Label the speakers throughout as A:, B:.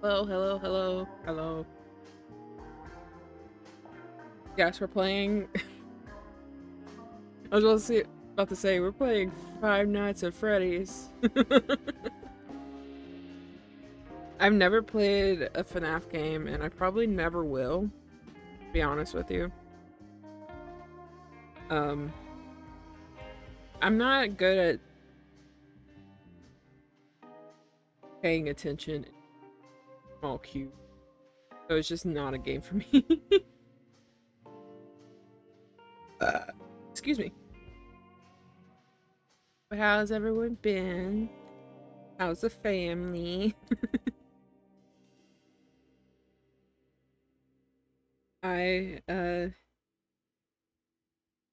A: Hello, hello, hello, hello. Yes, we're playing. I was about to say we're playing Five Nights at Freddy's. I've never played a FNAF game, and I probably never will. To be honest with you, um, I'm not good at paying attention in small cues, so it's just not a game for me. uh, Excuse me. But how's everyone been? How's the family? I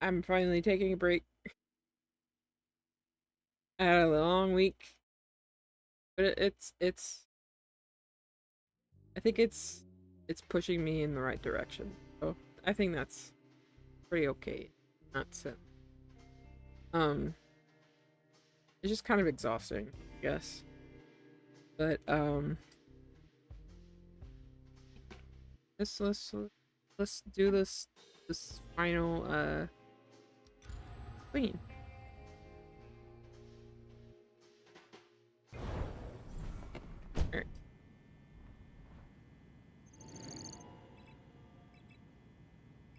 A: I'm finally taking a break. I had a long week, but it's I think it's pushing me in the right direction. So I think that's pretty okay. Not so um it's just kind of exhausting, I guess. But let's do this final queen. Alright.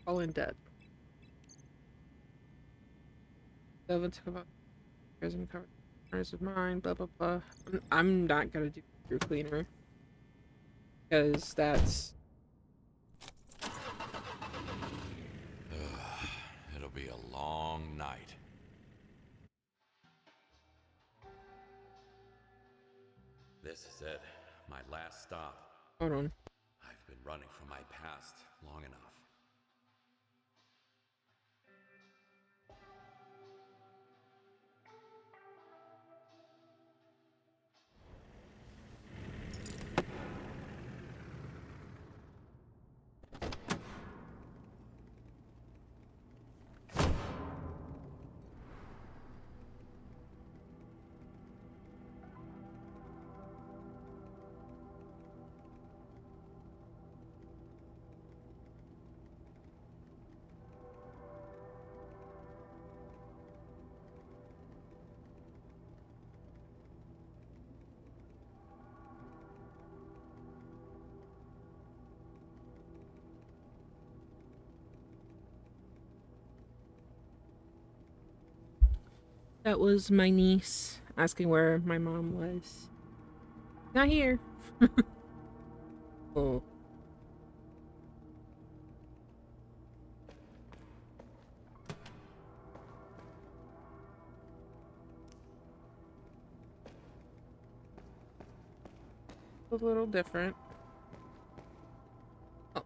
A: All in dead. Delve into about and cover corners of mine, blah blah blah. I'm not gonna do through cleaner because that's
B: It'll be a long night. This is it. My last stop.
A: hold on.
B: I've been running from my past long enough.
A: That was my niece asking where my mom was. Not here. Oh, a little different. Oh,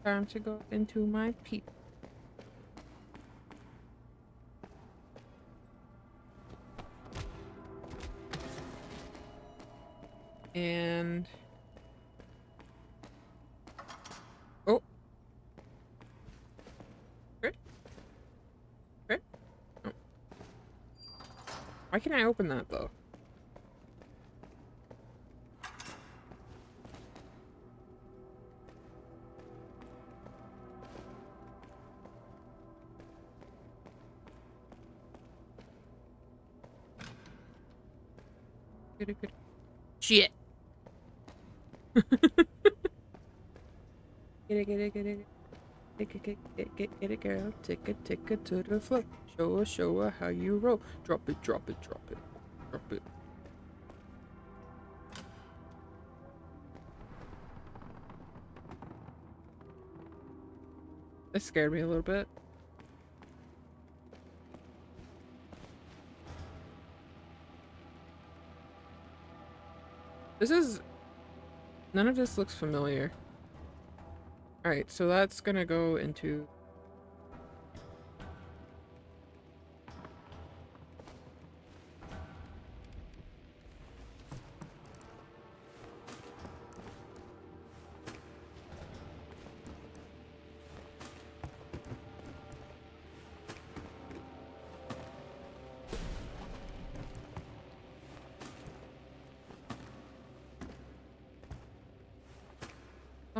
A: time to go into my peep. And oh, great, great. Oh. Why can't I open that though? Get it, get it. Shit. Get it, get it, get it. Get it, girl. Take it to the floor. Show her how you roll. Drop it, drop it, drop it, drop it. That scared me a little bit. This is... None of this looks familiar. Alright, so that's gonna go into...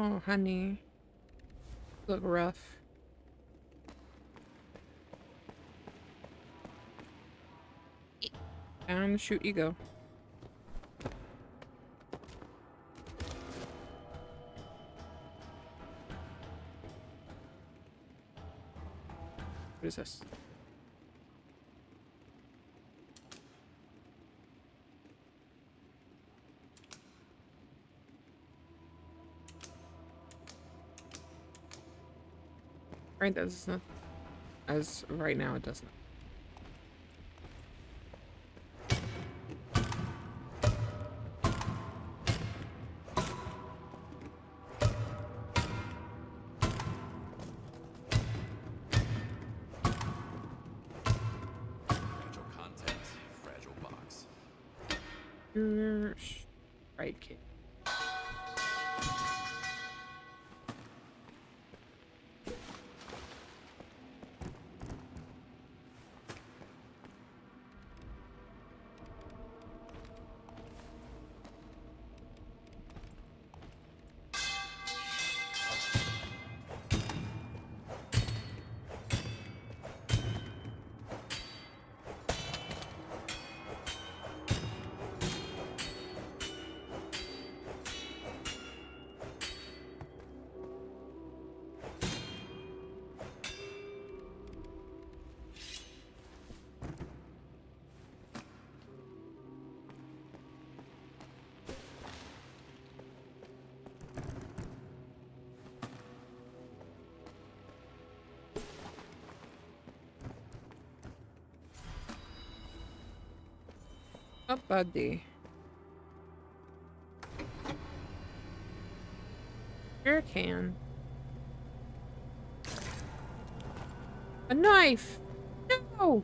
A: Oh, honey. You look rough. Down the chute you go. What is this? Right, that's not. As of right now, it doesn't.
B: Fragile content, fragile box.
A: You're right, kid. Oh, buddy. Sure can. A knife! No!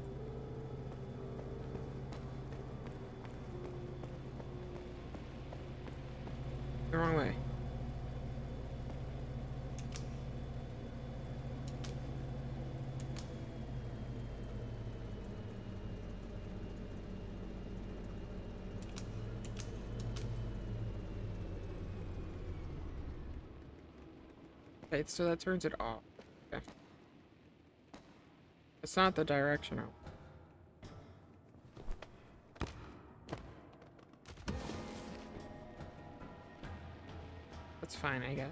A: The wrong way. Okay, so that turns it off. Okay. It's not the direction. That's fine, I guess.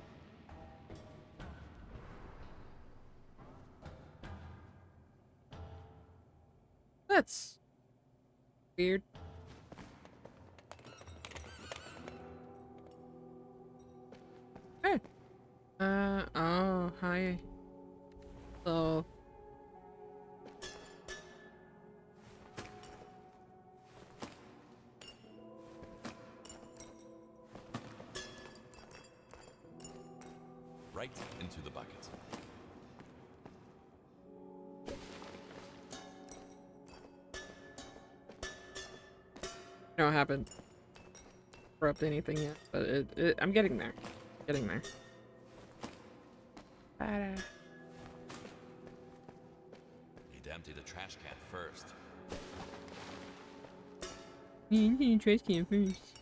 A: That's weird. Hey. Oh, hi. So,
B: Right into the bucket.
A: no, I haven't corrupt anything yet, but I'm getting there. Getting there. Ta-da.
B: Need to empty the trash can first.
A: You need to trash can first.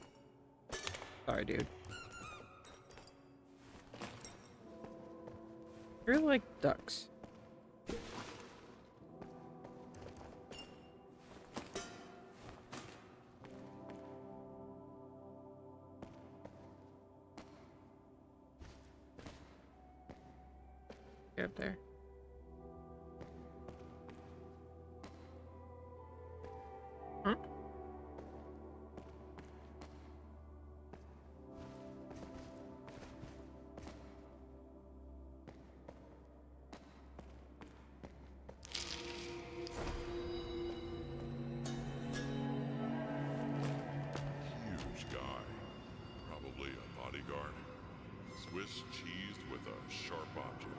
A: Sorry, dude. You're like ducks. Get up there. Huh?
C: Huge guy. Probably a bodyguard. Swiss cheese with a sharp object.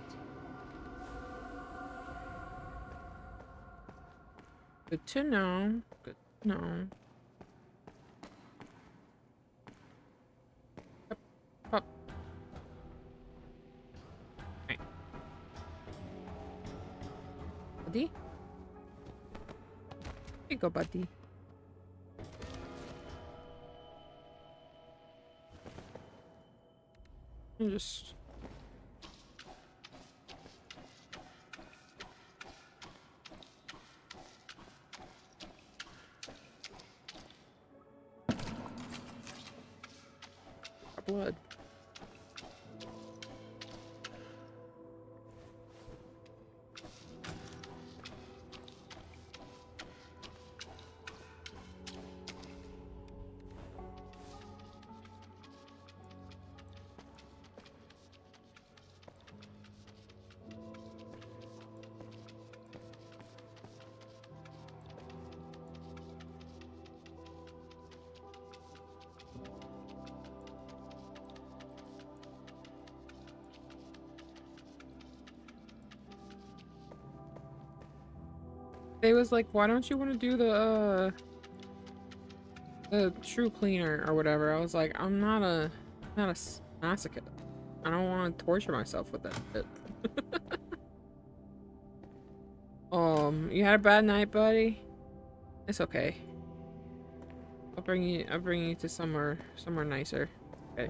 A: Good to know. Good to know. Up, up. Right. Buddy? Here you go, buddy. I'm just... blood. They was like, why don't you want to do the true cleaner or whatever? I was like, not a masochist. I don't want to torture myself with that shit. You had a bad night, buddy? It's okay. I'll bring you to somewhere nicer. Okay.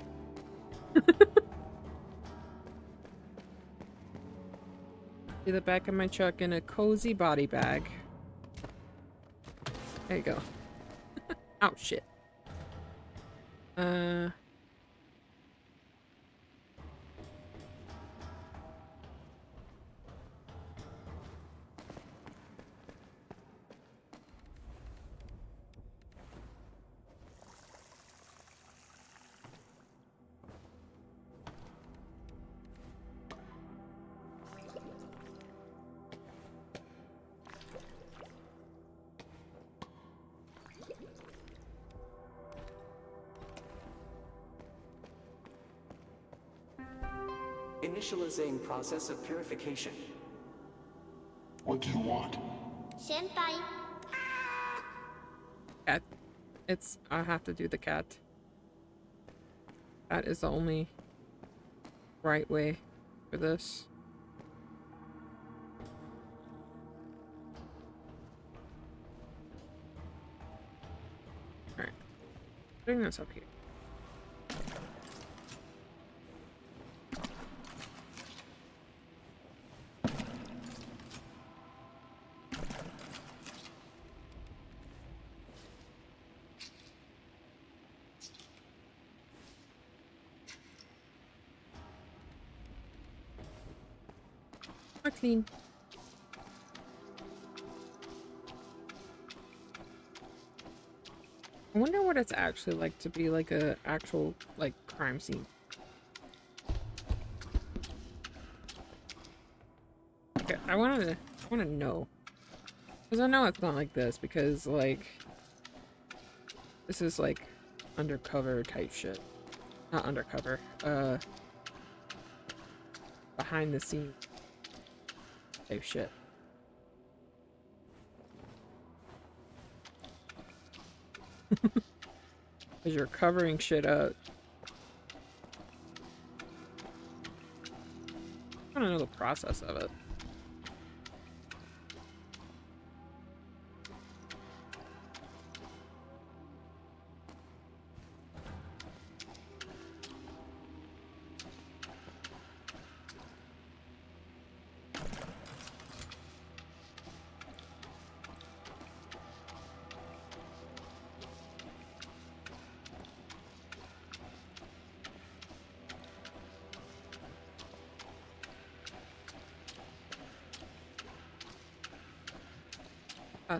A: To the back of my truck in a cozy body bag. There you go. Oh shit.
D: Initializing process of purification.
C: What do you want?
E: Senpai.
A: Cat. I have to do the cat. That is the only right way for this. Alright. Bring this up here. Clean. I wonder what it's actually like to be like a actual like crime scene. Okay, I wanna know. Because I know it's not like this because like this is like undercover type shit. Not undercover. Behind the scenes type shit. Because you're covering shit up. I want to know the process of it.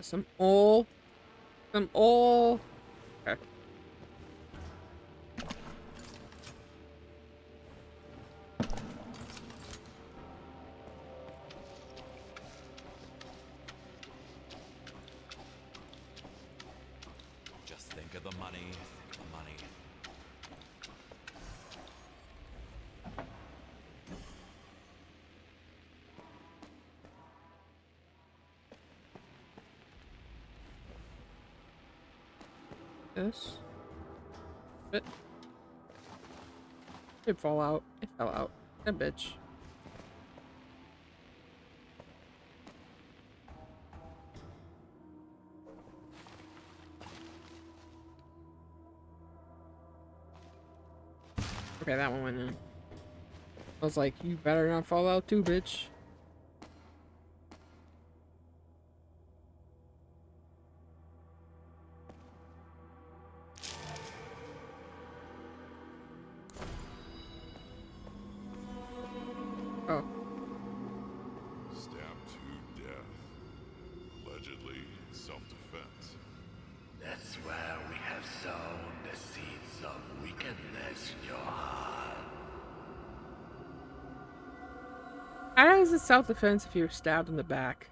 A: Some oil. Some oil. Okay.
B: Just think of the money, think of the money.
A: This. It did fall out. It fell out. That bitch. Okay, that one went in. I was like, you better not fall out too, bitch. Oh.
C: Stabbed to death. Allegedly in self-defense.
E: That's where we have sown the seeds of wickedness in your heart.
A: How is it self-defense if you're stabbed in the back?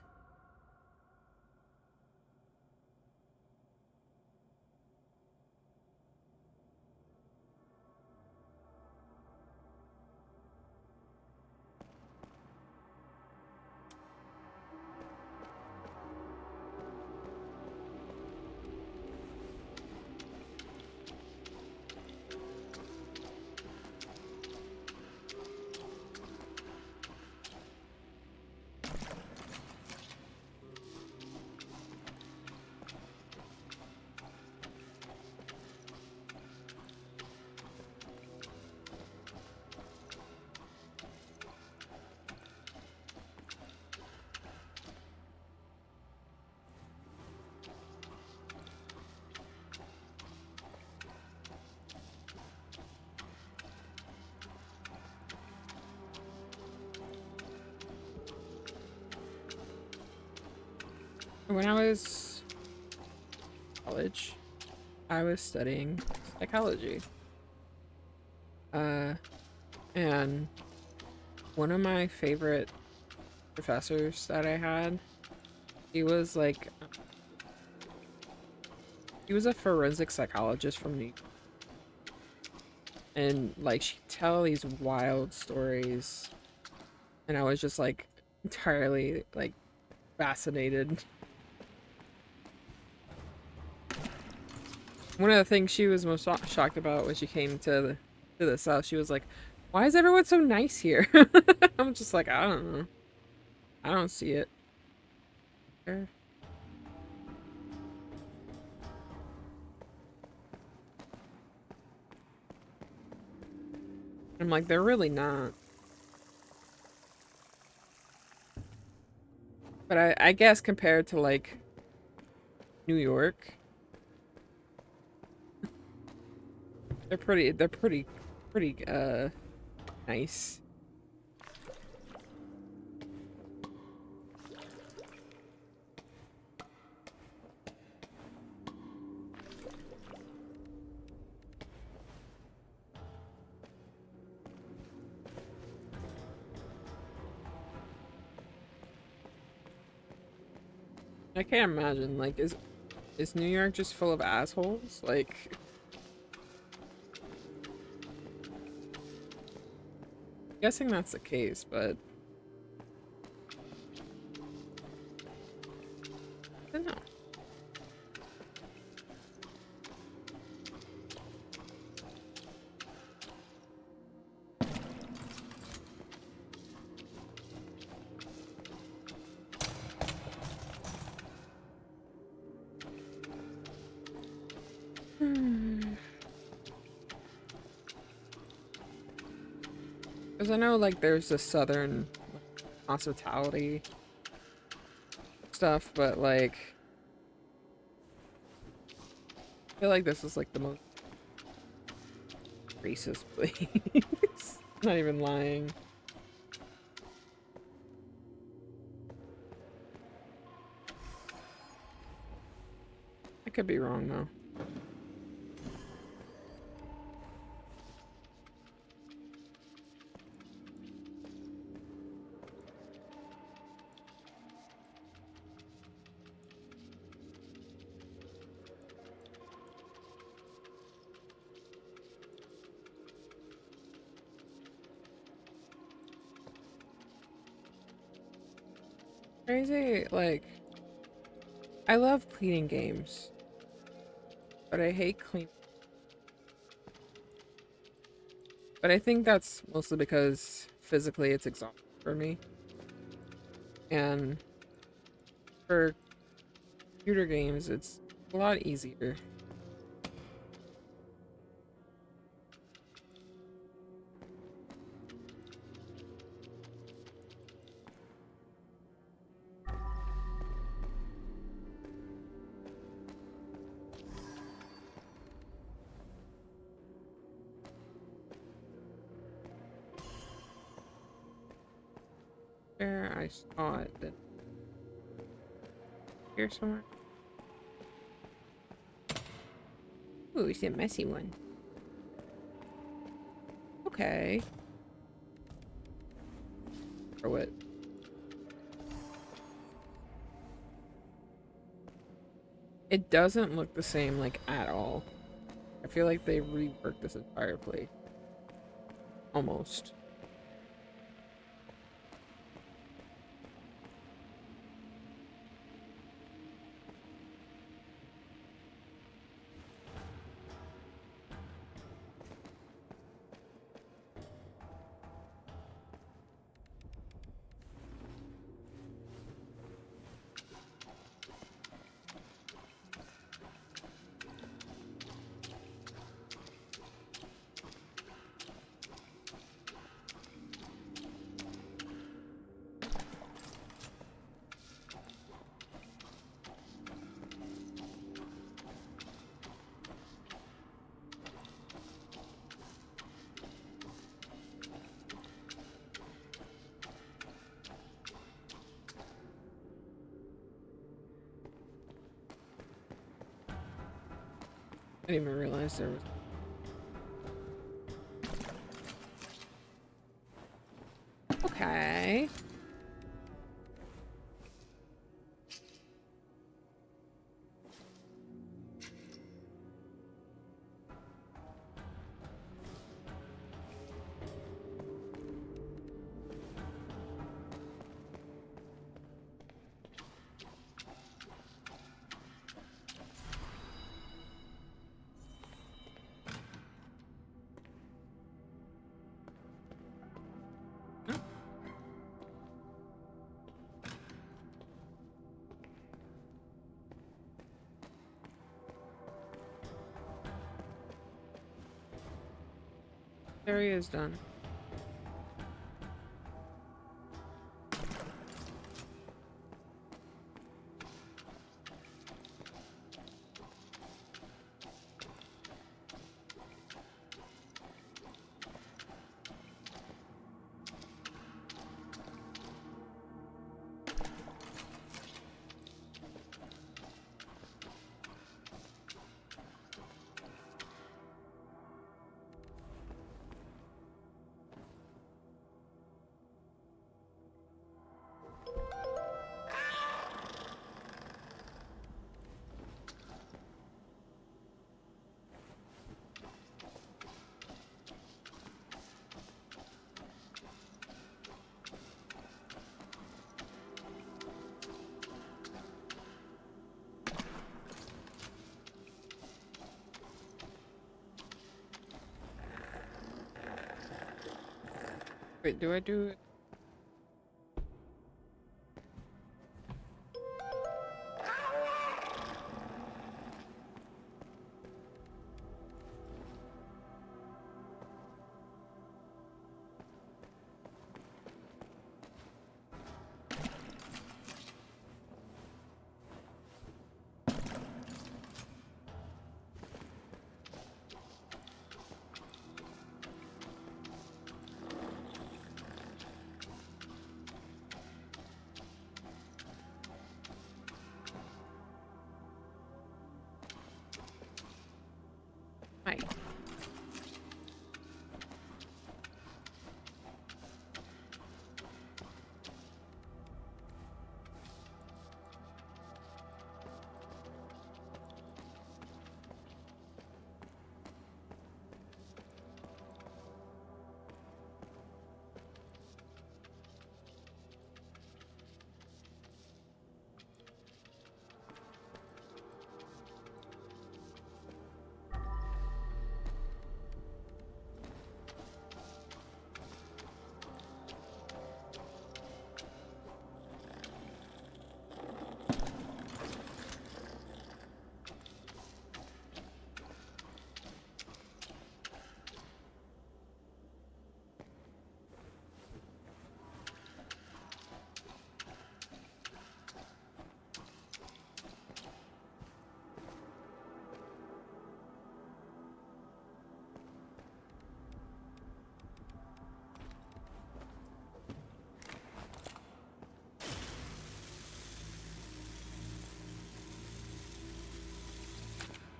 A: When I was in college, I was studying psychology. And one of my favorite professors that I had, he was like, he was a forensic psychologist from New York. And like, she'd tell these wild stories. And I was just like, entirely like fascinated. One of the things she was most shocked about when she came to the South, she was like, why is everyone so nice here? I'm just like, I don't know. I don't see it. There. I'm like, they're really not. But I guess compared to like New York, they're pretty nice. I can't imagine, like, is New York just full of assholes? Like, guessing that's the case, but I don't know. Because I know, like, there's the southern hospitality stuff, but, like, I feel like this is, like, the most racist place. Not even lying. I could be wrong, though. Crazy, like, I love cleaning games, but I hate clean. But I think that's mostly because physically it's exhausting for me. And for computer games, it's a lot easier. there. I saw it. Then here somewhere. Ooh, it's a messy one. Okay. Or what? It doesn't look the same, like, at all. I feel like they reworked this entire place. Almost. I didn't even realize there was. Okay. Area is done. Wait, do I do it? Hi.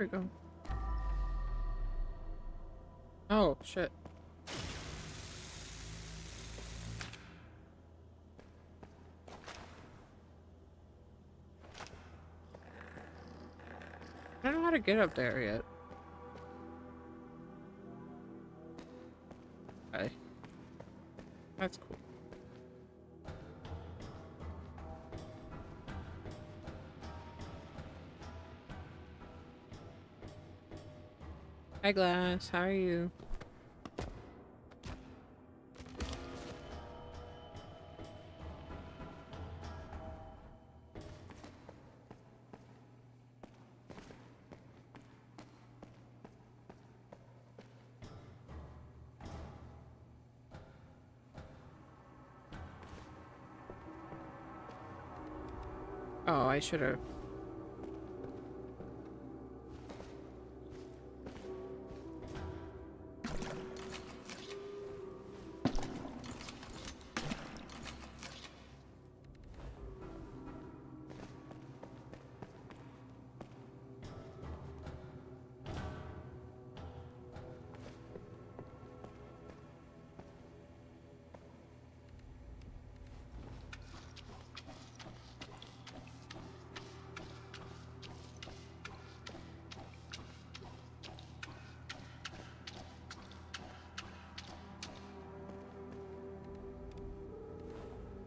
A: we go. Oh, shit. I don't know how to get up there yet. Okay. That's cool. Hi, Glass. How are you? Oh, I should have.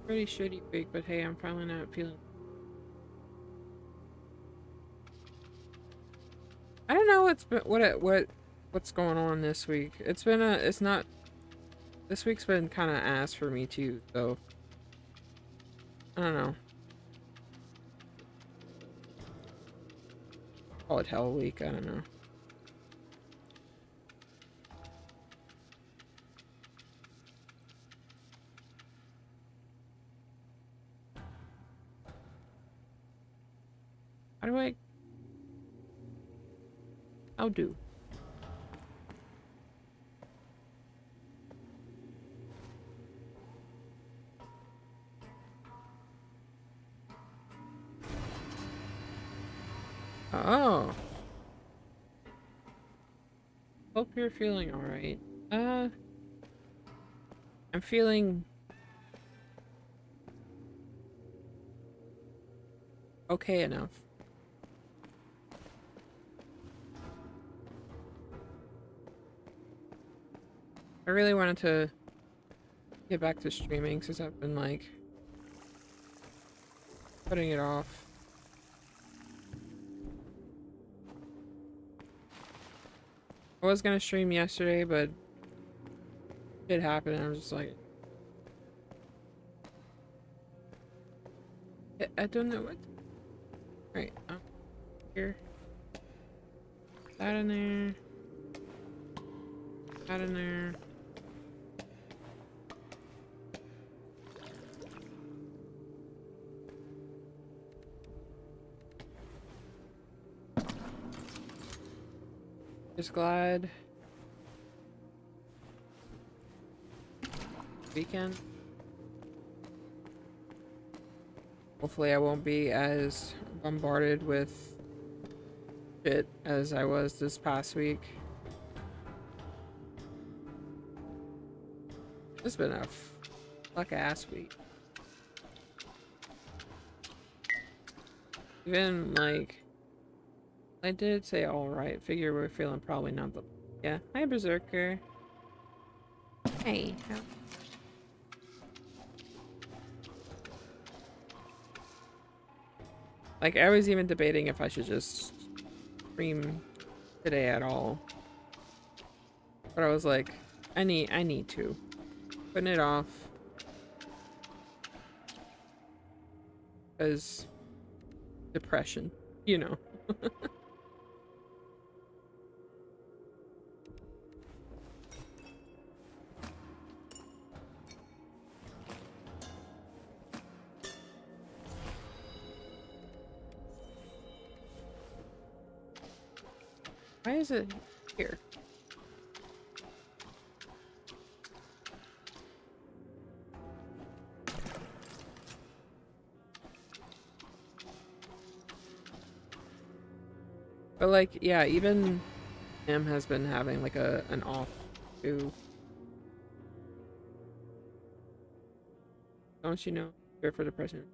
A: Pretty shitty week, but hey, I'm finally not feeling. I don't know what's going on this week. It's not. This week's been kind of ass for me too, so I don't know. Call it Hell Week. I don't know. How do I? I'll do. Oh. Hope you're feeling alright. I'm feeling okay enough. I really wanted to get back to streaming since I've been like putting it off. I was gonna stream yesterday, but it happened and I was just like, I don't know what. Right, here. That in there. That in there. Just glad. Weekend. Hopefully I won't be as bombarded with shit as I was this past week. It's been a fuck ass week. Even like I did say alright, figure we're feeling probably not the yeah. Hi Berserker. Hey, how like, I was even debating if I should just stream today at all. But I was like, I need to. Putting it off. Because depression, you know. Why is it here? But like, yeah, even him has been having like an off too. Don't you know? Cure for depression.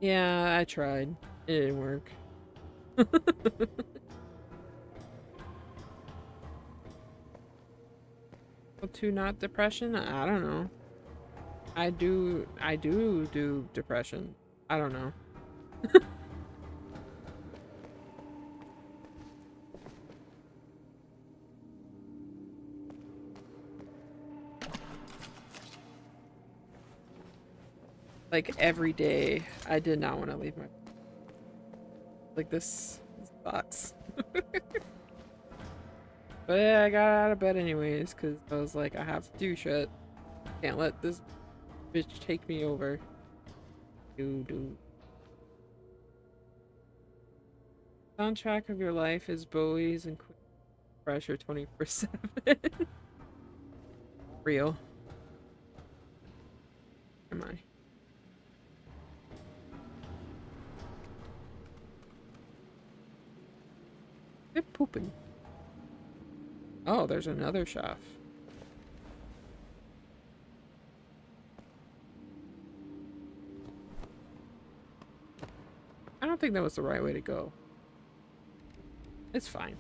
A: Yeah, I tried. It didn't work. To not depression? I don't know. I do depression. I don't know. Like every day, I did not want to leave my. Like this sucks. But yeah, I got out of bed anyways, because I was like, I have to do shit. Can't let this bitch take me over. Do. Soundtrack of your life is Bowie's and Queen Pressure 24/7. Real. Am I? They're pooping. Oh, there's another shaft. I don't think that was the right way to go. It's fine.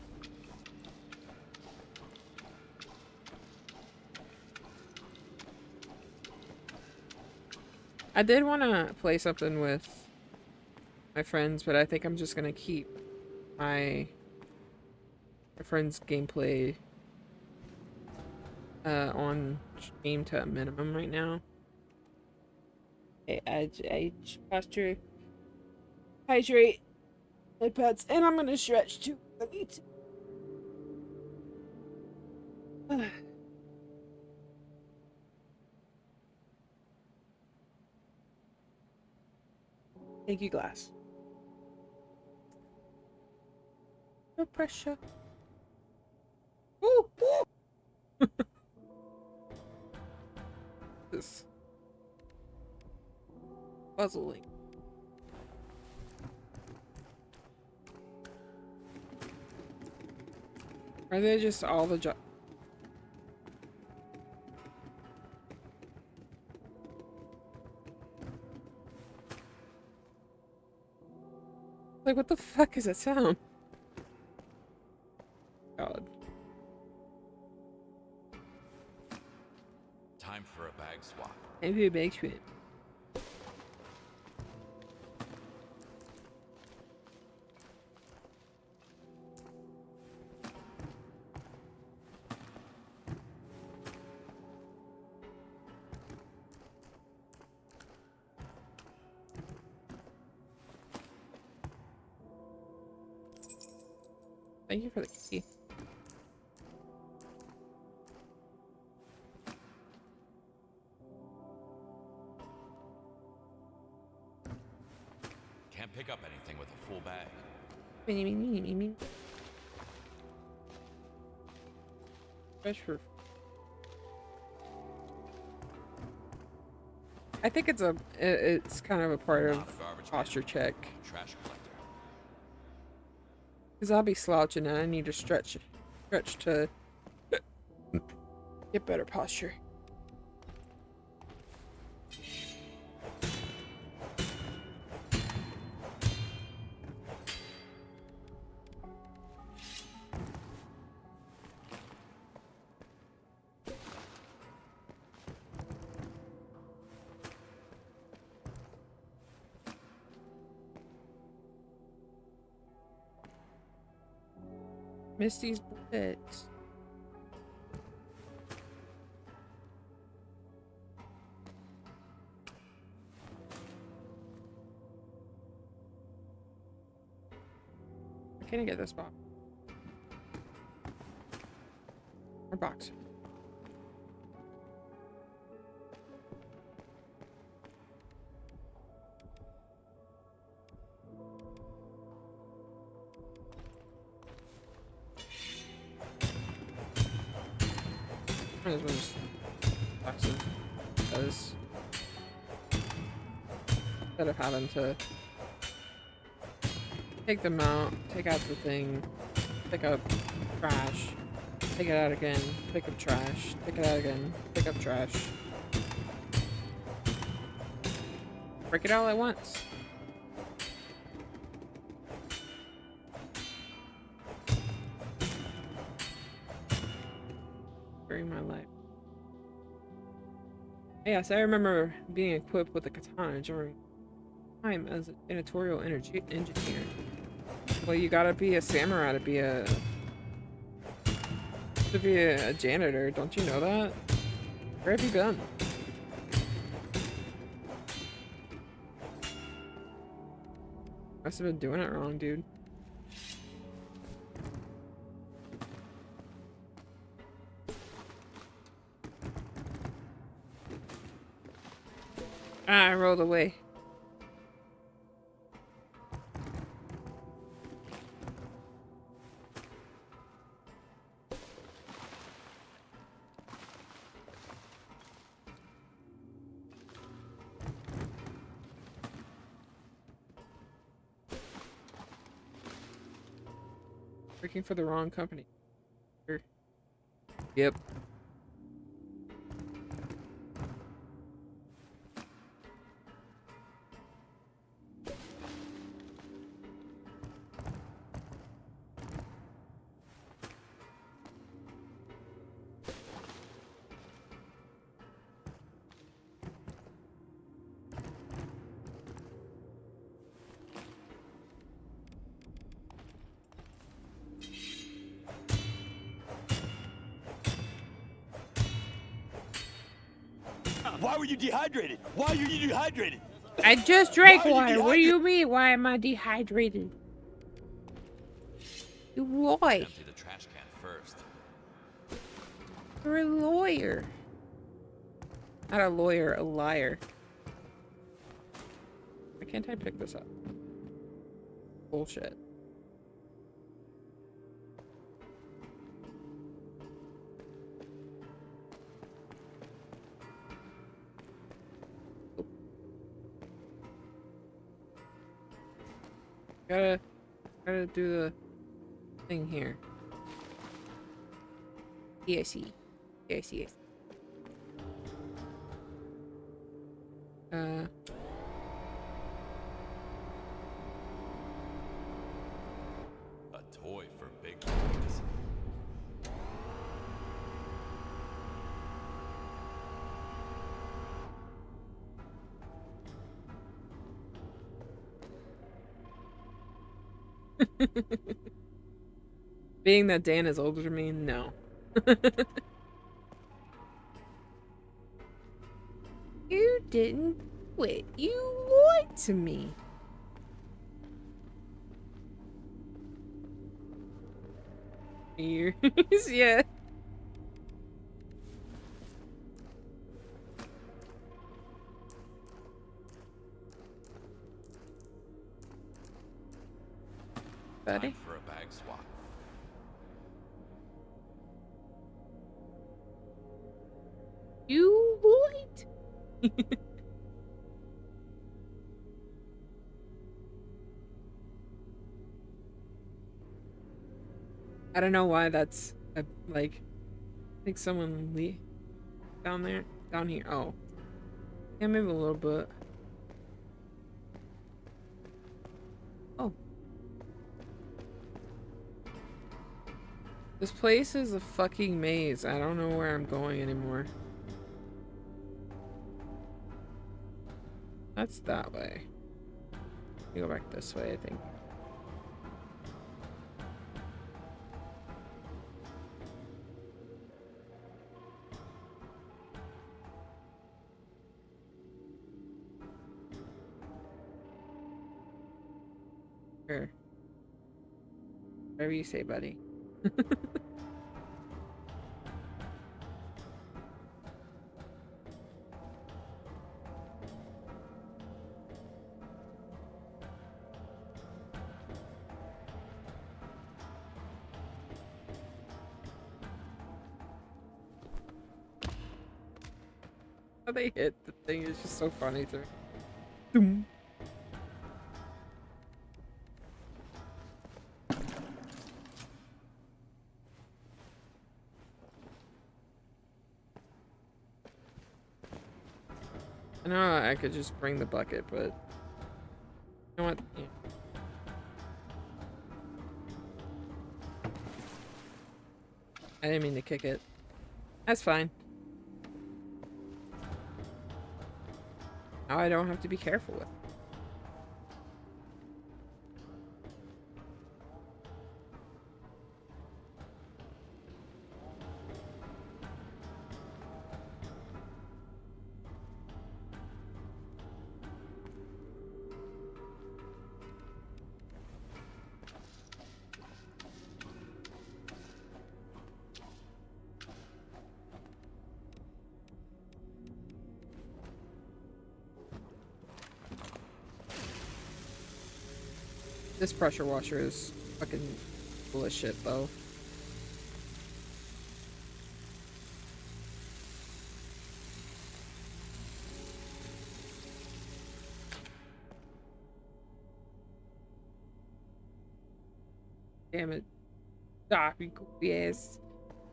A: I did want to play something with my friends, but I think I'm just gonna keep my friend's gameplay on stream to a minimum right now. I posture, hydrate my pets, and I'm gonna stretch too. I need to. Thank you, Glass. No pressure. Ooh, ooh. This puzzling. Are they just all the like, what the fuck is that sound? God.
B: Time for a bag swap.
A: Maybe a big shit. Thank you for the key.
B: Can't pick up anything with a full bag.
A: Fresh fruit. I think it's kind of a part of posture check.
B: Trash collector.
A: Because I'll be slouching and I need to stretch to get better posture. Misty's bullets. Can I get this box? Or box? Might as well just box it, because instead of having to Take them out. Take out the thing. Pick up trash. Take it out again. Pick up trash. Take it out again. Pick up trash. Break it all at once. During my life. Yes, I remember being equipped with a katana during time as an editorial engineer. Well, you gotta be a samurai to be a janitor. Don't you know that? Where have you been? Must have been doing it wrong, dude. Ah, I rolled away. Working for the wrong company. Sure. Yep.
F: Why were you dehydrated? Why are you dehydrated?
A: I just drank
F: Why are you
A: water. What do you mean? Why am I dehydrated? You Roy.
B: Empty the trash can first.
A: You're a lawyer. Not a lawyer, a liar. Why can't I pick this up? Bullshit. Gotta do the thing here. I see. I see.
B: A toy for big boys.
A: Being that Dan is older than me, no. You didn't quit. You lied to me. Years, yeah. Buddy.
B: Time for a bag swap.
A: You lied. I don't know why that's like. I think someone down there, down here. Oh, yeah, maybe a little bit. Oh, this place is a fucking maze. I don't know where I'm going anymore. That's that way. You go back this way, I think. Sure. Whatever you say, buddy. How they hit the thing is just so funny to me. Doom. know I could just bring the bucket, but you know what? Yeah. I didn't mean to kick it. That's fine. Now I don't have to be careful with it. This pressure washer is fucking full of shit, though. Damn it. Stop, you goofy ass.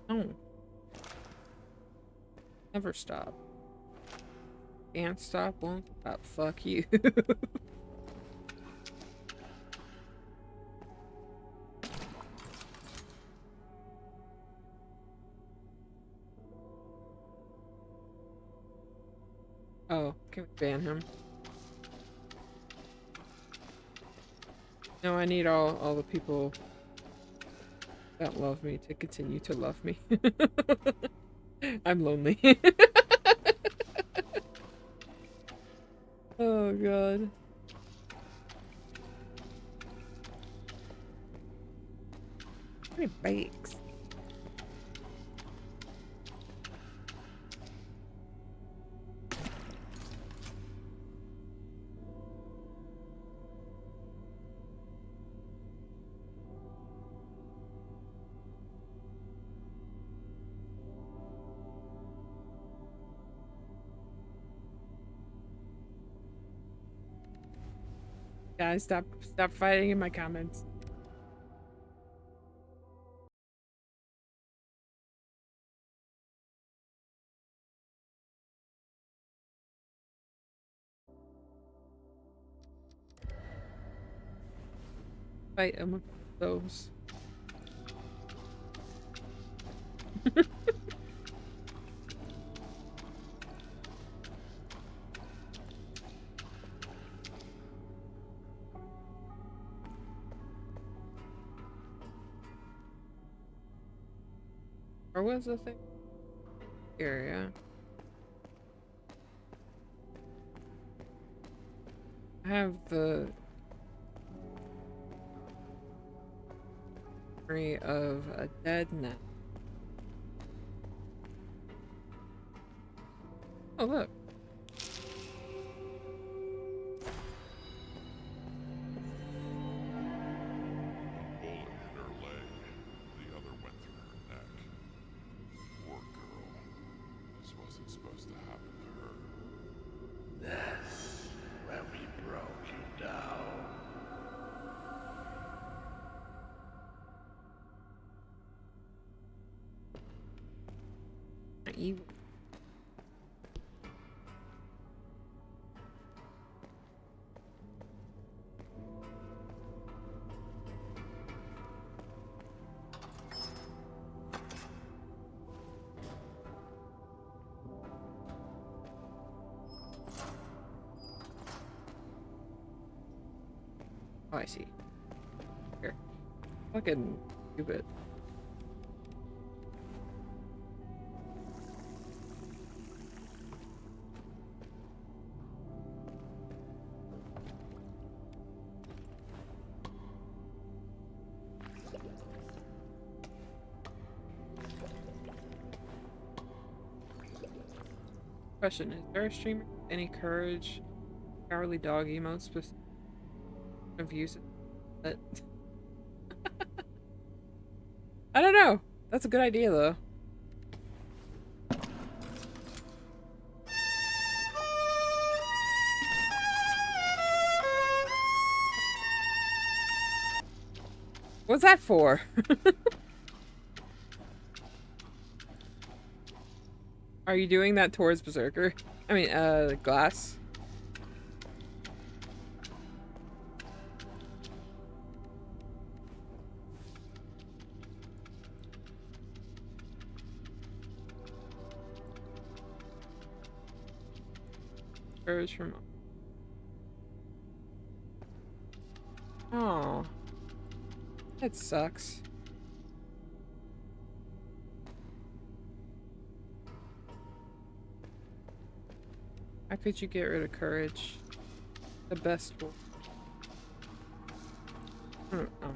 A: No. Never stop. Can't stop, won't stop. Fuck you. Oh, can we ban him? No, I need all the people that love me to continue to love me. I'm lonely. Oh god. How many bikes? Guys, stop fighting in my comments. Fight among those. Or was the thing? Area. I have the memory of a dead net. Oh look.
C: Bullet hit her leg. The other went through her neck. Poor girl. This wasn't supposed to happen to her.
E: That's where we broke you down.
A: Not you. Oh, I see. Here. Fucking stupid. Question, is there a streamer with any courage, cowardly dog emotes specific of use? But I don't know. That's a good idea though. What's that for? Are you doing that towards Berserker? I mean, glass. Curves from. Oh, that sucks. How could you get rid of courage? The best one. I don't know.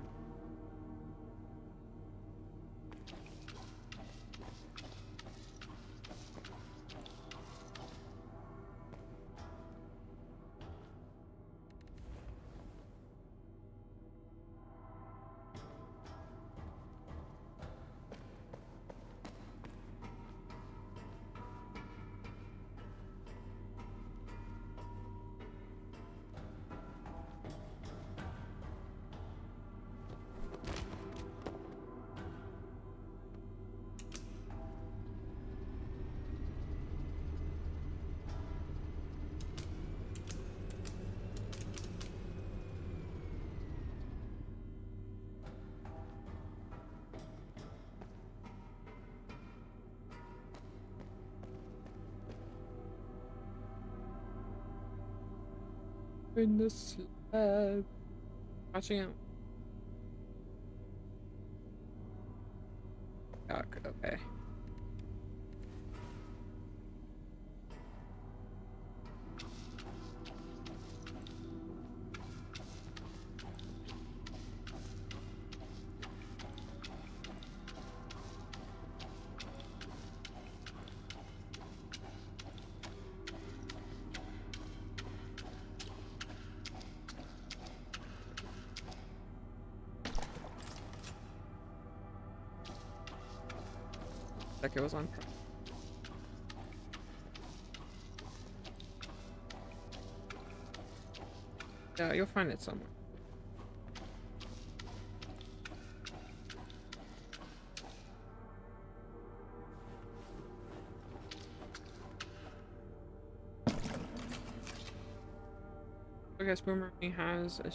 A: In the slab. Watching it. Okay. Like it was on. Yeah, you'll find it somewhere. I guess Boomerang has a.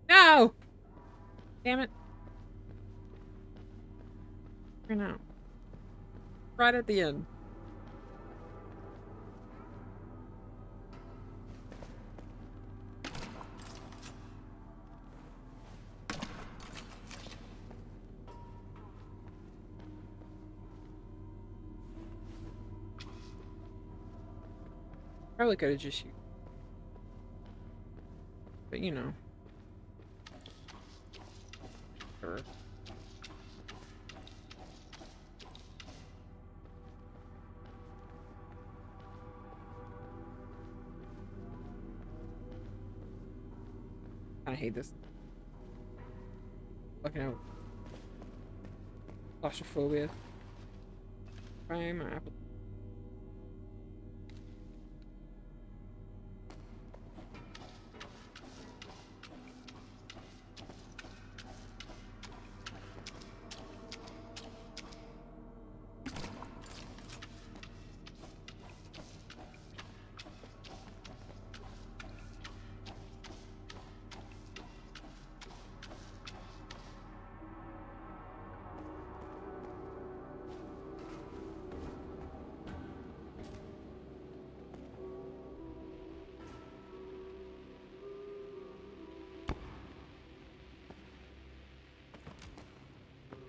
A: No! Damn it. Right now. Right at the end. Probably could have just used. But you know. Sure. I hate this. Fucking out. Claustrophobia. Try my apple.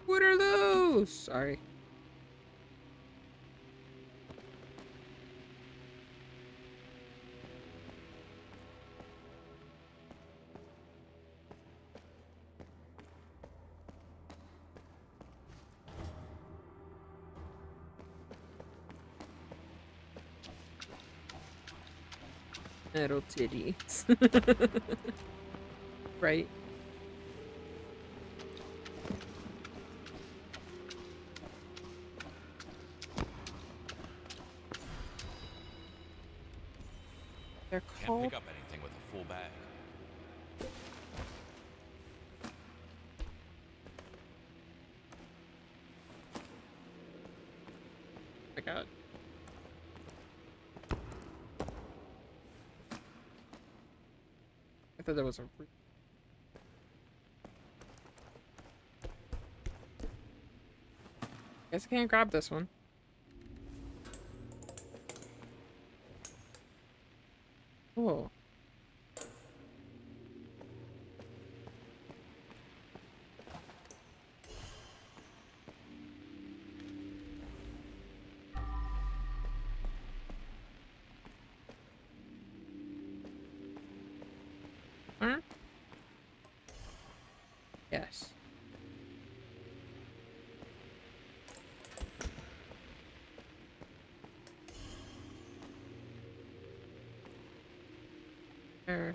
A: What are those? Sorry. Metal titties. Right? They're
B: Can't
A: called.
B: pick up anything with a full bag.
A: My God. I thought there was a. Guess I can't grab this one. Oh. Huh? Yes. There.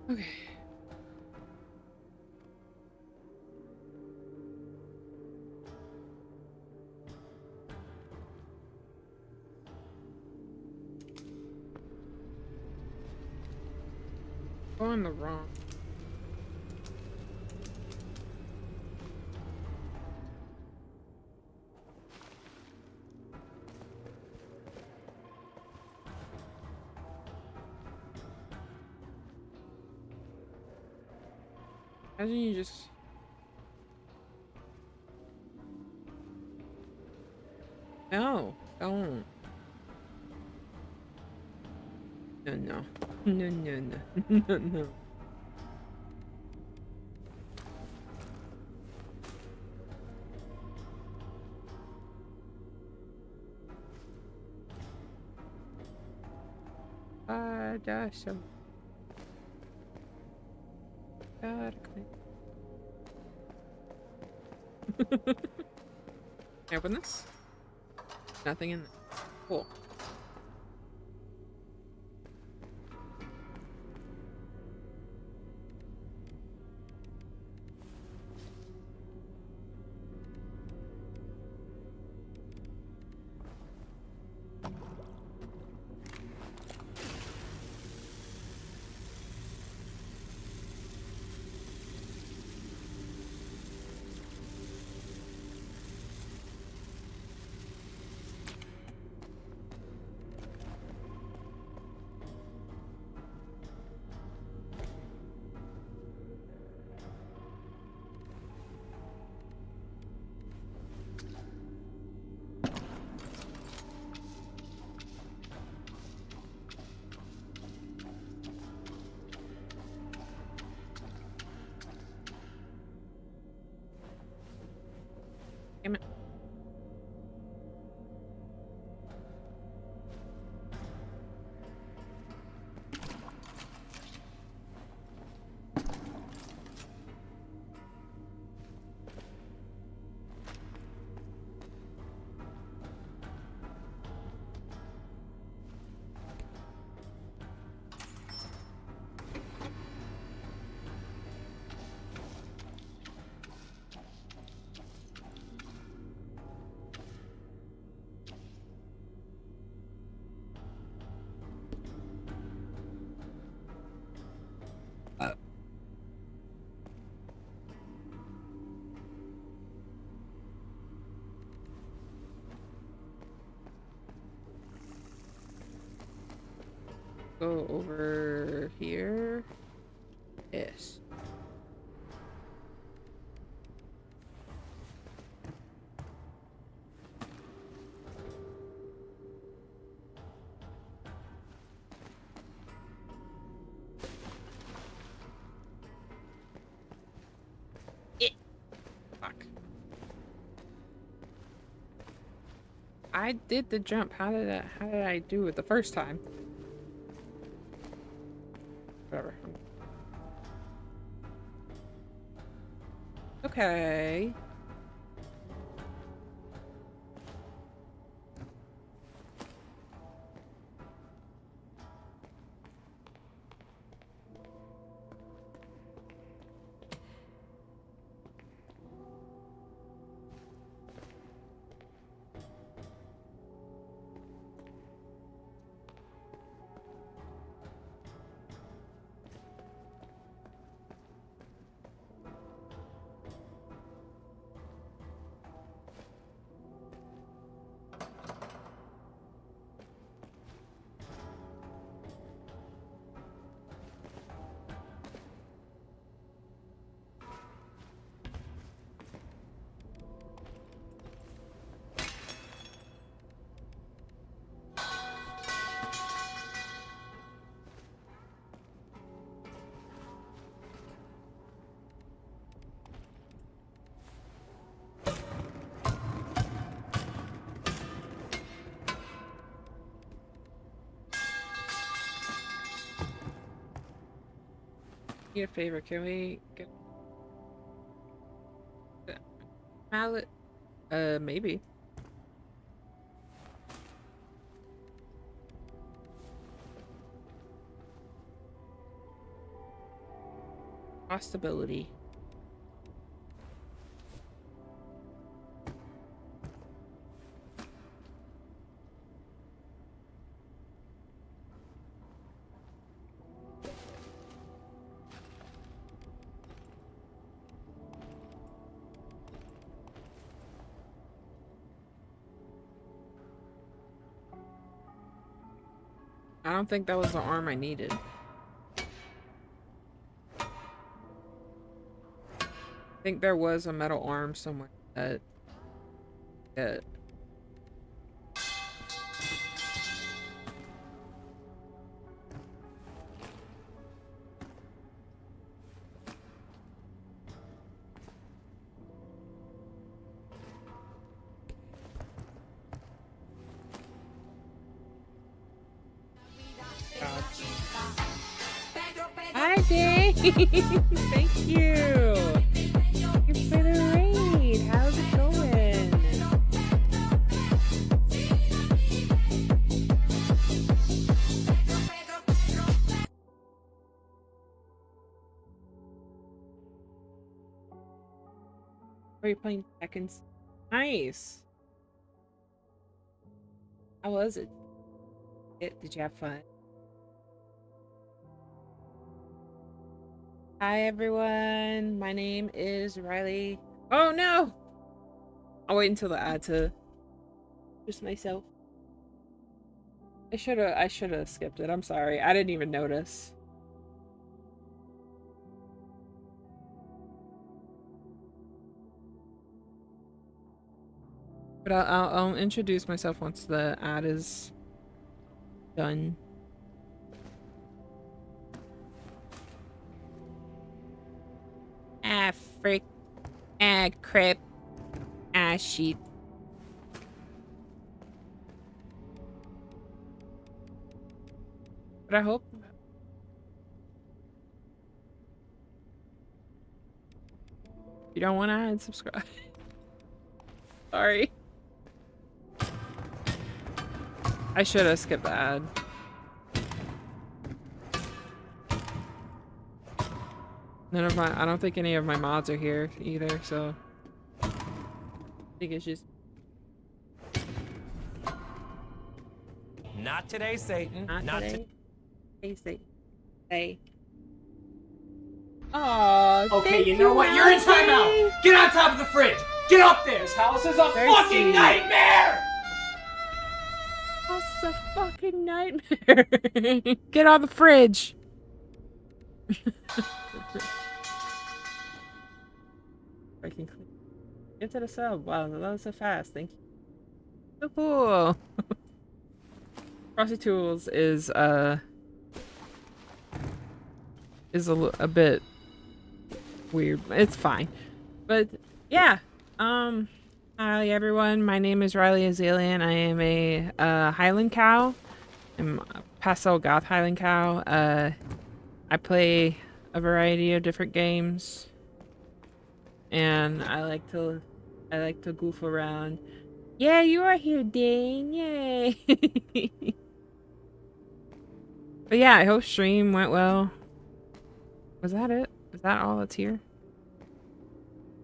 A: Okay. Going the wrong. Imagine you just. No, don't. No, no. No, no, no. No, no. That's some. Gotta clean. Can I open this? Nothing in there. Cool. Damn it. Go over here. Yes. I did the jump. How did I do it the first time? Whatever. Okay. Need a favor. Can we get mallet? Maybe. Possibility. I don't think that was the arm I needed. I think there was a metal arm somewhere that Hi, Dave! Thank you! Thank you for the raid! How's it going? Are you playing Tekken? Nice! How was it? Did you have fun? Hi everyone, my name is Riley. Oh no! I'll wait until the ad to just myself. I should have skipped it. I'm sorry. I didn't even notice. But I'll introduce myself once the ad is done. Ah, frick. Ah, crap. Ah, shit. But I hope... you don't want to unsubscribe. Sorry. I should have skipped the ad. I don't think any of my mods are here either, so I think it's just
F: Not today, Satan.
A: not today. Hey, Satan. Hey. Aw,
G: Okay, you know what? You're in timeout! Get on top of the fridge! Get up there! This house is a
A: Very
G: fucking
A: sweet.
G: nightmare!
A: That's a fucking nightmare. Get on the fridge. Breaking clean. Get to the sub. Wow, that was so fast. Thank you. So cool. Frosty Tools is a bit weird. It's fine. But yeah, Hi everyone, my name is Riley Azalian. I am a Highland Cow. I'm a Pastel Goth Highland Cow. I play a variety of different games, and I like to goof around. Yeah, you are here, Dane. Yay! But yeah, I hope stream went well. Was that it? Is that all that's here?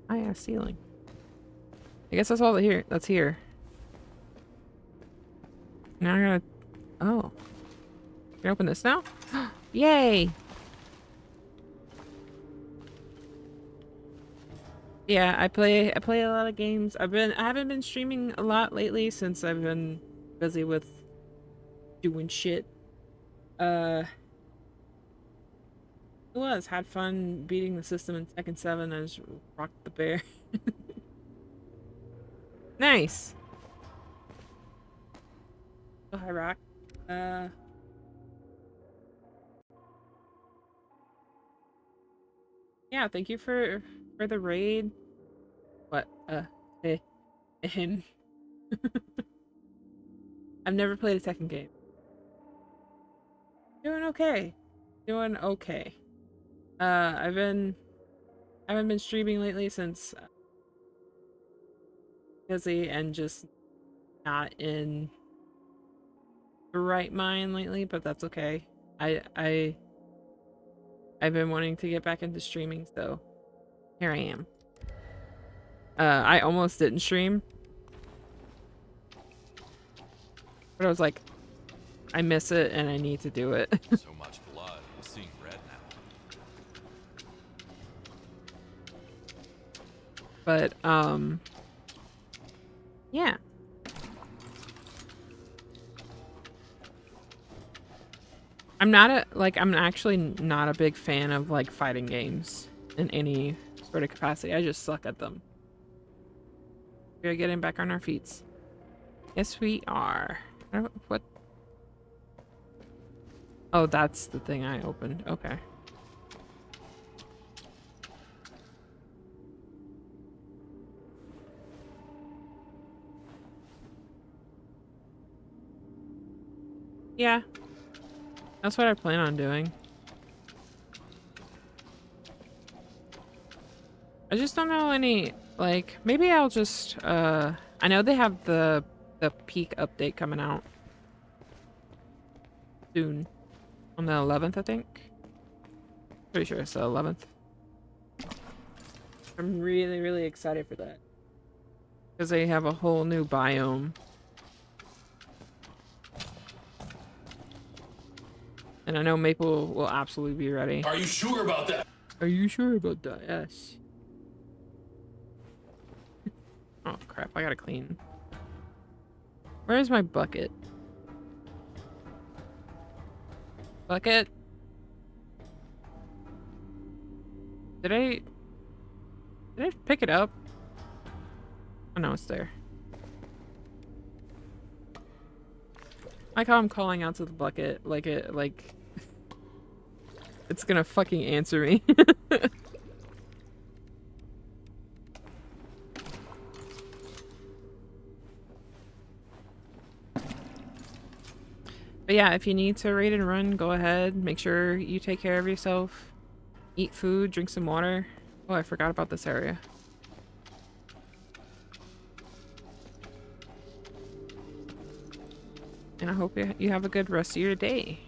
A: Oh yeah, ceiling. I guess that's all that's here. Now I gotta... Oh. Can I open this now? Yay! Yeah, I play a lot of games. I haven't been streaming a lot lately since I've been busy with doing shit. It was had fun beating the system in Tekken 7. I just rocked the bear. Nice. Oh, hi, Rock. Yeah, thank you for the raid. What? And I've never played a Tekken game. Doing okay. Doing okay. I haven't been streaming lately since busy and just not in the right mind lately, but that's okay. I've been wanting to get back into streaming, so here I am. I almost didn't stream, but I was like, I miss it and I need to do it.
B: So much blood. I'm seeing red now.
A: But yeah. I'm actually not a big fan of like fighting games in any sort of capacity. I just suck at them. We're getting back on our feet. Yes, we are. What? Oh, that's the thing I opened. Okay. Yeah. That's what I plan on doing. I just don't know any, like, maybe I'll just, I know they have the peak update coming out soon. On the 11th, I think. Pretty sure it's the 11th. I'm really, really excited for that. Because they have a whole new biome. And I know Maple will absolutely be ready.
F: Are you sure about that?
A: Are you sure about that? Yes. Oh crap, I gotta clean. Where's my bucket? Bucket? Did I pick it up? Oh no, it's there. I like how I'm calling out to the bucket like it's gonna fucking answer me. But yeah, if you need to raid and run, go ahead. Make sure you take care of yourself. Eat food, drink some water. Oh, I forgot about this area. And I hope you have a good rest of your day.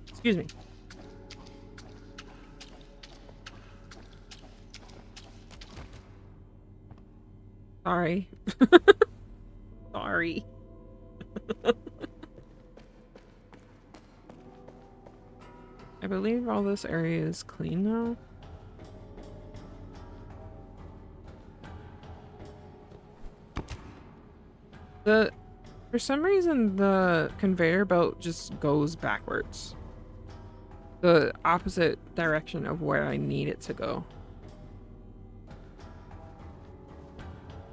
A: Excuse me. Sorry. Sorry. I believe all this area is clean now. For some reason, the conveyor belt just goes backwards. The opposite direction of where I need it to go.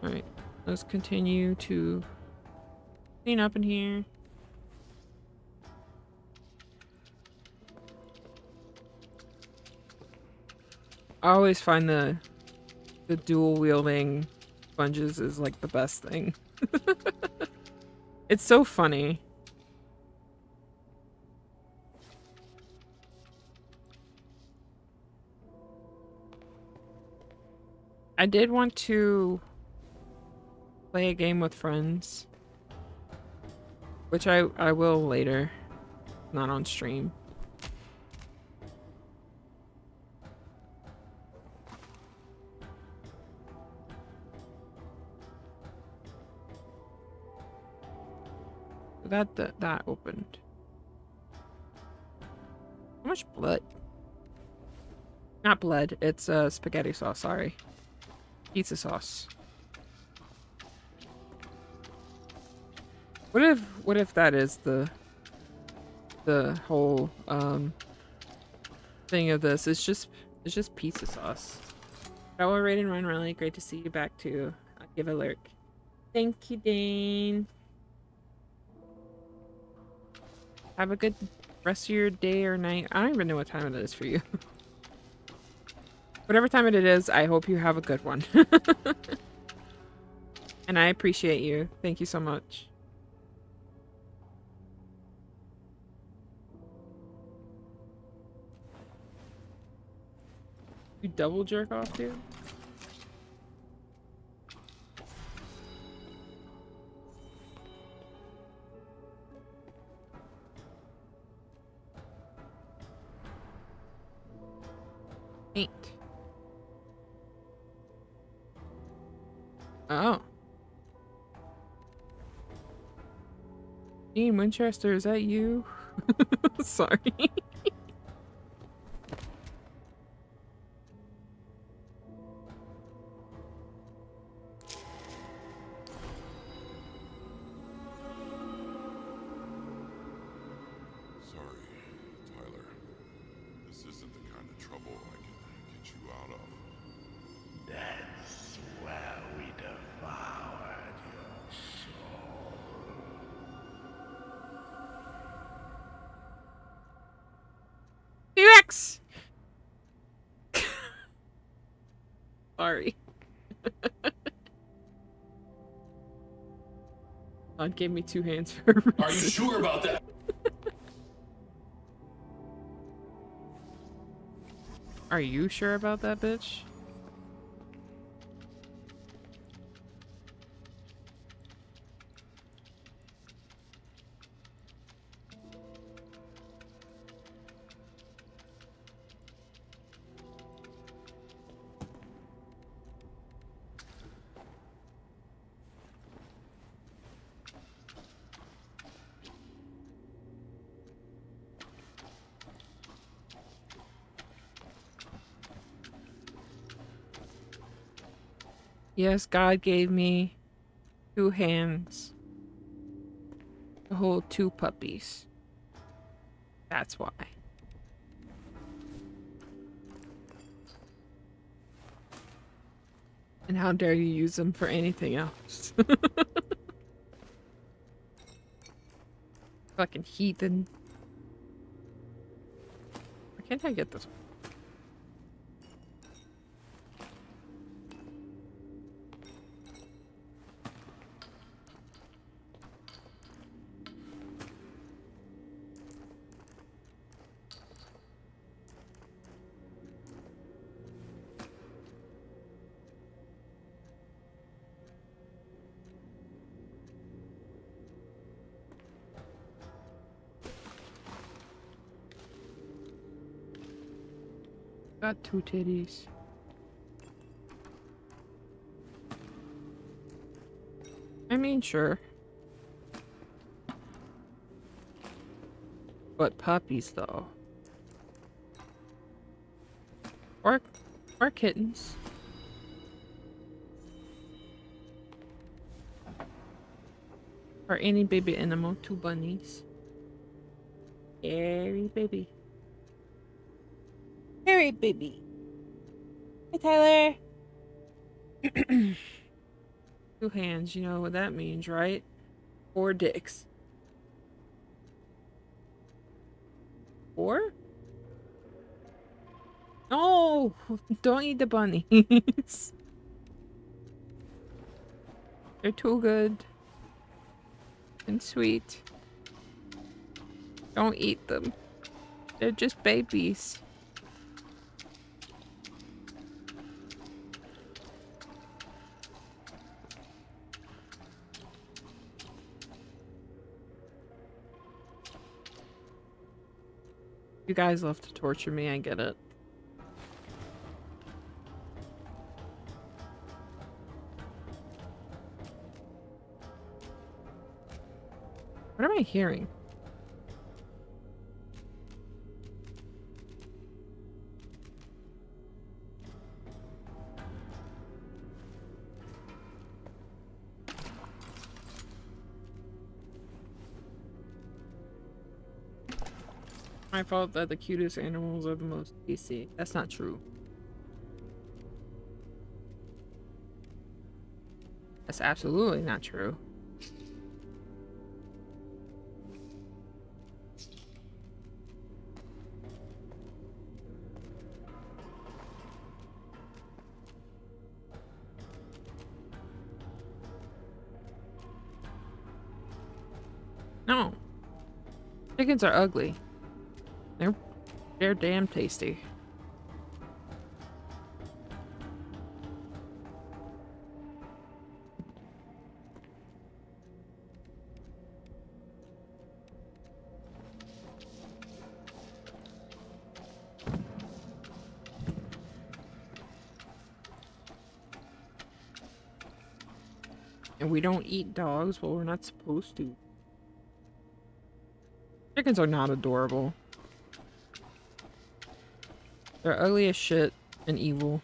A: Alright, let's continue to clean up in here. I always find the dual wielding sponges is like the best thing. It's so funny. I did want to play a game with friends, which I will later, not on stream. That opened. How much blood? Not blood, it's spaghetti sauce, sorry. Pizza sauce. What if that is the whole thing of this? It's just pizza sauce. Hello, Raiden, Ryan Riley, great to see you back too. I'll give a lurk. Thank you, Dane. Have a good rest of your day or night. I don't even know what time it is for you. Whatever time it is, I hope you have a good one. And I appreciate you. Thank you so much. You double jerk off, dude? Ain't. Oh. Dean Winchester, is that you? Sorry.
C: Sorry, Tyler. This isn't the kind of trouble I can get you out of.
E: That's where we devoured your soul.
A: T-Rex! Sorry. God gave me two hands for a reason.
F: Are you sure about that?
A: Are you sure about that, bitch? Yes, God gave me two hands to hold two puppies. That's why. And how dare you use them for anything else? Fucking heathen. Why can't I get this one? Got two titties. I mean, sure. But puppies, though. Or kittens. Or any baby animal, two bunnies. Scary baby. Scary baby. Hey, Tyler. Two hands, you know what that means, right? Four dicks. Four? No! No, don't eat the bunnies. They're too good and sweet. Don't eat them. They're just babies. You guys love to torture me, I get it. What am I hearing? My fault that the cutest animals are the most tasty. That's not true. That's absolutely not true. No. Chickens are ugly. They're damn tasty. And we don't eat dogs. Well, we're not supposed to. Chickens are not adorable. They're ugly as shit and evil.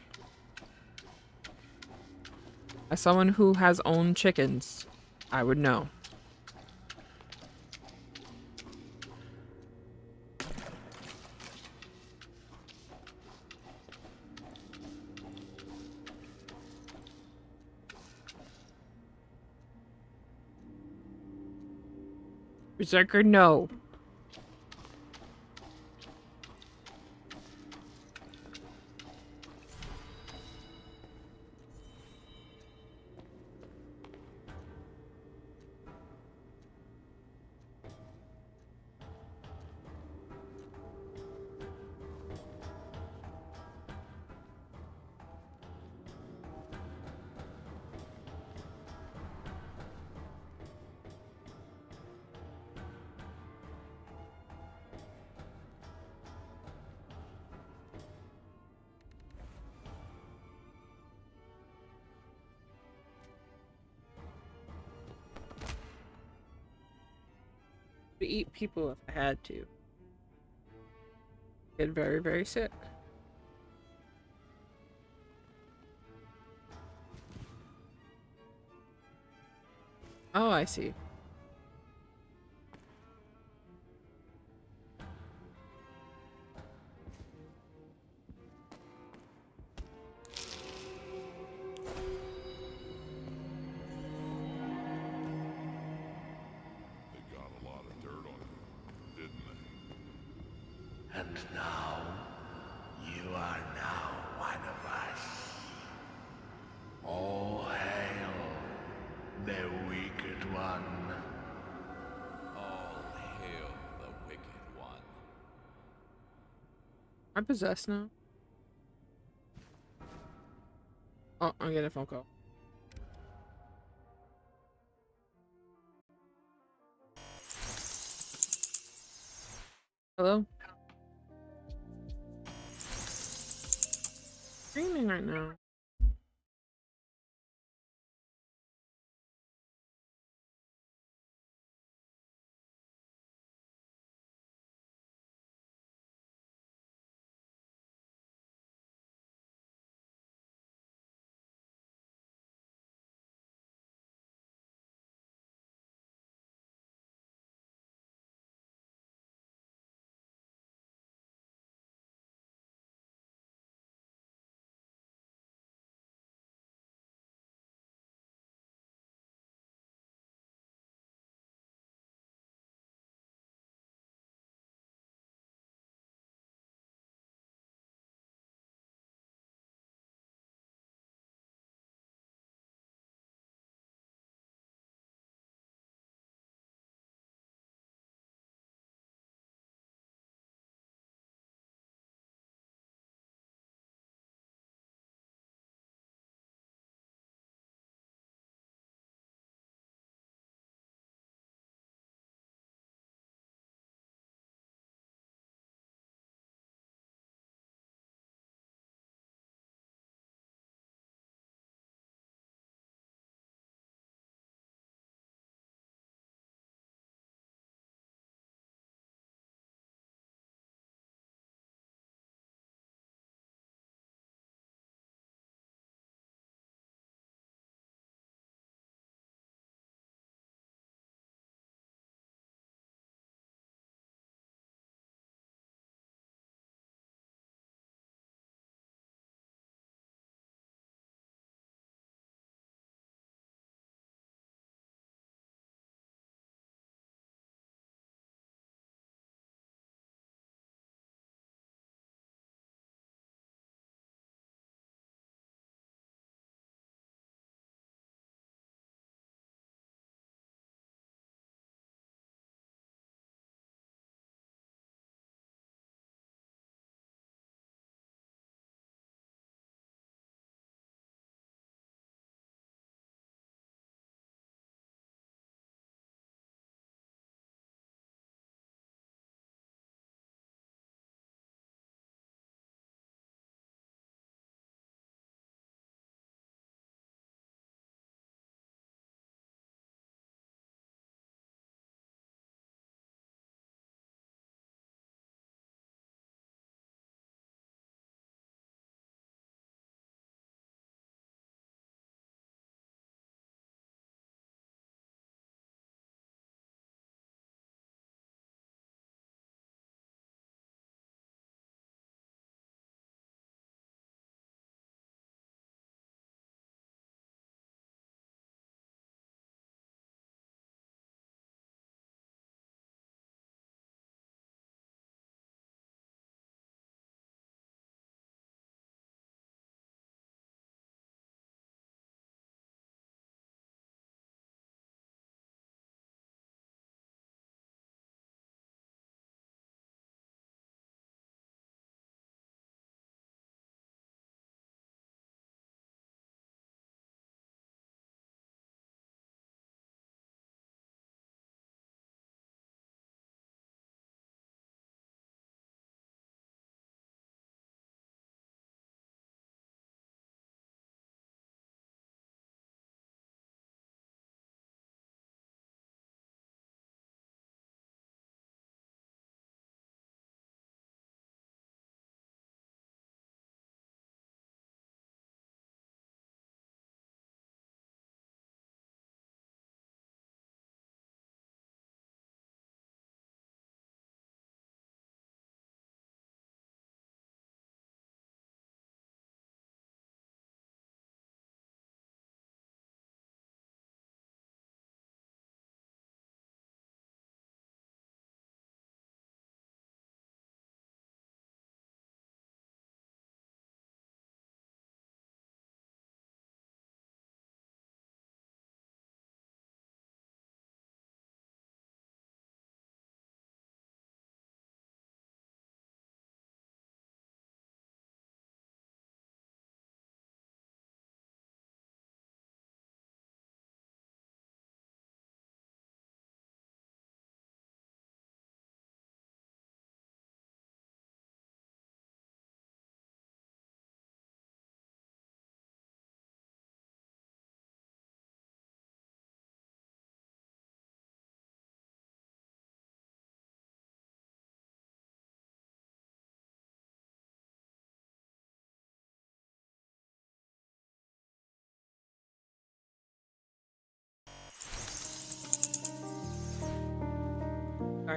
A: As someone who has owned chickens, I would know. Berserker, no. To eat people if I had to. Get very, very sick. Oh, I see.
C: They got a lot of dirt on you, didn't they?
E: And now, you are now one of us. All hail the wicked one.
B: All hail the wicked one.
A: I'm possessed now. Oh, I'm getting a phone call. Hello? Streaming right now.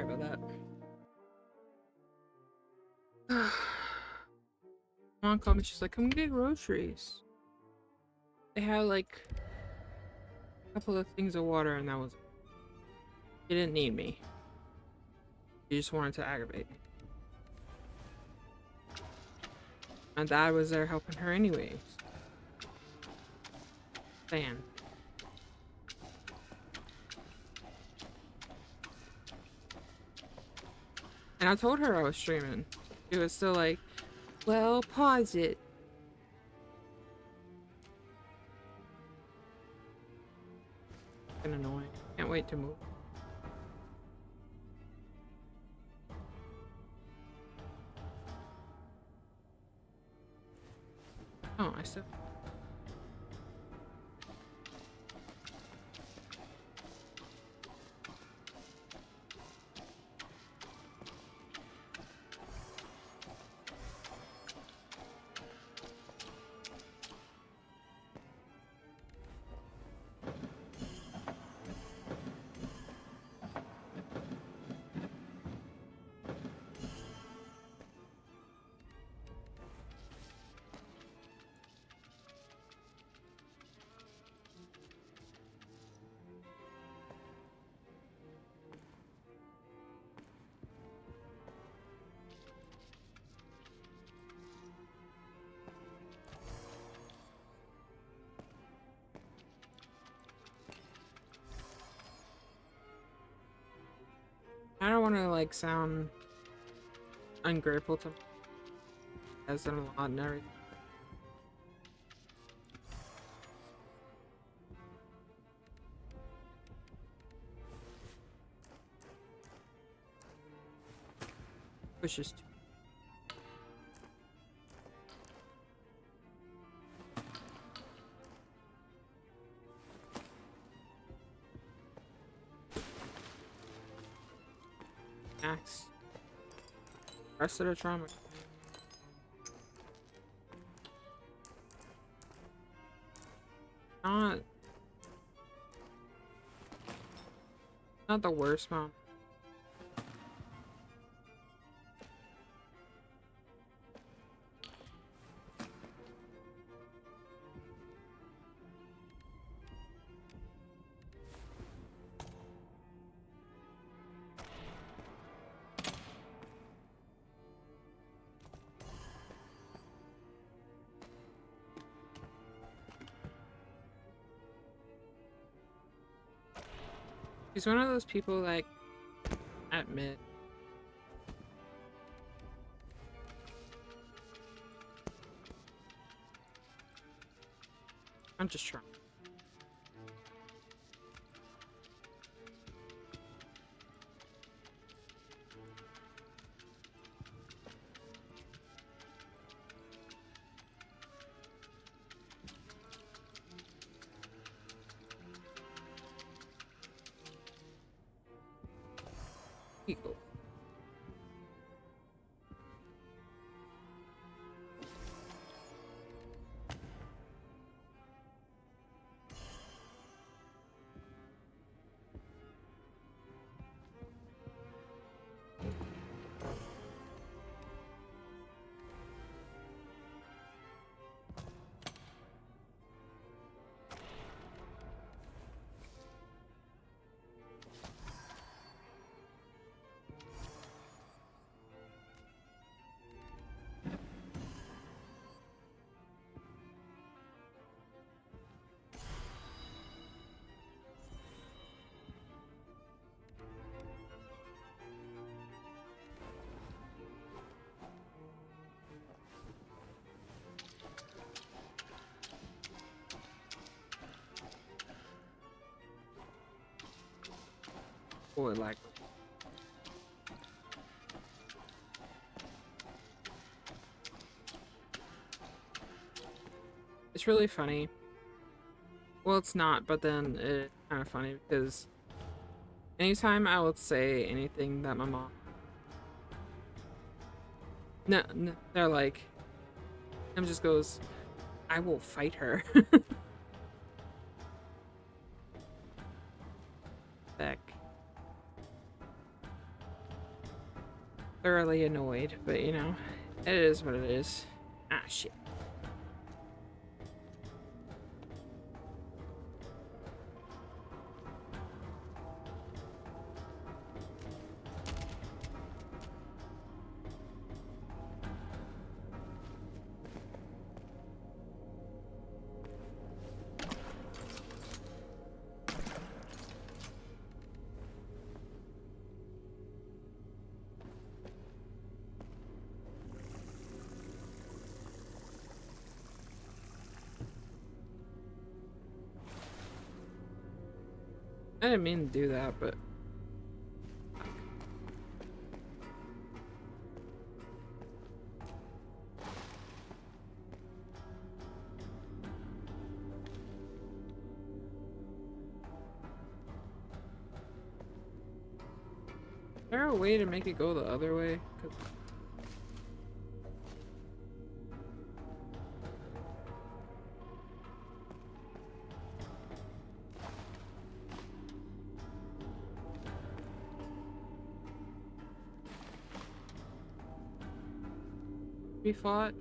A: Sorry about that. Mom called me. She's like, "Come get groceries." They had like a couple of things of water, and that was it. She didn't need me. She just wanted to aggravate me. My dad was there helping her anyways. Fan. And I told her I was streaming. She was still like, well, pause it. Fucking annoying. Can't wait to move. Oh, I still. I don't want to like sound ungrateful to has done a lot and everything. Pushes too. Max. Rest of the trauma. Not the worst, Mom. She's one of those people like admit I'm just trying. People. Boy, like it's really funny. Well, it's not, but then it's kind of funny because anytime I would say anything that my mom, no, they're like, Em just goes, "I will fight her." Heck. thoroughly annoyed, but you know, it is what it is. Ah, shit. I didn't mean to do that, but is there a way to make it go the other way? 'Cause we fought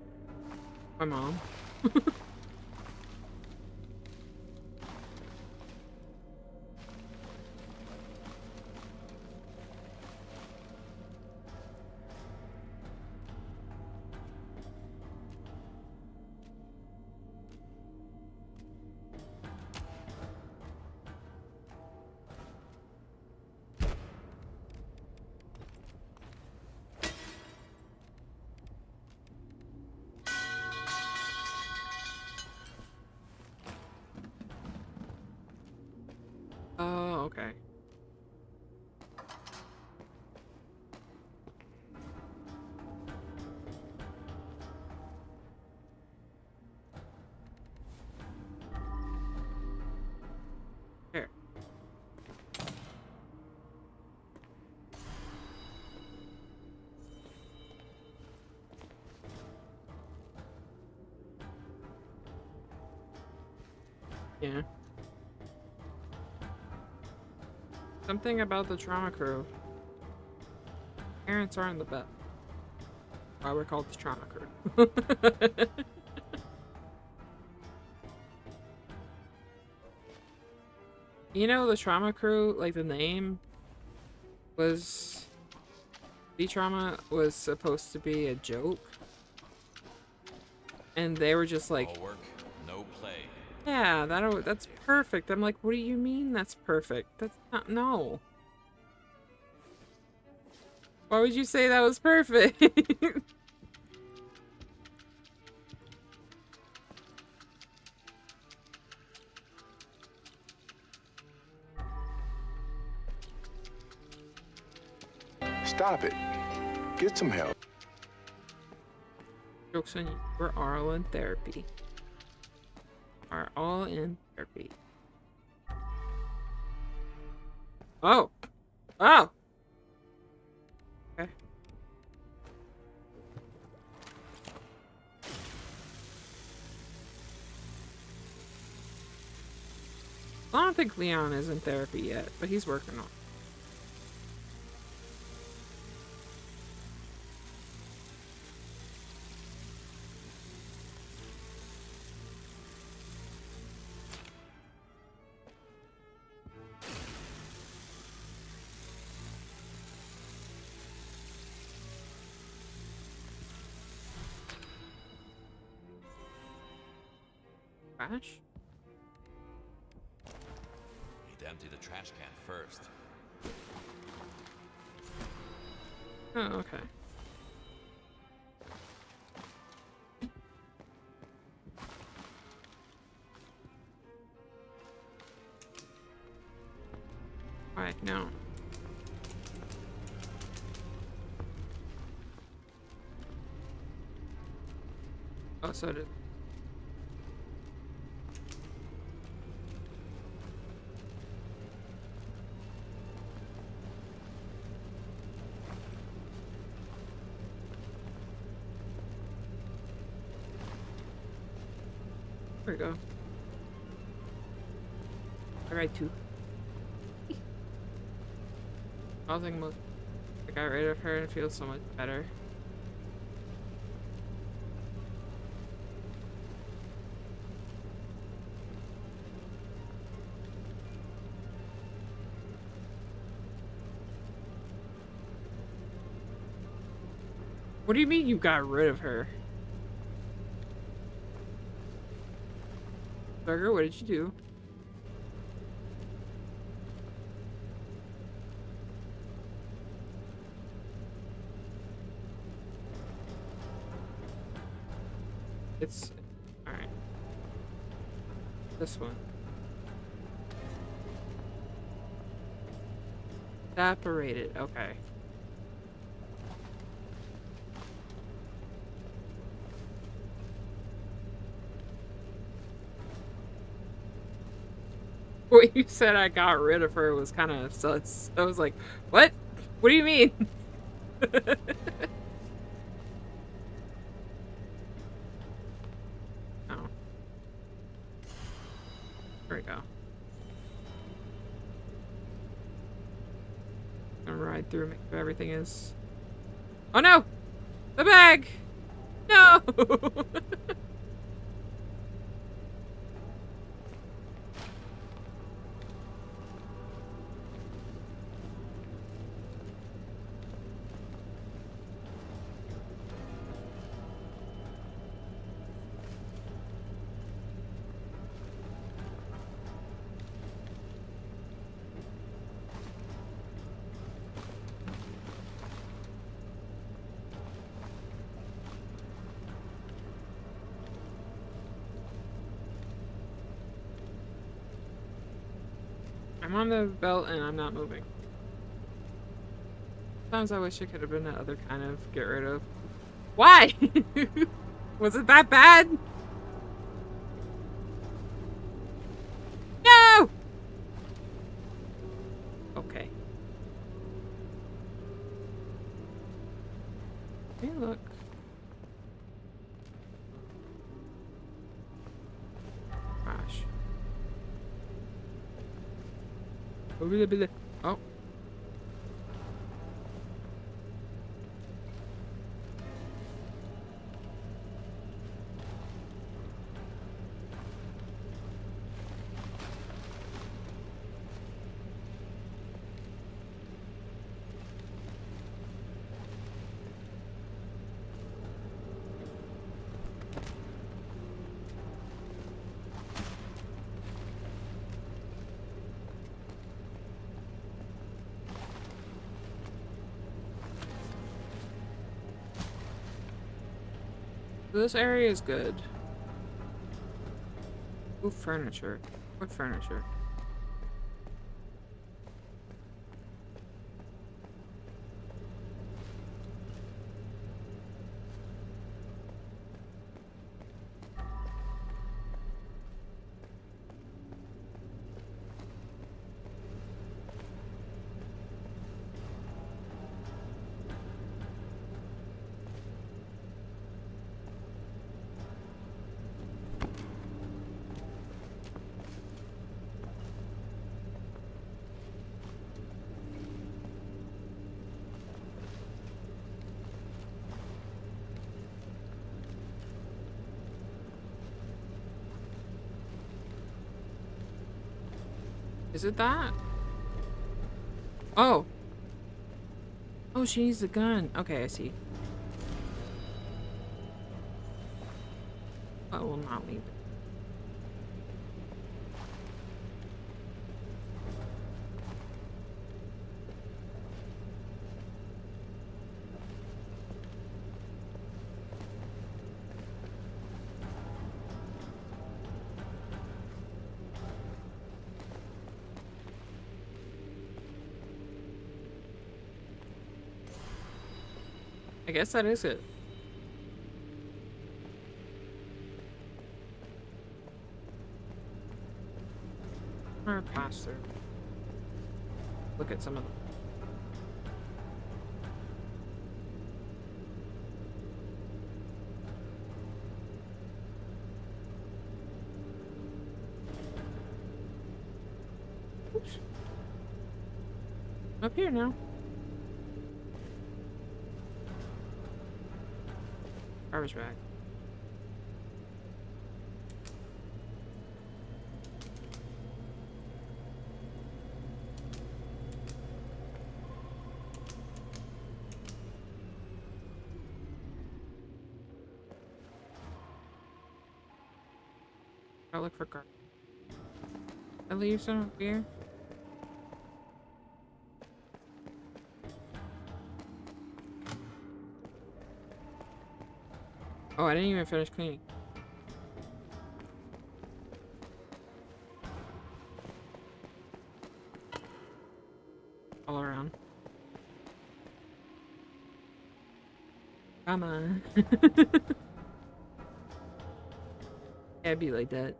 A: my mom. Oh, okay. Here. Yeah. Something about the trauma crew. Parents aren't the best. Why we're called the trauma crew. You know, the trauma crew, like the name was... The trauma was supposed to be a joke. And they were just like,
B: All work, no play.
A: yeah, that's perfect. I'm like, what do you mean that's perfect? That's not, no. Why would you say that was perfect?
H: Stop it. Get some help.
A: Jokes on you. We're all in therapy. Are all in therapy. Oh. Oh. Okay. I don't think Leon is in therapy yet, but he's working on it. Trash?
B: Need to empty the trash can first.
A: Oh, okay. Alright, no. Oh, so it is. There we go. Alright, two. Causing most got rid of her and it feels so much better. What do you mean you got rid of her? Burger, what did you do? It's... alright. This one. Evaporated, okay. What you said I got rid of her was kind of sus. I was like, what? What do you mean? Oh. There we go. Gonna ride through, make sure everything is... Oh no! The bag! No! I'm on the belt and I'm not moving. Sometimes I wish it could have been that other kind of get rid of. Why? Was it that bad? No! Okay. Hey, look. Gosh. Oh. This area is good. Ooh, furniture. What furniture? Is it that? Oh. Oh, she needs the gun. Okay, I see. I will not leave it. I guess that is it. Or pass through. Look at some of them. Oops. Up here now. Garbage bag. I'll look for garbage. I leave some beer. Oh, I didn't even finish cleaning. All around. Come on. Can't be like that.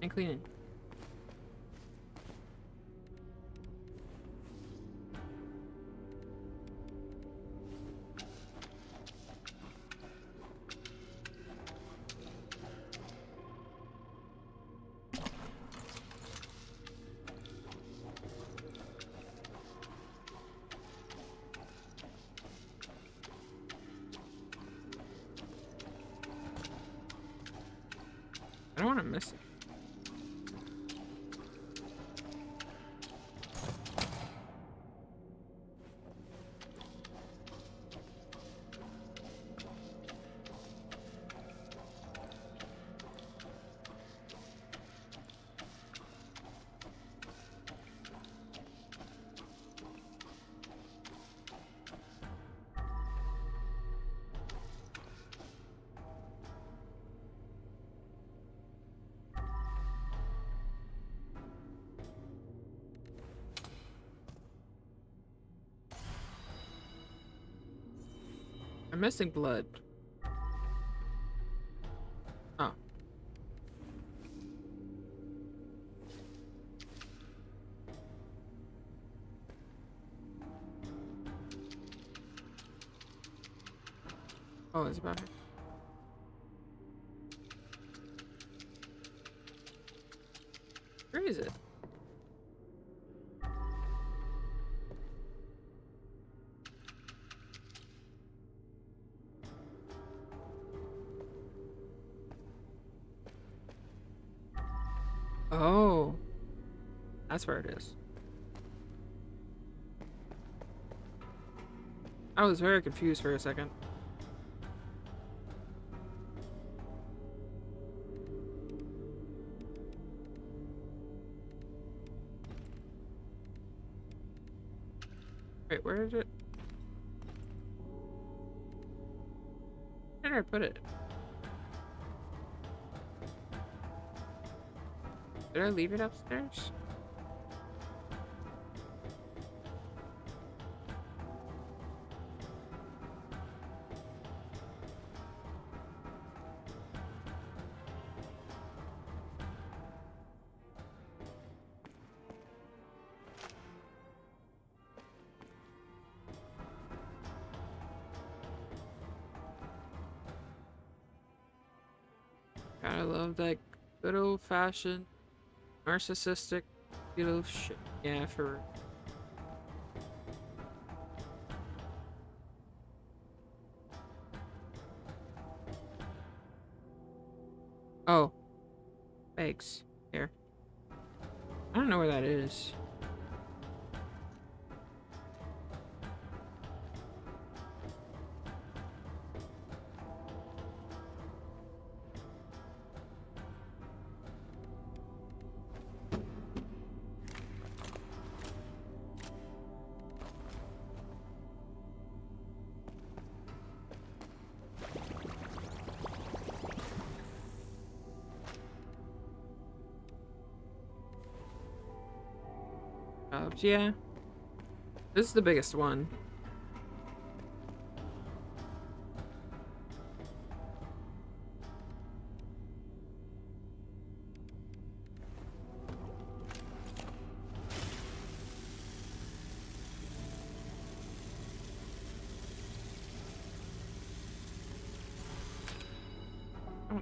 A: And cleaning. I don't want to miss it. I'm missing blood. Oh. Oh, it's about her. Where is it? Oh. That's where it is. I was very confused for a second. Wait, where is it? Where did I put it? Did I leave it upstairs? Gotta love that good old-fashioned narcissistic little shit. Yeah, for real. Oh. Eggs. Here. I don't know where that is. Yeah. This is the biggest one.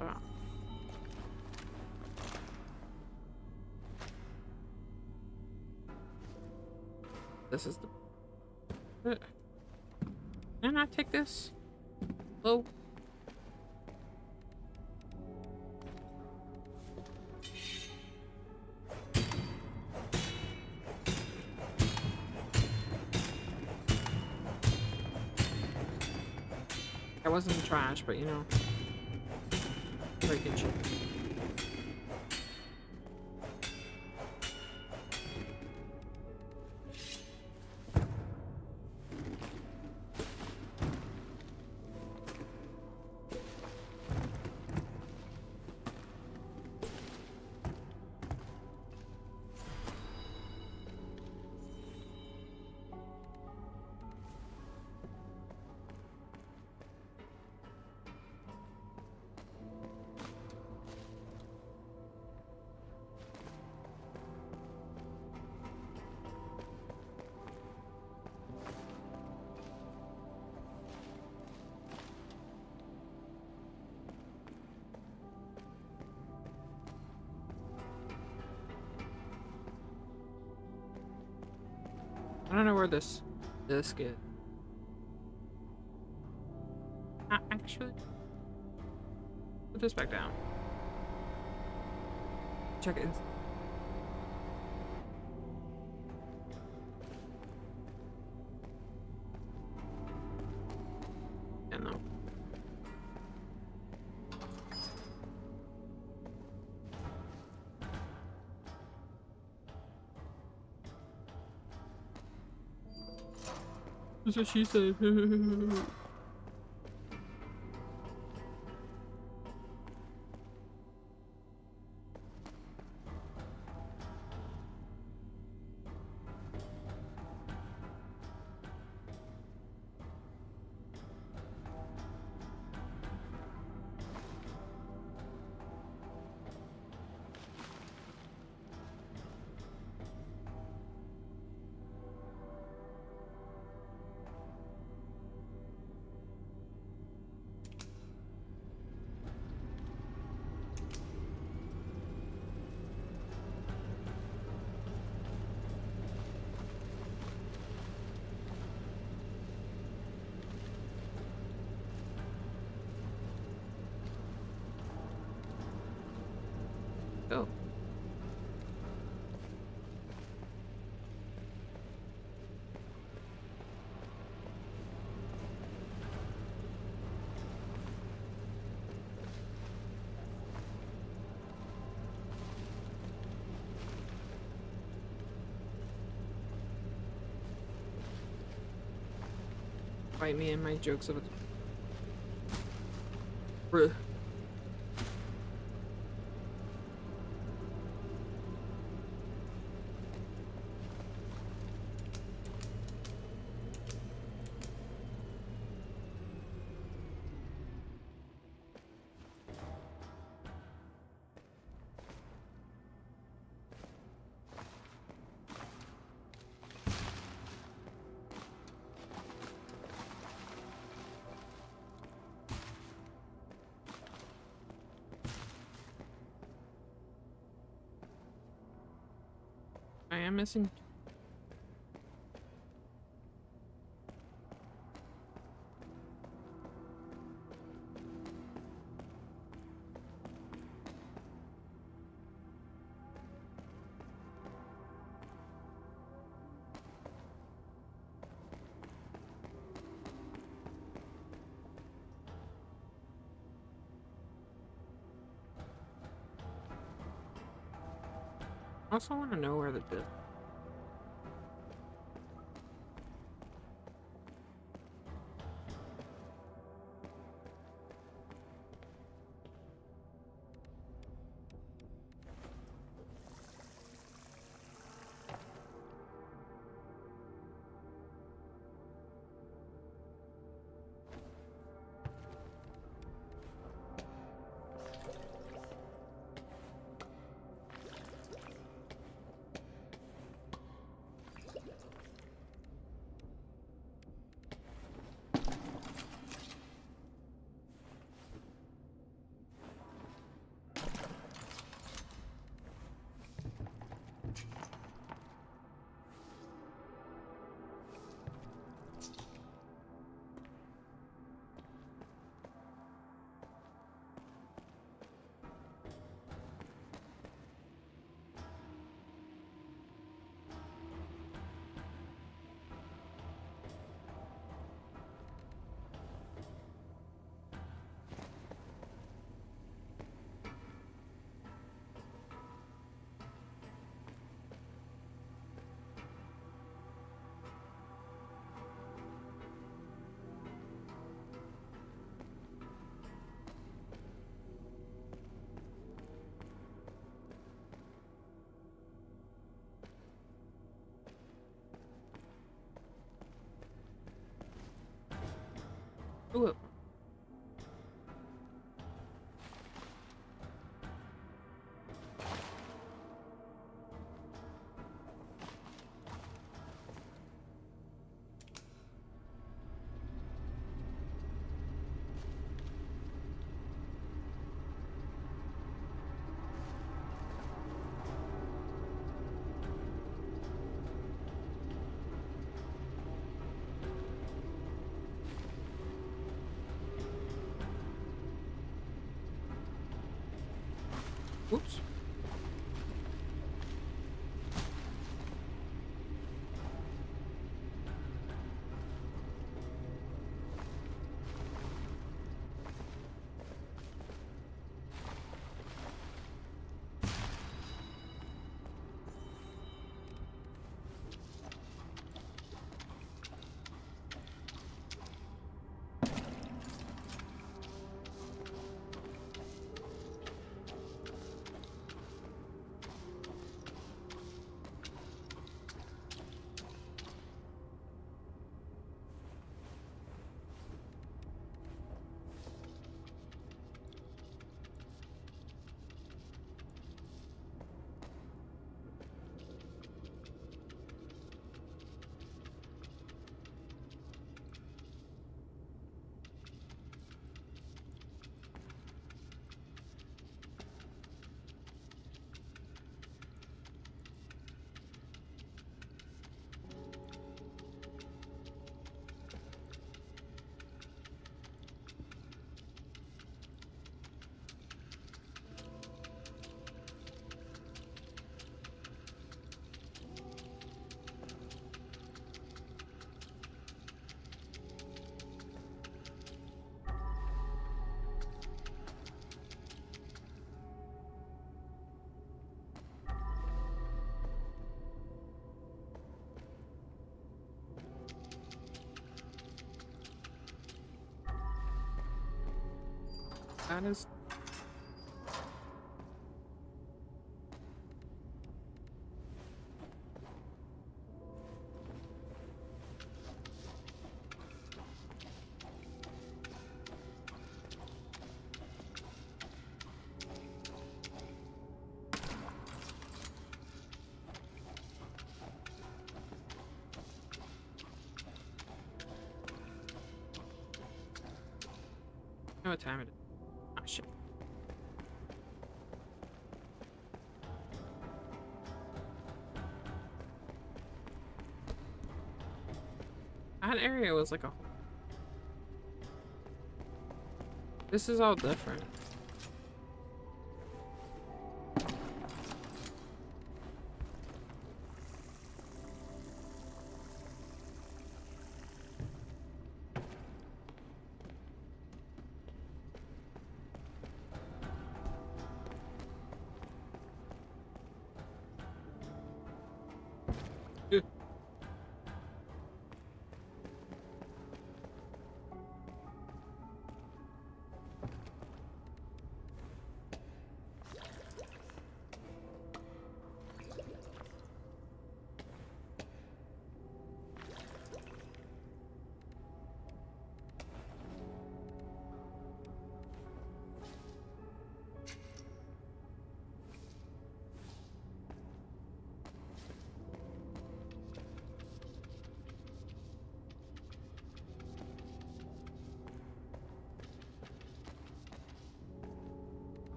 A: that. This is the... Can I take this? Hello? I wasn't trash, but you know. Breaking shit. I don't know where this disc is. Actually, put this back down. Check it. Yeah, no. That's what she said. Go. Fight me and my jokes of it. Bruh. I am missing. I also want to know where the disc. Ooh. Oops. That is. Know what time it is? Oh shit. That area was like a. This is all different.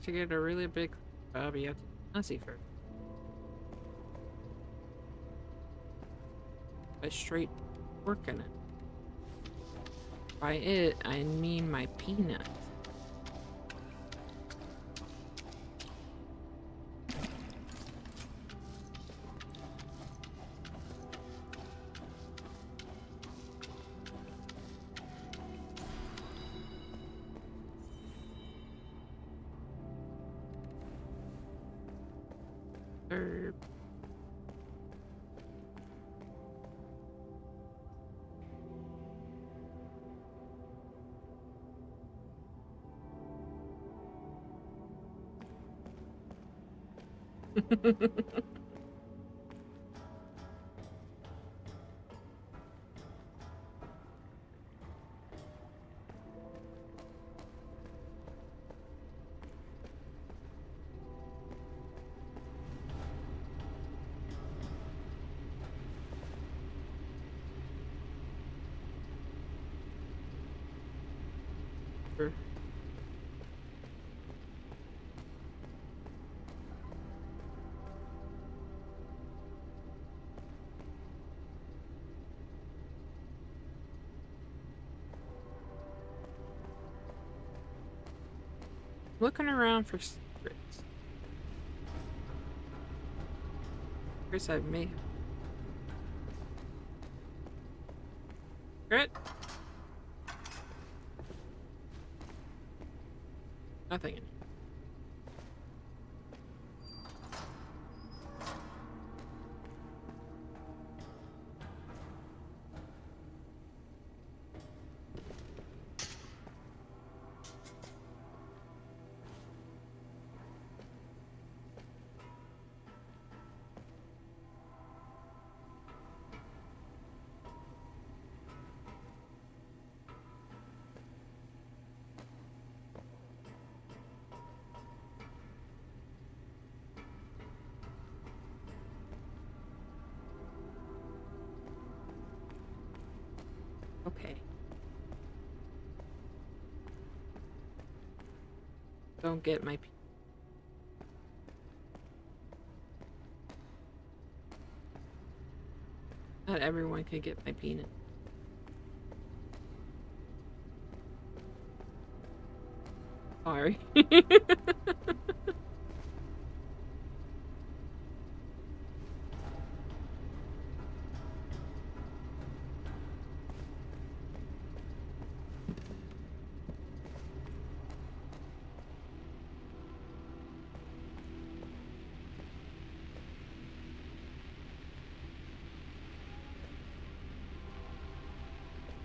A: To get a really big job, you have to be messy first. By straight working it. By it, I mean my peanut. Herb. Sure. Looking around for secrets. Secrets I may have. Secret? Nothing in here. Okay. Don't get my Not everyone can get my peanut. Sorry.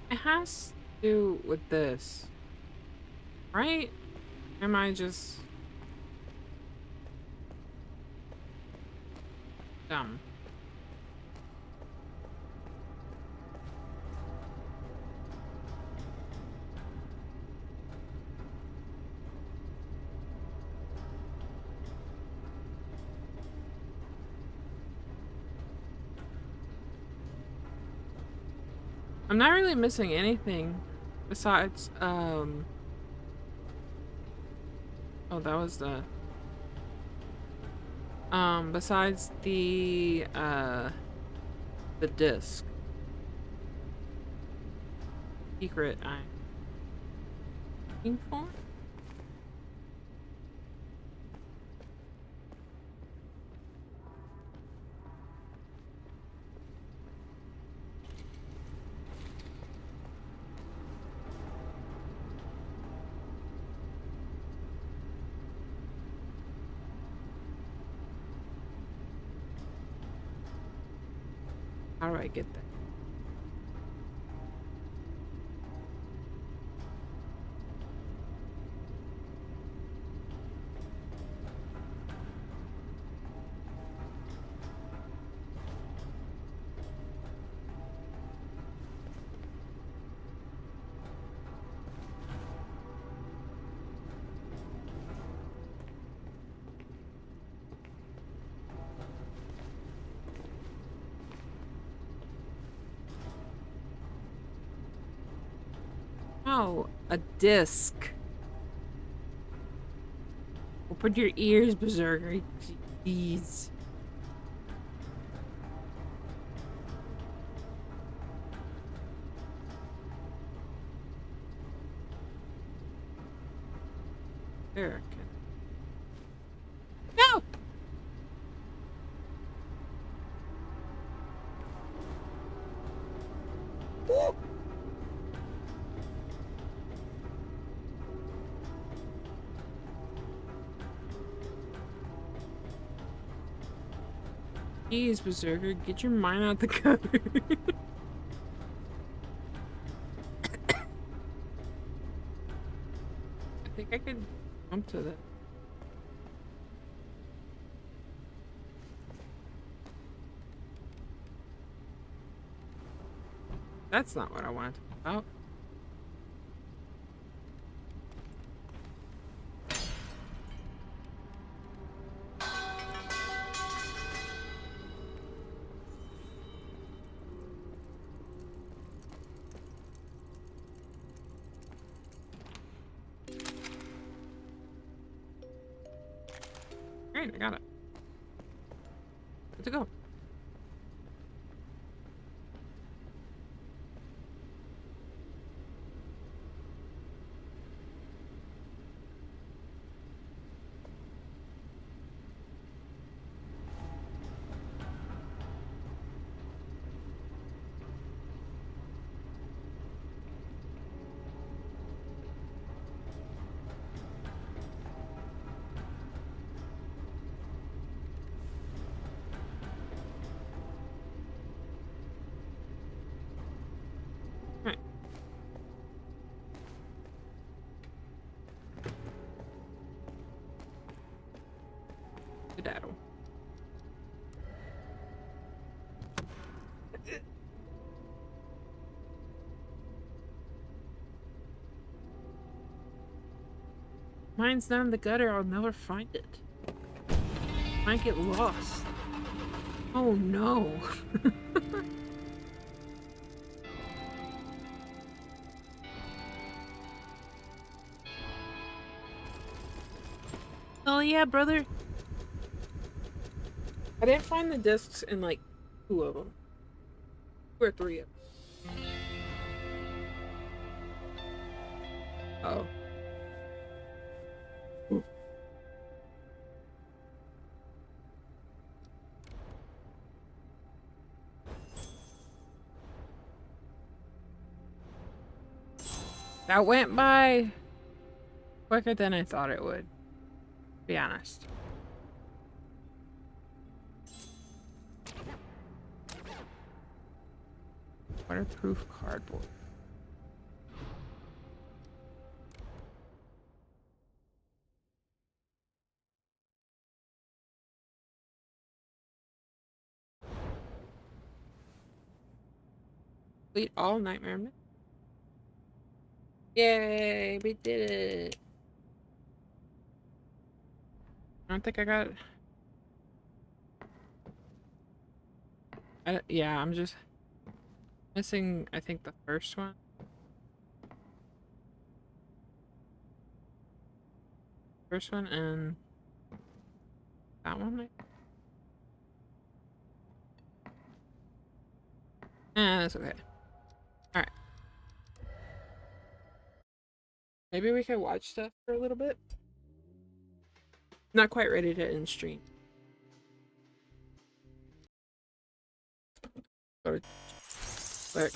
A: It has to do with this, right? Am I just dumb? I'm not really missing anything besides, oh, that was the, besides the disc. Secret I'm looking for? How do I get that? Oh, a disc. Open your ears, Berserker. Jeez. There. No! Woo! Jeez, Berserker, get your mind out the gutter. I think I could jump to that. That's not what I wanted to talk about. Alright, I got it. Good to go. Alright. Skedaddle. Mine's down in the gutter, I'll never find it. Might get lost. Oh no. Oh yeah, brother. I didn't find the discs in like 2 of them. 2 or 3 of them. Oh. Ooh. That went by quicker than I thought it would, to be honest. Waterproof cardboard. Complete all nightmare missions. Yay, we did it. I don't think I got... yeah, I'm just missing, I think, the first one. First one and that one. That's okay. Alright. Maybe we can watch stuff for a little bit. Not quite ready to end stream. Go to click.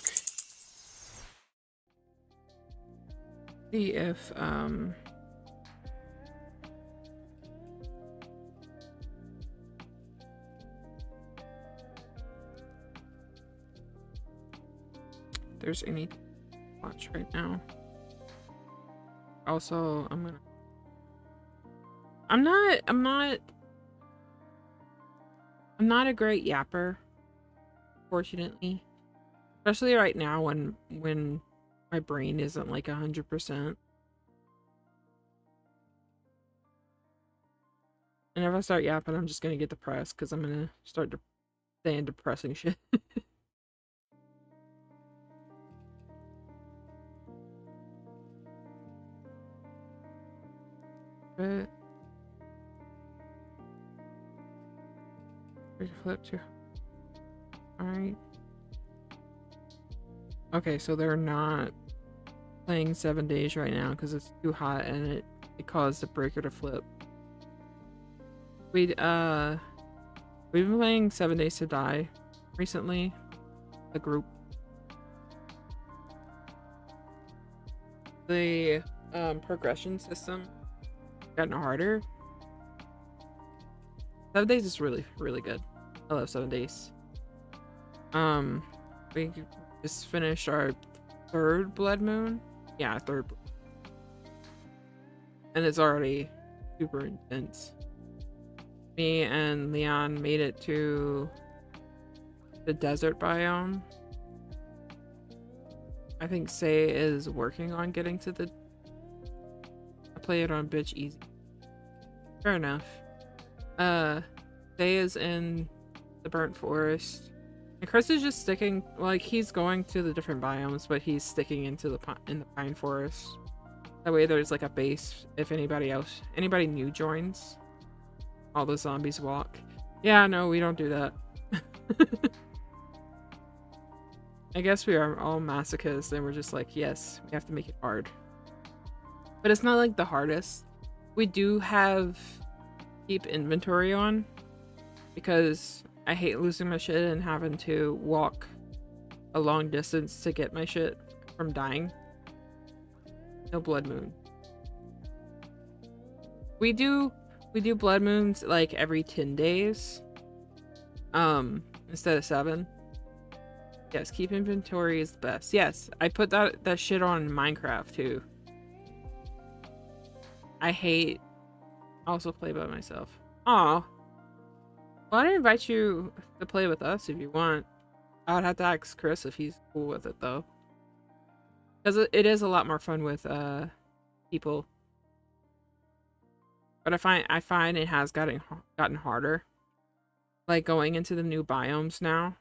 A: See if there's any watch right now. Also, I'm not a great yapper, fortunately. Especially right now when my brain isn't like 100%. And if I start yapping, I'm just gonna get depressed because I'm gonna start saying depressing shit. But where's your flip to? Alright. Okay, so they're not playing 7 days right now because it's too hot and it caused the breaker to flip. We've been playing 7 Days to Die recently, the group. The progression system gotten harder. 7 Days is really, really good. I love 7 days. We just finished our third blood moon. Yeah, third. And it's already super intense. Me and Leon made it to the desert biome. I think Say is working on getting to the... I play it on bitch easy. Fair enough. Say is in the burnt forest. And Chris is just sticking... Like, he's going to the different biomes, but he's sticking into the in the pine forest. That way there's like a base if anybody new joins. All the zombies walk. Yeah, no, we don't do that. I guess we are all masochists and we're just like, yes, we have to make it hard. But it's not like the hardest. We do have keep inventory on because I hate losing my shit and having to walk a long distance to get my shit from dying. No blood moon. We do blood moons like every 10 days. Instead of 7. Yes, keep inventory is the best. Yes, I put that shit on Minecraft too. I hate also play by myself. Aw. Well, I invite you to play with us if you want. I would have to ask Chris if he's cool with it though. Because it is a lot more fun with people. But I find it has gotten harder. Like going into the new biomes now.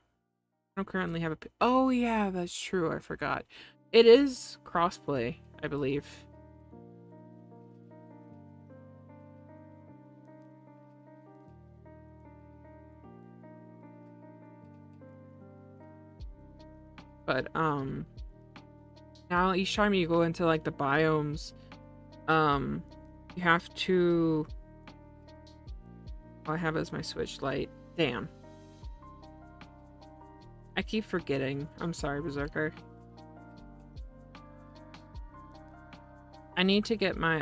A: I don't currently have a... Oh yeah, that's true. I forgot. It is crossplay, I believe. But now each time you go into like the biomes, you have to... All I have is my Switch light. Damn. I keep forgetting. I'm sorry, Berserker. I need to get my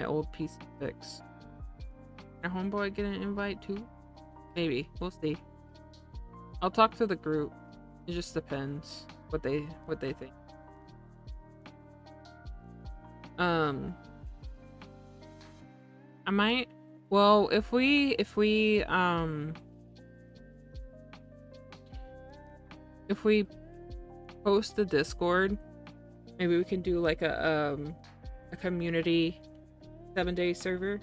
A: old PC fixed. Can a homeboy get an invite too? Maybe. We'll see. I'll talk to the group. It just depends what they think. I might... Well, if we post the Discord, maybe we can do like a community 7-day server,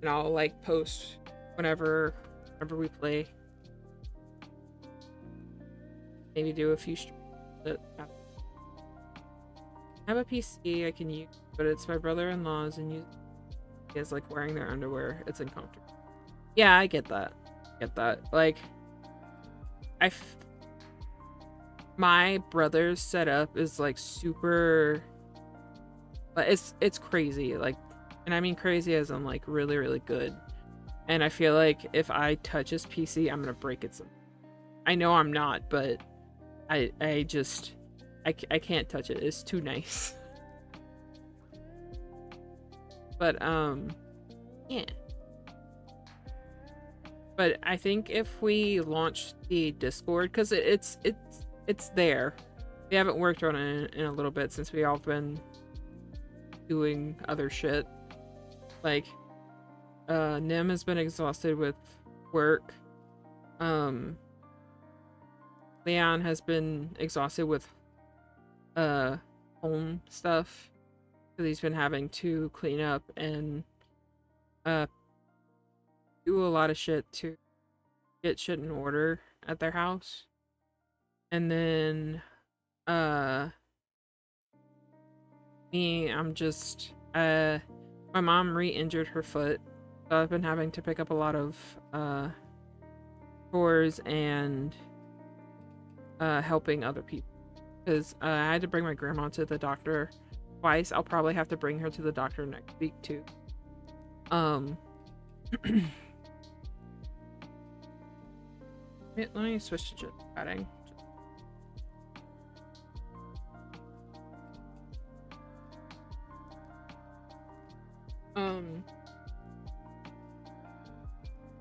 A: and I'll like post whenever we play. Maybe do a few streams. I have a PC I can use, but it's my brother-in-law's and he is like wearing their underwear. It's uncomfortable. Yeah, I get that. Like, my brother's setup is like super, but it's crazy. Like, and I mean crazy as in like really, really good. And I feel like if I touch his PC, I'm gonna break it. I know I'm not, but I can't touch it. It's too nice. But yeah. But I think if we launch the Discord, because it's there. We haven't worked on it in a little bit since we all been doing other shit. Like Nim has been exhausted with work. Leon has been exhausted with home stuff. Because he's been having to clean up and do a lot of shit to get shit in order at their house. And then me, I'm just my mom re-injured her foot, so I've been having to pick up a lot of chores and helping other people, because I had to bring my grandma to the doctor twice. I'll probably have to bring her to the doctor next week too. Let me switch to just chatting.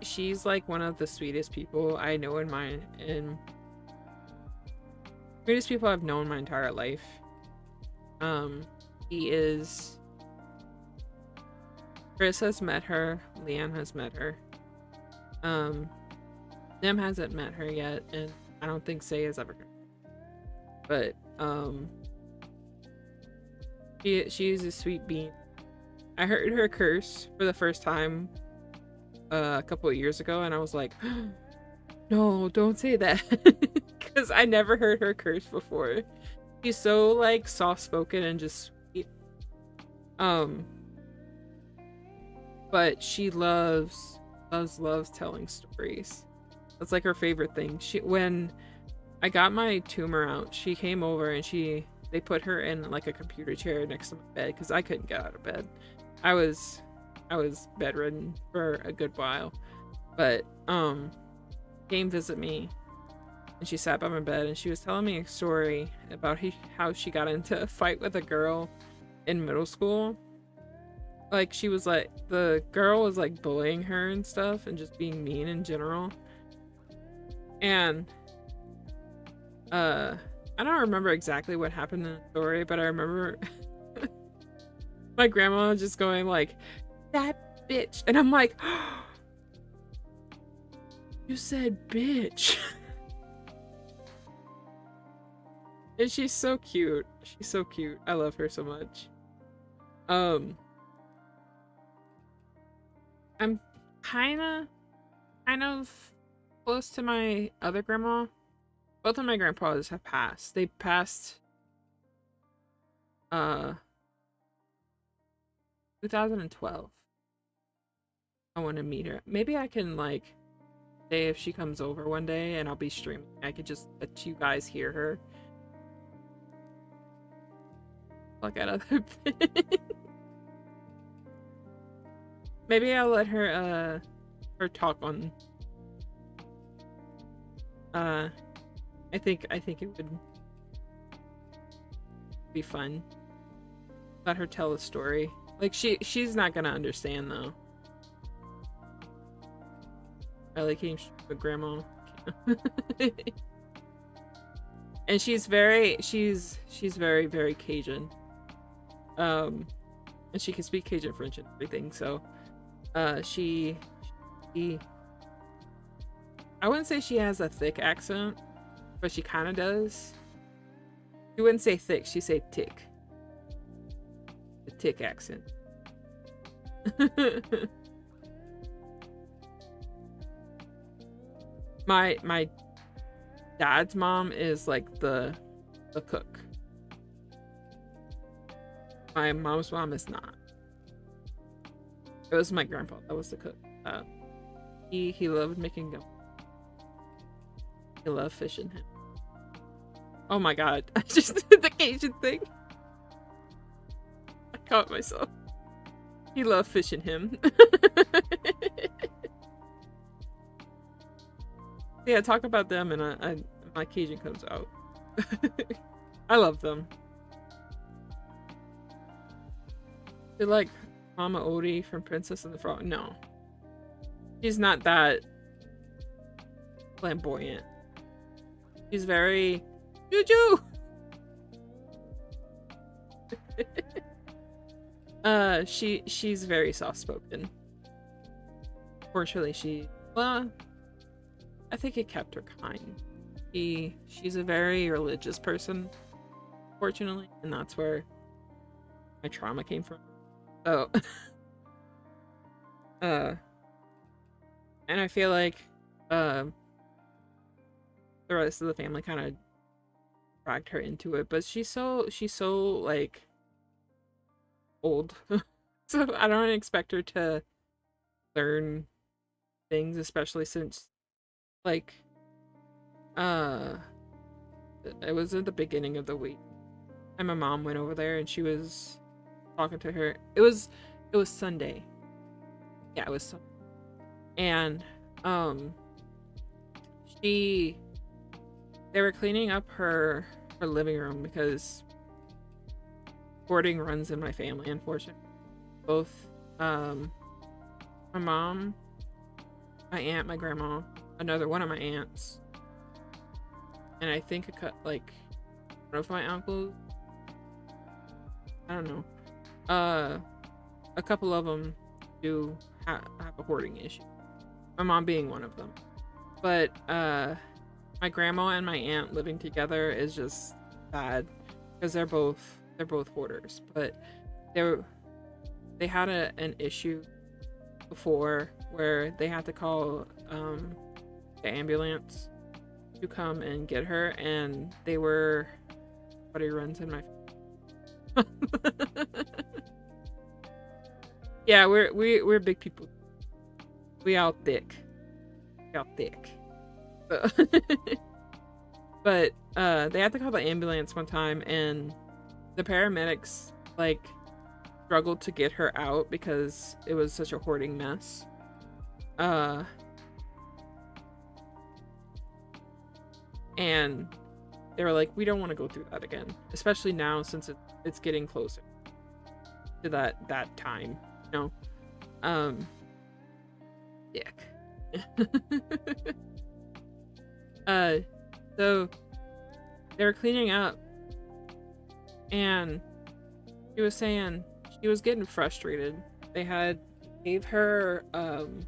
A: She's like one of the sweetest people I know sweetest people I've known my entire life. He is Chris has met her, Leanne has met her. Nim hasn't met her yet, and I don't think Say has ever. But she is a sweet bean. I heard her curse for the first time a couple of years ago, and I was like, no, don't say that, because I never heard her curse before. She's so like soft-spoken and just sweet. But she loves telling stories. That's like her favorite thing. When I got my tumor out, she came over and they put her in like a computer chair next to my bed because I couldn't get out of bed. I was bedridden for a good while, but came visit me, and she sat by my bed and she was telling me a story about how she got into a fight with a girl in middle school. Like she was like, the girl was like bullying her and stuff and just being mean in general. And I don't remember exactly what happened in the story, but I remember my grandma just going like, that bitch, and I'm like, oh, you said bitch. And she's so cute. She's so cute. I love her so much. I'm kind of close to my other grandma. Both of my grandpas have passed. They passed 2012. I want to meet her. Maybe I can like say if she comes over one day and I'll be streaming, I could just let you guys hear her. Look at other things. Maybe I'll let her talk on I think it would be fun. Let her tell a story. Like she's not gonna understand though. I like came with grandma. And she's very very Cajun. And she can speak Cajun French and everything, so she I wouldn't say she has a thick accent, but she kind of does. She wouldn't say thick, she'd say tick. The tick accent. My dad's mom is like the cook. My mom's mom is not. It was my grandpa that was the cook. He loved making gum. He loved fishing him. Oh my god, I just did the Cajun thing. I caught myself. He loved fishing him. Yeah, talk about them and my Cajun comes out. I love them. They're like Mama Odie from Princess and the Frog. No. She's not that flamboyant. She's very Juju. She's very soft-spoken. Fortunately, I think it kept her kind. She's a very religious person, fortunately, and that's where my trauma came from. So, and I feel like the rest of the family kind of dragged her into it, but she's so like old. So I don't expect her to learn things, especially since like it was at the beginning of the week and my mom went over there and she was talking to her. It was Sunday. Yeah, it was Sunday. And they were cleaning up her living room because hoarding runs in my family, unfortunately. Both my mom my aunt, my grandma, another one of my aunts, and I think one of my uncles. I don't know. A couple of them do have a hoarding issue. My mom being one of them. But my grandma and my aunt living together is just bad because they're both hoarders. But they had an issue before where they had to call the ambulance to come and get her, and they were buddy runs in my yeah, we're big people. We out thick. But they had to call the ambulance one time, and the paramedics like struggled to get her out because it was such a hoarding mess. And they were like, we don't want to go through that again, especially now since it's getting closer to that time, you know. Dick. So they were cleaning up, and she was saying she was getting frustrated. They gave her an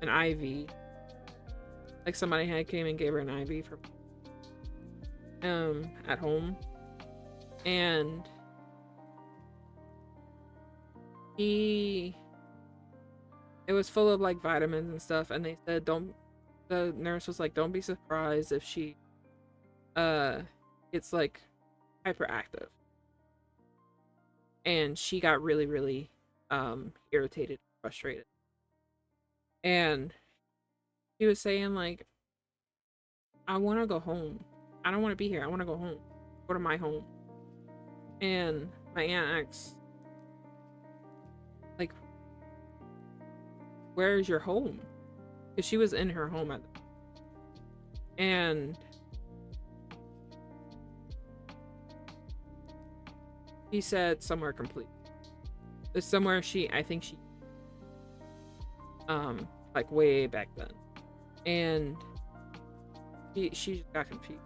A: IV. Like somebody had came and gave her an IV for at home, and it was full of like vitamins and stuff, and they said the nurse was like, don't be surprised if she gets like hyperactive. And she got really, really irritated, frustrated. And she was saying like, I want to go home. I don't want to be here. I want to go home. Go to my home. And my aunt asks, like, where's your home? Because she was in her home at the time. And he said somewhere complete. There's somewhere I think she like way back then. And she just got confused.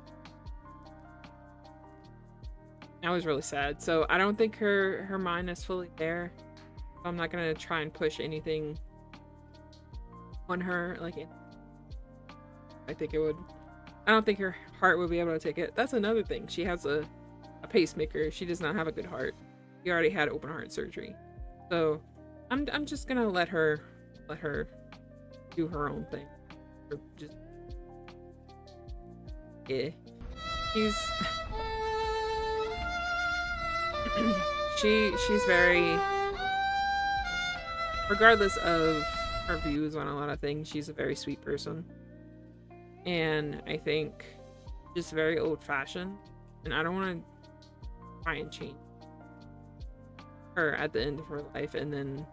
A: I was really sad. So I don't think her mind is fully there. So I'm not gonna try and push anything on her. Like, I don't think her heart would be able to take it. That's another thing. She has a pacemaker. She does not have a good heart. She already had open heart surgery. So I'm just gonna let her do her own thing. Or just she's very, regardless of her views on a lot of things, she's a very sweet person. And I think just very old-fashioned. And I don't want to try and change her at the end of her life, and then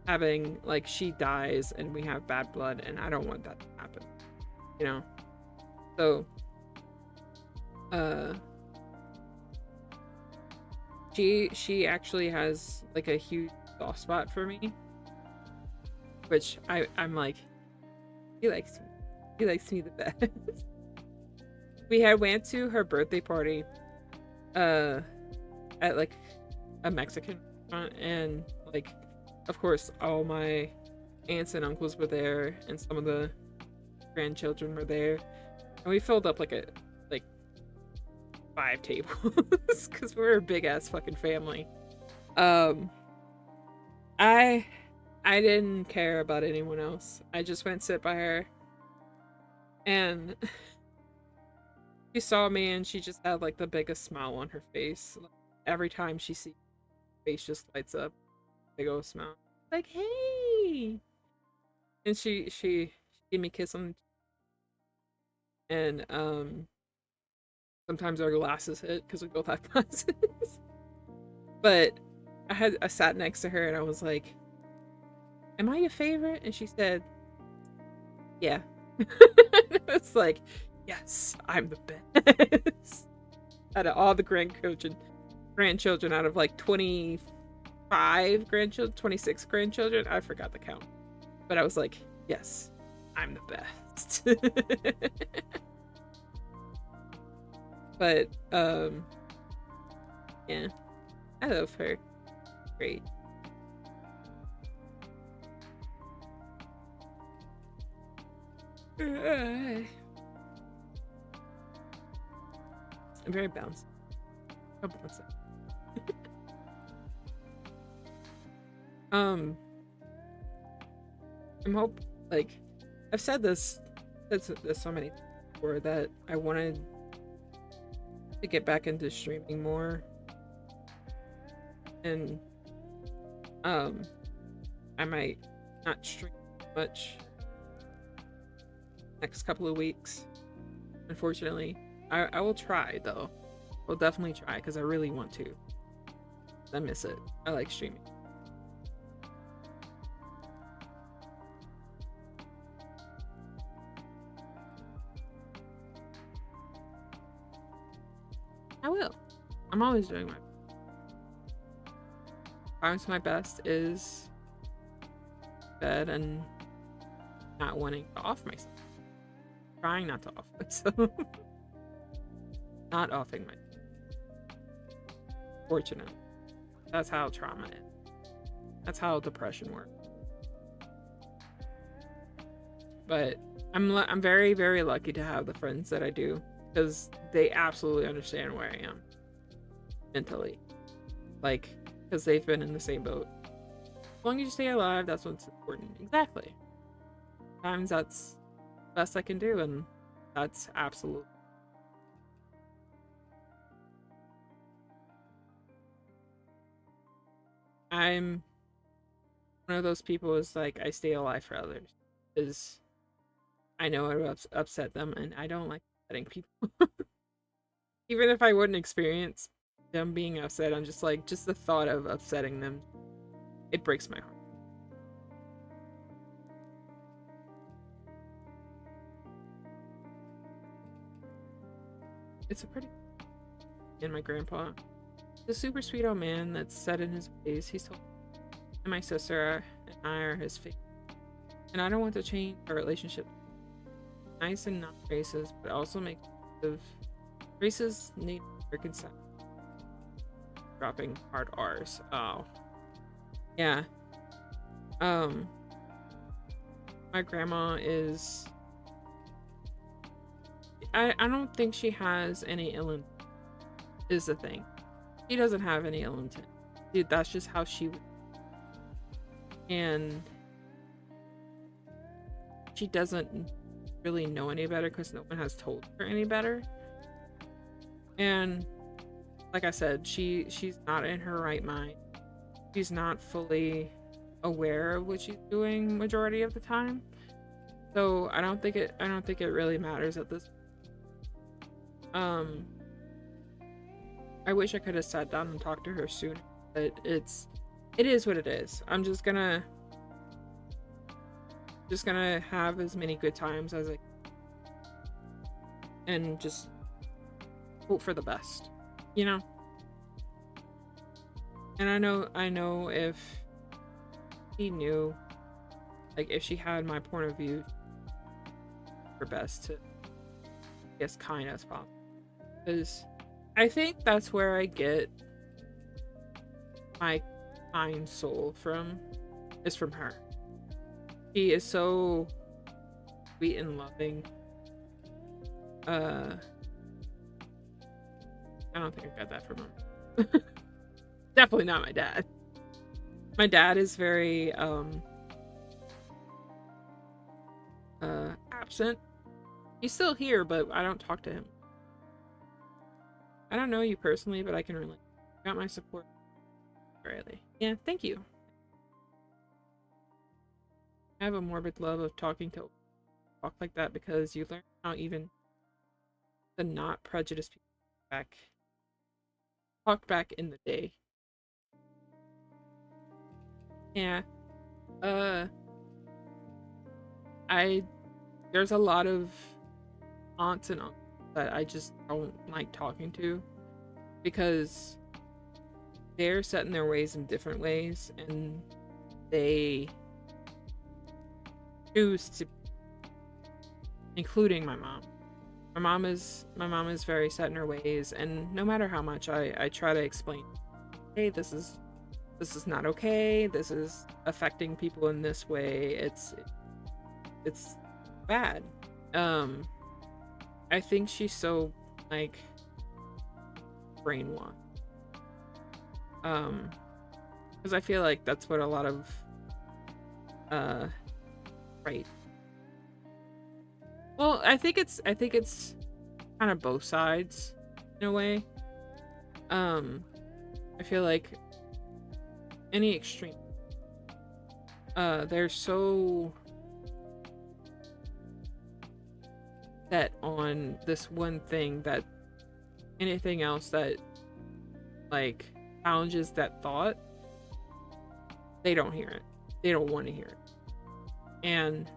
A: having like she dies and we have bad blood, and I don't want that to happen, you know. So she actually has like a huge soft spot for me, which I'm like, he likes me the best. We went to her birthday party at like a Mexican restaurant, and like of course all my aunts and uncles were there, and some of the grandchildren were there, and we filled up like 5 tables because we're a big ass fucking family. I didn't care about anyone else. I just went sit by her, and she saw me and she just had like the biggest smile on her face. Like, every time she sees me, her face just lights up. Big old smile. Like, hey! And she gave me a kiss on the, and sometimes our glasses hit because we both have glasses. But I sat next to her and I was like, am I your favorite? And she said, yeah. It's like, yes, I'm the best. Out of all the grandchildren out of like 25 grandchildren, 26 grandchildren, I forgot the count. But I was like, Yes, I'm the best. But yeah, I love her. Great. I'm very bouncy. Oh, bouncy. I'm like I've said this so many times before that I wanted to get back into streaming more, and I might not stream much next couple of weeks, unfortunately. I will try though. I'll definitely try because I really want to. I miss it. I like streaming. I will. I'm always doing my best is bed and not wanting to off myself. Trying not to off myself. Not offing myself. Fortunately. That's how trauma is. That's how depression works. But I'm very, very lucky to have the friends that I do, because they absolutely understand where I am mentally. Like, because they've been in the same boat. As long as you stay alive, that's what's important. Exactly. Sometimes that's the best I can do, and that's absolute. I'm one of those people is like, I stay alive for others, because I know it will upset them, and I don't like upsetting people. Even if I wouldn't experience them being upset, I'm just like, just the thought of upsetting them, it breaks my heart. It's a pretty... And my grandpa, the super sweet old man that's set in his ways. He's told me and my sister and I are his favorite, and I don't want to change our relationship. Nice and not racist, but also make of races need American sound. Dropping hard R's. Oh, yeah. My grandma is. I don't think she has any ill intent. Is the thing. She doesn't have any ill intent. Dude, that's just how she would. And she doesn't really know any better because no one has told her any better. And like I said, she's not in her right mind. She's not fully aware of what she's doing majority of the time. So I don't think it really matters at this. I wish I could have sat down and talked to her sooner, but it is what it is. I'm just gonna have as many good times as I can and just hope for the best, you know? And I know if he knew, like, if she had my point of view, her best to be as kind as possible. Because I think that's where I get my kind soul from, is from her. She is so sweet and loving. I don't think I got that from her. Definitely not my dad. My dad is very absent. He's still here, but I don't talk to him. I don't know you personally, but I can relate. Got my support. Really. Yeah, thank you. I have a morbid love of talking to talk like that because you learn how even the not prejudiced people talked back in the day. Yeah. There's a lot of aunts and uncles that I just don't like talking to because they're set in their ways in different ways, and they choose to, including my mom. My mom is very set in her ways, and no matter how much I try to explain, hey, this is not okay. This is affecting people in this way. It's bad. I think she's so like brainwashed. Because I feel like that's what a lot of right. Well, I think it's kind of both sides in a way. I feel like any extreme, they're so set on this one thing that anything else that like challenges that thought, they don't hear it. They don't want to hear it. And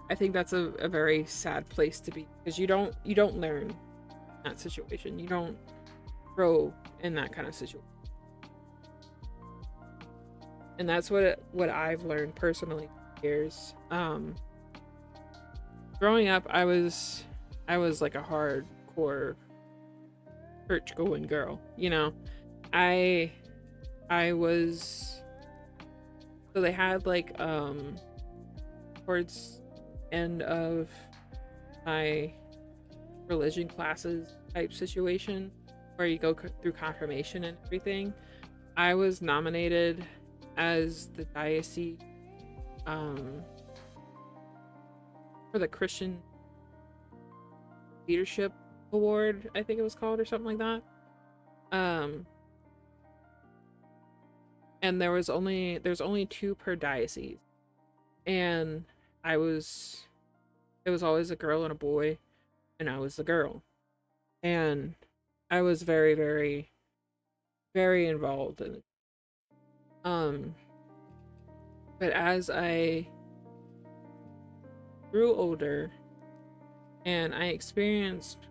A: I think that's a very sad place to be, because you don't learn that situation. You don't grow in that kind of situation. And that's what I've learned personally years. Growing up, I was like a hardcore church going girl, you know. I was, so they had like towards end of my religion classes type situation where you go through confirmation and everything, I was nominated as the diocese for the Christian Leadership Award, I think it was called, or something like that. And there's only 2 per diocese, and it was always a girl and a boy, and I was the girl, and I was very, very, very involved in it. But as I grew older and I experienced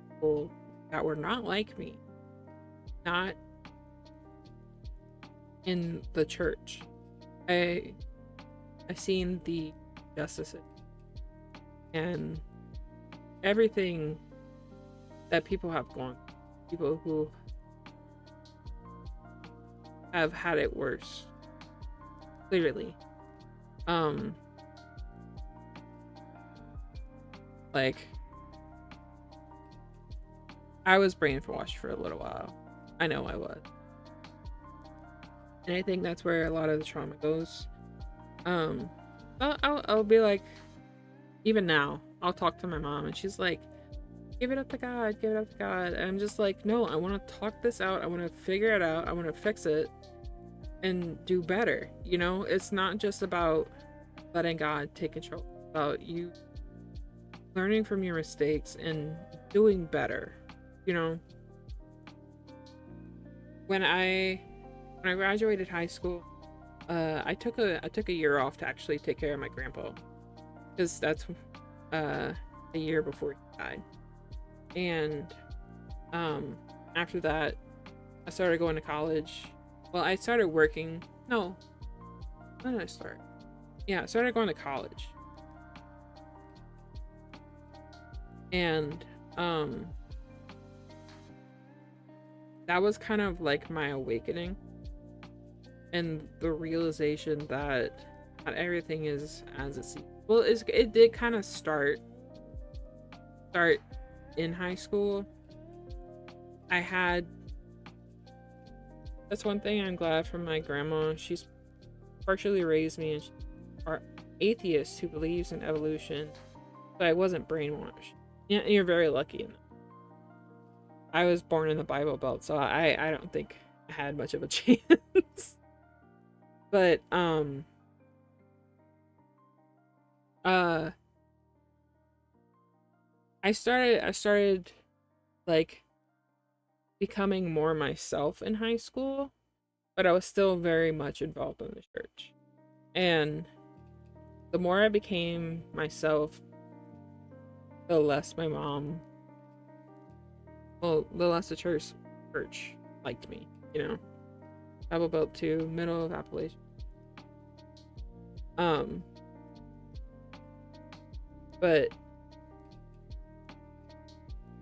A: people that were not like me, not in the church, I seen the justices and everything that people have gone, people who have had it worse, clearly. Like, I was brainwashed for a little while. I know I was. And I think that's where a lot of the trauma goes. I'll be like, even now, I'll talk to my mom and she's like, give it up to God, give it up to God. And I'm just like, no, I want to talk this out. I want to figure it out. I want to fix it and do better. You know, it's not just about letting God take control. It's about you learning from your mistakes and doing better. You know, when I graduated high school, I took a year off to actually take care of my grandpa, because that's a year before he died. And after that, I started going to college. Well, I started working. No, when did I start? Yeah, I started going to college. And that was kind of like my awakening, and the realization that not everything is as it seems. Well, it did kind of start in high school. That's one thing I'm glad from my grandma. She's partially raised me, and she's an atheist who believes in evolution, but I wasn't brainwashed. Yeah, you're very lucky in that. I was born in the Bible Belt, so I don't think I had much of a chance. But I started like becoming more myself in high school, but I was still very much involved in the church. And the more I became myself, the less my mom, well, the less the church liked me, you know. Bible Belt 2, middle of Appalachia. Um, but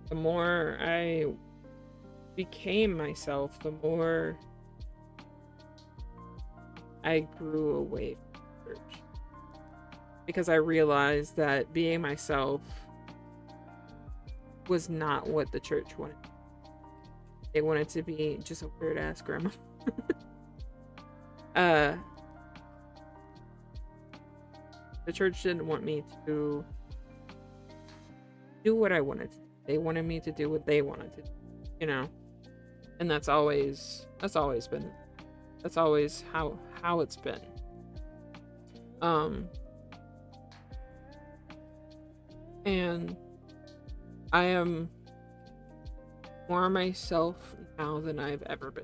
A: the more I became myself, the more I grew away from the church. Because I realized that being myself was not what the church wanted. They wanted to be just a weird ass grandma. The church didn't want me to do what I wanted to do. They wanted me to do what they wanted to do, you know? And that's always been, that's always how it's been. And I am more myself now than I've ever been.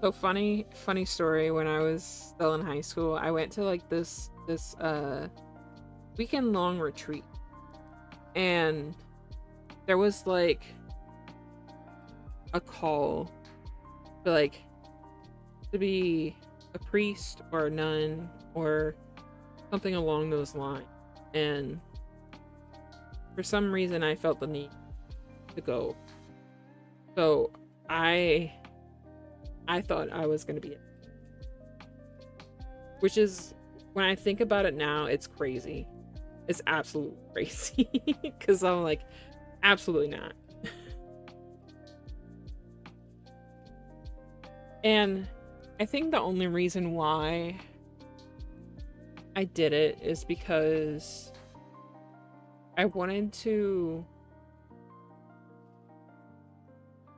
A: So funny story, when I was still in high school, I went to like this weekend long retreat, and there was like a call to like to be a priest or a nun or something along those lines, and for some reason I felt the need to go. So I thought I was gonna be it, which is, when I think about it now, it's crazy. It's absolutely crazy because I'm like, absolutely not. And I think the only reason why I did it is because I wanted to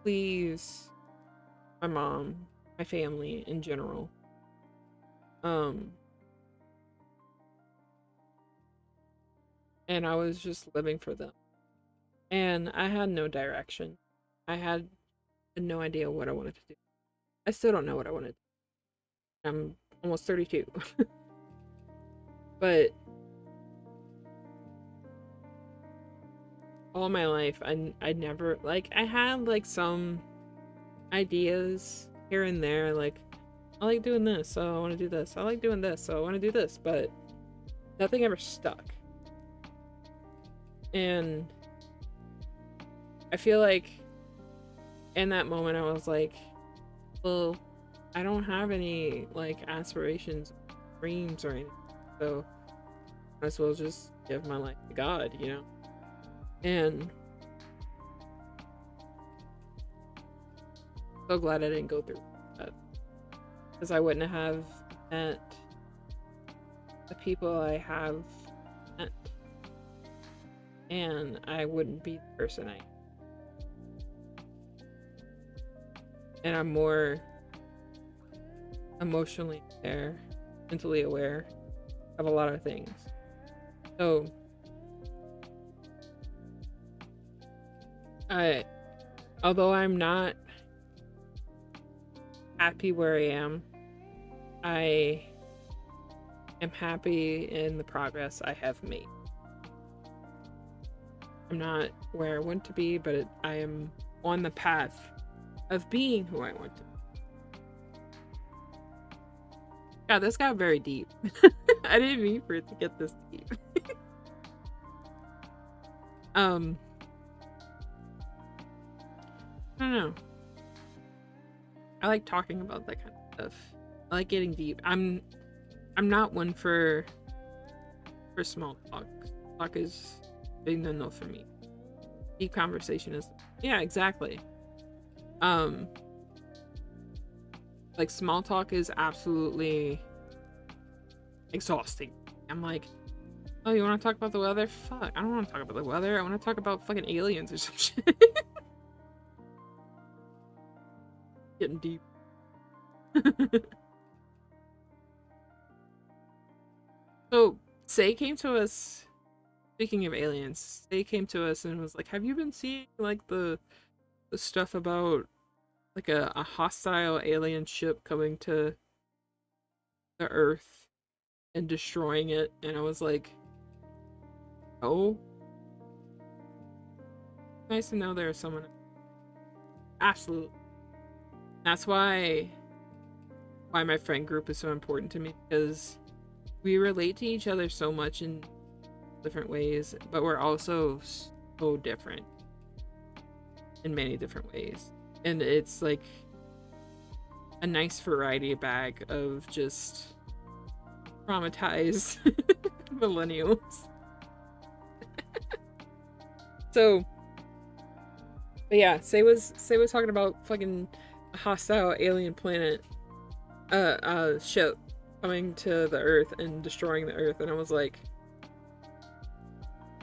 A: please my mom, my family in general. And I was just living for them. And I had no direction. I had no idea what I wanted to do. I still don't know what I wanted to do. I'm almost 32. But all my life, I never, like, I had like some ideas here and there, like, I like doing this, so I want to do this. I like doing this, so I want to do this, but nothing ever stuck. And I feel like in that moment I was like, well, I don't have any like aspirations, dreams or anything, so I might as well just give my life to God, you know? And so glad I didn't go through that, because I wouldn't have met the people I have met, and I wouldn't be the person I am. And I'm more emotionally aware, mentally aware of a lot of things. So although I'm not happy where I am happy in the progress I have made. I'm not where I want to be, but I am on the path of being who I want to be. God, this got very deep. I didn't mean for it to get this deep. I don't know. I like talking about that kind of stuff. I like getting deep. I'm not one for small talk. Talk is big no for me. Deep conversation is, yeah, exactly. Like, small talk is absolutely exhausting. I'm like, oh, you want to talk about the weather? Fuck, I don't want to talk about the weather. I want to talk about fucking aliens or some shit. Getting deep. So, Say came to us, speaking of aliens, Say came to us and was like, have you been seeing, like, the stuff about, like, a hostile alien ship coming to the Earth and destroying it? And I was like, oh. Nice to know there's someone. Absolutely. That's why why my friend group is so important to me, because we relate to each other so much in different ways, but we're also so different in many different ways. And it's like a nice variety bag of just traumatized millennials. So, but yeah, Say was talking about fucking a hostile alien planet ship coming to the Earth and destroying the Earth, and I was like,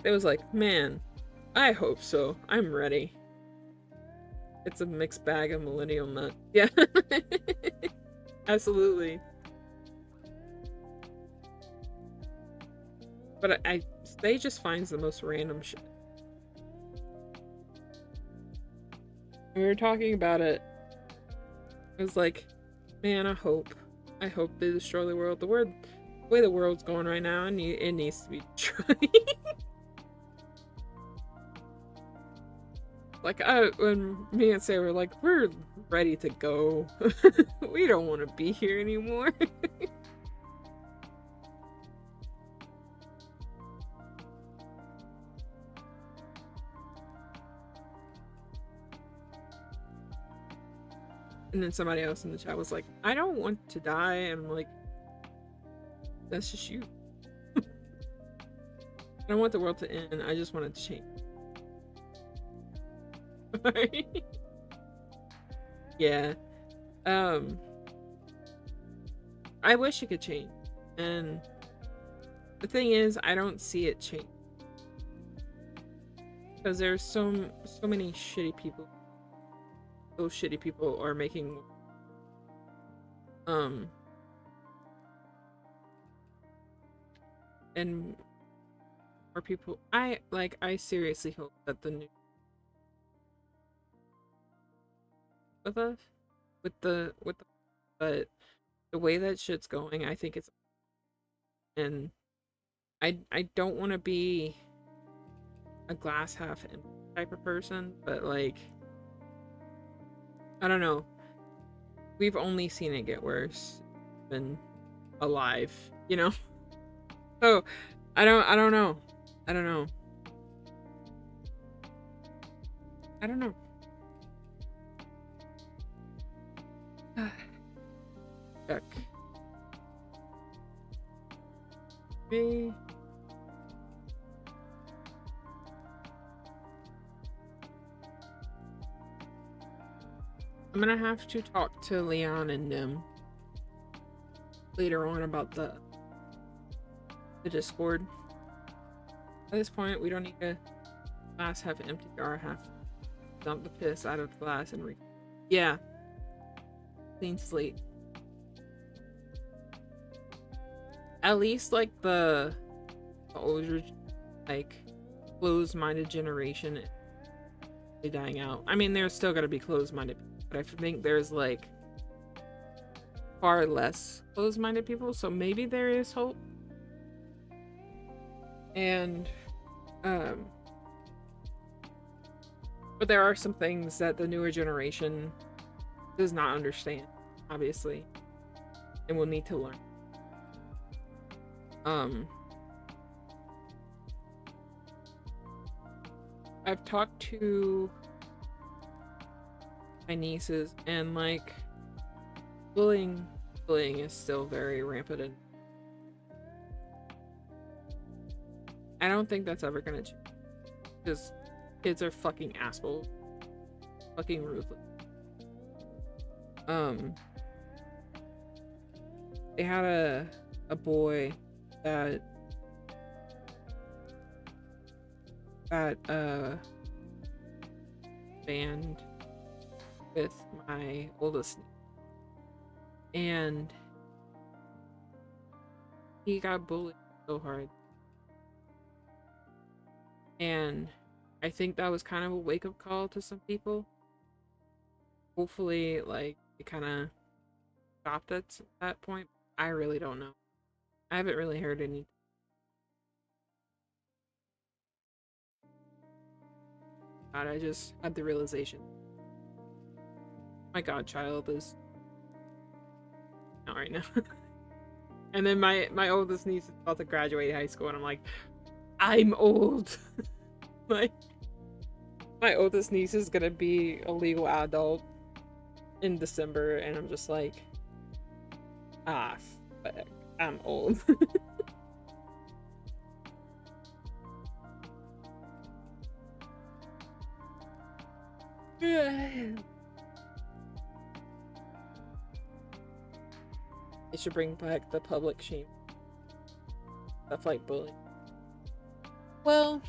A: it was like, man, I hope so. I'm ready. It's a mixed bag of millennial nut. Yeah. Absolutely. But they just finds the most random shit. We were talking about it. It was like, man, I hope they destroy the world. The way the world's going right now, it needs to be destroyed. Like, when me and Say were like, we're ready to go. We don't want to be here anymore. And then somebody else in the chat was like, I don't want to die. And I'm like, that's just you. I don't want the world to end. I just want it to change. Yeah. I wish it could change. And the thing is, I don't see it change. Because there's so many shitty people. Those shitty people are making and more people. I seriously hope that the new with the but the way that shit's going, I think it's, and I don't want to be a glass half empty type of person, but like, I don't know. We've only seen it get worse than alive, you know? So I don't know. I don't know. I don't know. Check. Me. I'm gonna have to talk to Leon and Nim later on about the Discord. At this point, we don't need a glass half empty or half dump the piss out of the glass and yeah. Clean slate. At least like the older, like, closed-minded generation is dying out. I mean, there's still gotta be closed-minded people, but I think there's like far less closed-minded people, so maybe there is hope. And but there are some things that the newer generation does not understand, obviously, and will need to learn. I've talked to my nieces, and like, bullying is still very rampant, and I don't think that's ever gonna change, because kids are fucking assholes, fucking ruthless. They had a boy that band with my oldest, and he got bullied so hard, and I think that was kind of a wake-up call to some people. Hopefully, like, it kind of stopped at that point. I really don't know. I haven't really heard any. God, I just had the realization. My godchild is not right now. And then my oldest niece is about to graduate high school, and I'm like, I'm old. Like, my oldest niece is gonna be a legal adult in December, and I'm just like, ah, fuck, I'm old. They should bring back the public shame stuff like bullying. Well,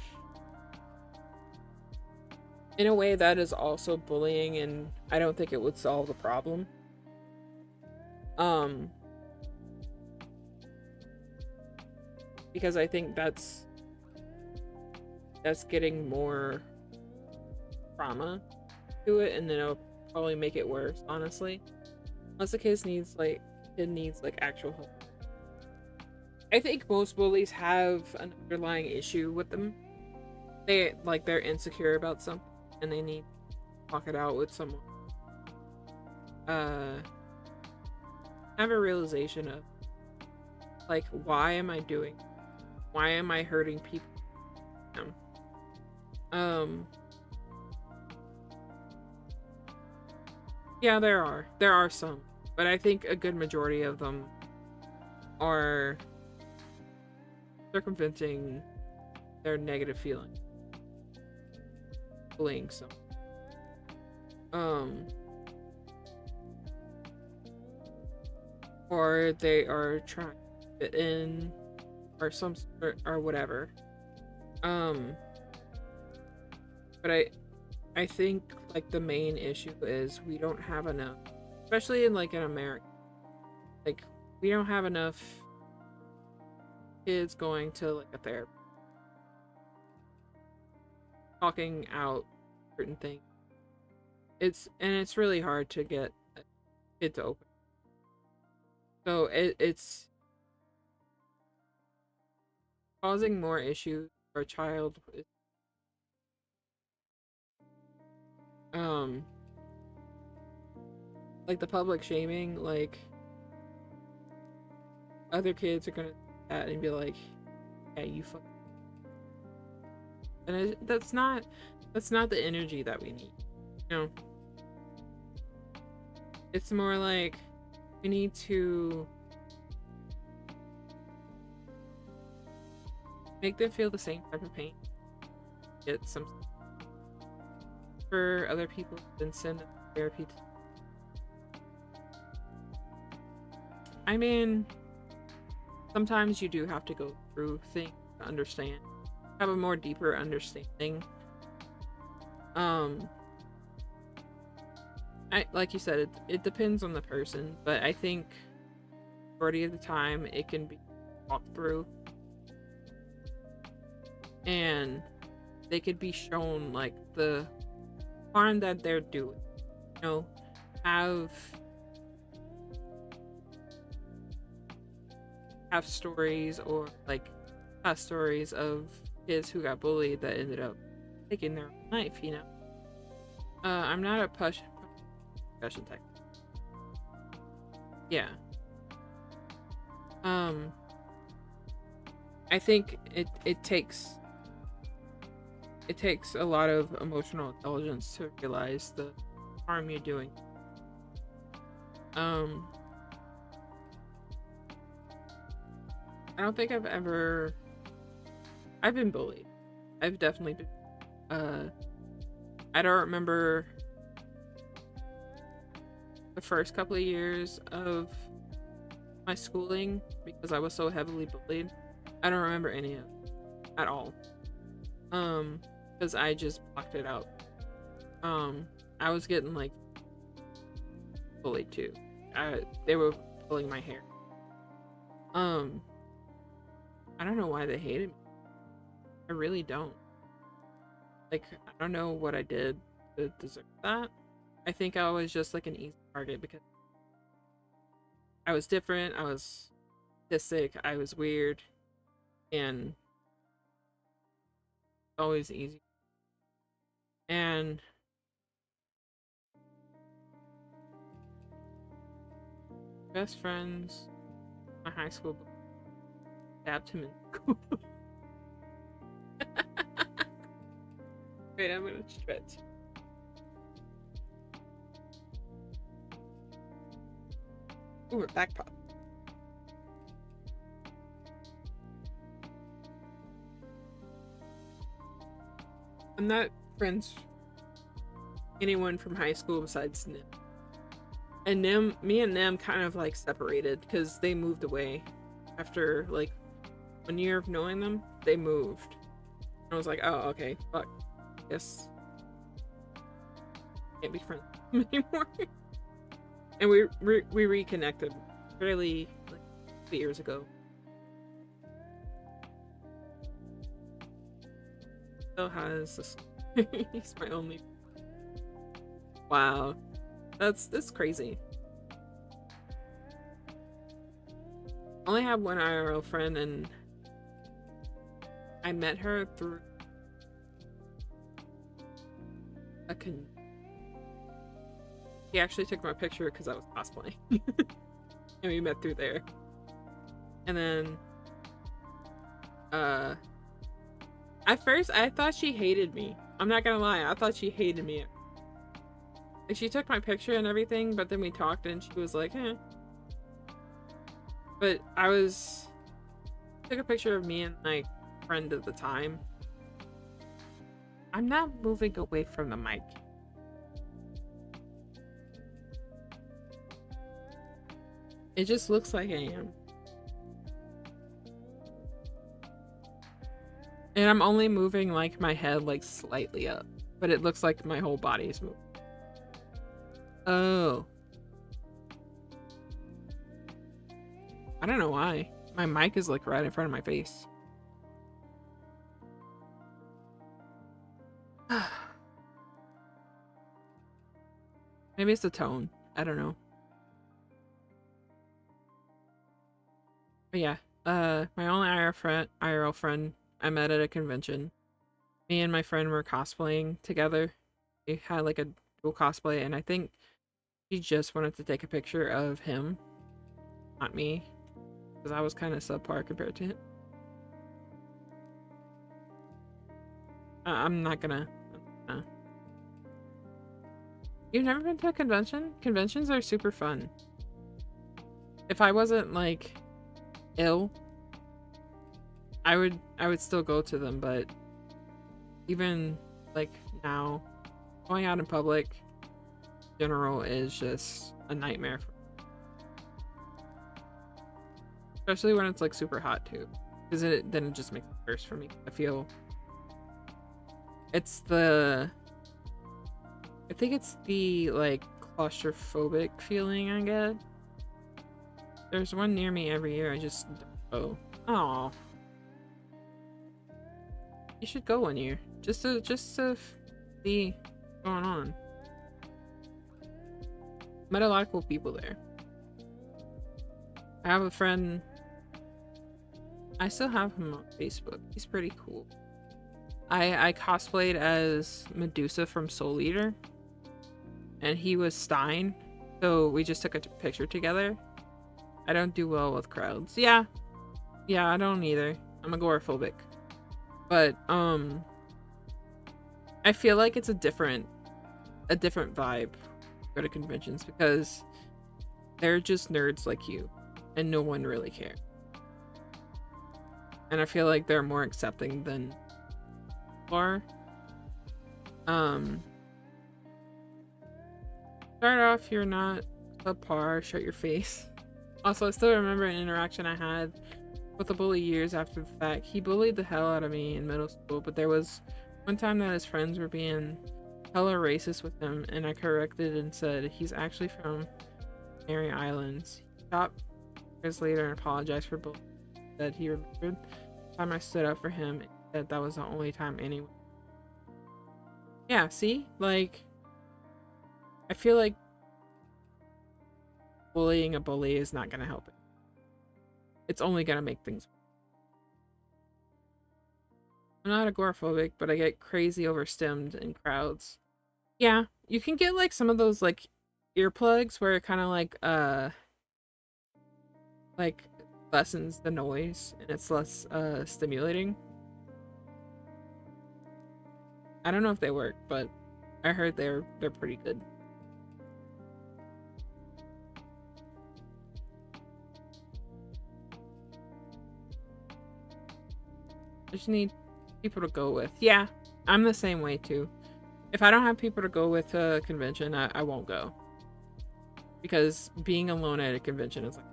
A: in a way, that is also bullying, and I don't think it would solve the problem. Because I think that's getting more trauma to it, and then it'll probably make it worse, honestly. Unless the kid needs like actual help. I think most bullies have an underlying issue with them. They're insecure about something, and they need to talk it out with someone. Have a realization of, like, why am I hurting people? Yeah, there are some, but I think a good majority of them are circumventing their negative feelings, bullying someone. Or they are trying to fit in, or some or whatever. But I think, like, the main issue is we don't have enough, especially in America. Like, we don't have enough kids going to like a therapist, talking out certain things. It's really hard to get a kid to open. So it's causing more issues for a child. Like the public shaming, like, other kids are gonna do that and be like, yeah, you fuck. And that's not the energy that we need, you know. It's more like we need to make them feel the same type of pain, get some for other people, then send them to therapy. I mean, sometimes you do have to go through things to understand, have a more deeper understanding. Like you said, it depends on the person, but I think majority of the time it can be walked through, and they could be shown like the harm that they're doing. You know, have stories, or like past stories of kids who got bullied that ended up taking their own life, you know. I'm not a discussion type. Yeah. I think it takes a lot of emotional intelligence to realize the harm you're doing. I don't think I've been bullied. I've definitely been. I don't remember the first couple of years of my schooling because I was so heavily bullied. I don't remember any of it at all. Because I just blocked it out. I was getting like bullied too. They were pulling my hair. I don't know why they hated me. I really don't. Like, I don't know what I did to deserve that. I think I was just like an easy target because I was different, I was autistic, I was weird, and always easy. And Best friends, my high school, stabbed him in school. Wait, I'm gonna stretch. Ooh, we're back pop. I'm not friends with anyone from high school besides Nim. And me and Nim kind of like separated because they moved away. After like 1 year of knowing them, they moved. And I was like, oh, okay, fuck. Guess can't be friends with them anymore. And we reconnected fairly like 2 years ago. Still has this. He's my only. Wow, that's crazy. I only have one IRL friend, and I met her through a He actually took my picture because I was cosplaying, and we met through there. And then, at first I thought she hated me. I'm not gonna lie, I thought she hated me. Like, she took my picture and everything, but then we talked and she was like, eh. But took a picture of me and my friend at the time. I'm not moving away from the mic. It just looks like I am. And I'm only moving like my head like slightly up, but it looks like my whole body is moving. Oh. I don't know why. My mic is like right in front of my face. Maybe it's the tone. I don't know. But yeah, my only IRL friend I met at a convention. Me and my friend were cosplaying together. We had like a dual cosplay, and I think she just wanted to take a picture of him, not me, because I was kind of subpar compared to him. I'm not gonna. You've never been to a convention? Conventions are super fun. If I wasn't like ill, I would still go to them, but even like now, going out in public in general is just a nightmare for me. Especially when it's like super hot too, because then it just makes it worse for me. I feel I think it's the like claustrophobic feeling I get. There's one near me every year. I just don't go. Aw. You should go one year just to see what's going on. Met a lot of cool people there. I have a friend. I still have him on Facebook. He's pretty cool. I cosplayed as Medusa from Soul Eater, and he was Stein, so we just took a picture together. I don't do well with crowds. Yeah, I don't either. I'm agoraphobic. But I feel like it's a different vibe to go to conventions, because they're just nerds like you and no one really cares. And I feel like they're more accepting than are. Start off, you're not subpar, shut your face. Also, I still remember an interaction I had with a bully years after the fact. He bullied the hell out of me in middle school, but there was one time that his friends were being hella racist with him, and I corrected and said he's actually from Canary Islands. He stopped years later and apologized for bullying. Said he remembered the time I stood up for him, and said that was the only time anyone. Yeah, see? Like, I feel like bullying a bully is not gonna help it. It's only gonna make things worse. I'm not agoraphobic, but I get crazy overstimmed in crowds. Yeah, you can get like some of those like earplugs where it kind of like like lessens the noise and it's less stimulating. I don't know if they work, but I heard they're pretty good. I just need people to go with. Yeah, I'm the same way too. If I don't have people to go with a convention, I won't go. Because being alone at a convention is like...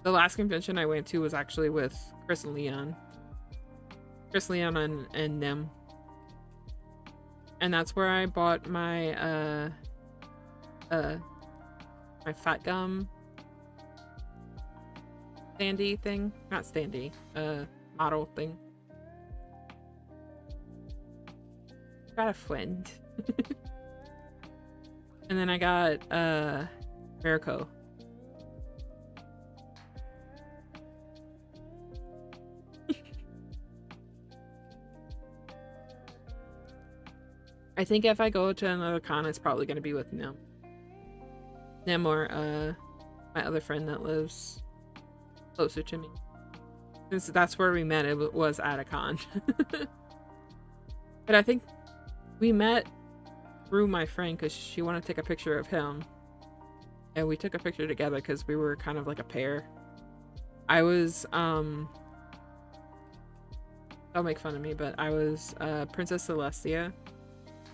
A: The last convention I went to was actually with Chris and Leon. Chris, Leon, and Nim. And that's where I bought my, my fat gum standee thing. Not standee, model thing. Got a friend. And then I got, Miracle. I think if I go to another con, it's probably going to be with Nim. Nim or, my other friend that lives closer to me. Since that's where we met, it was at a con. But I think we met through my friend because she wanted to take a picture of him. And we took a picture together because we were kind of like a pair. I was, don't make fun of me, but I was, Princess Celestia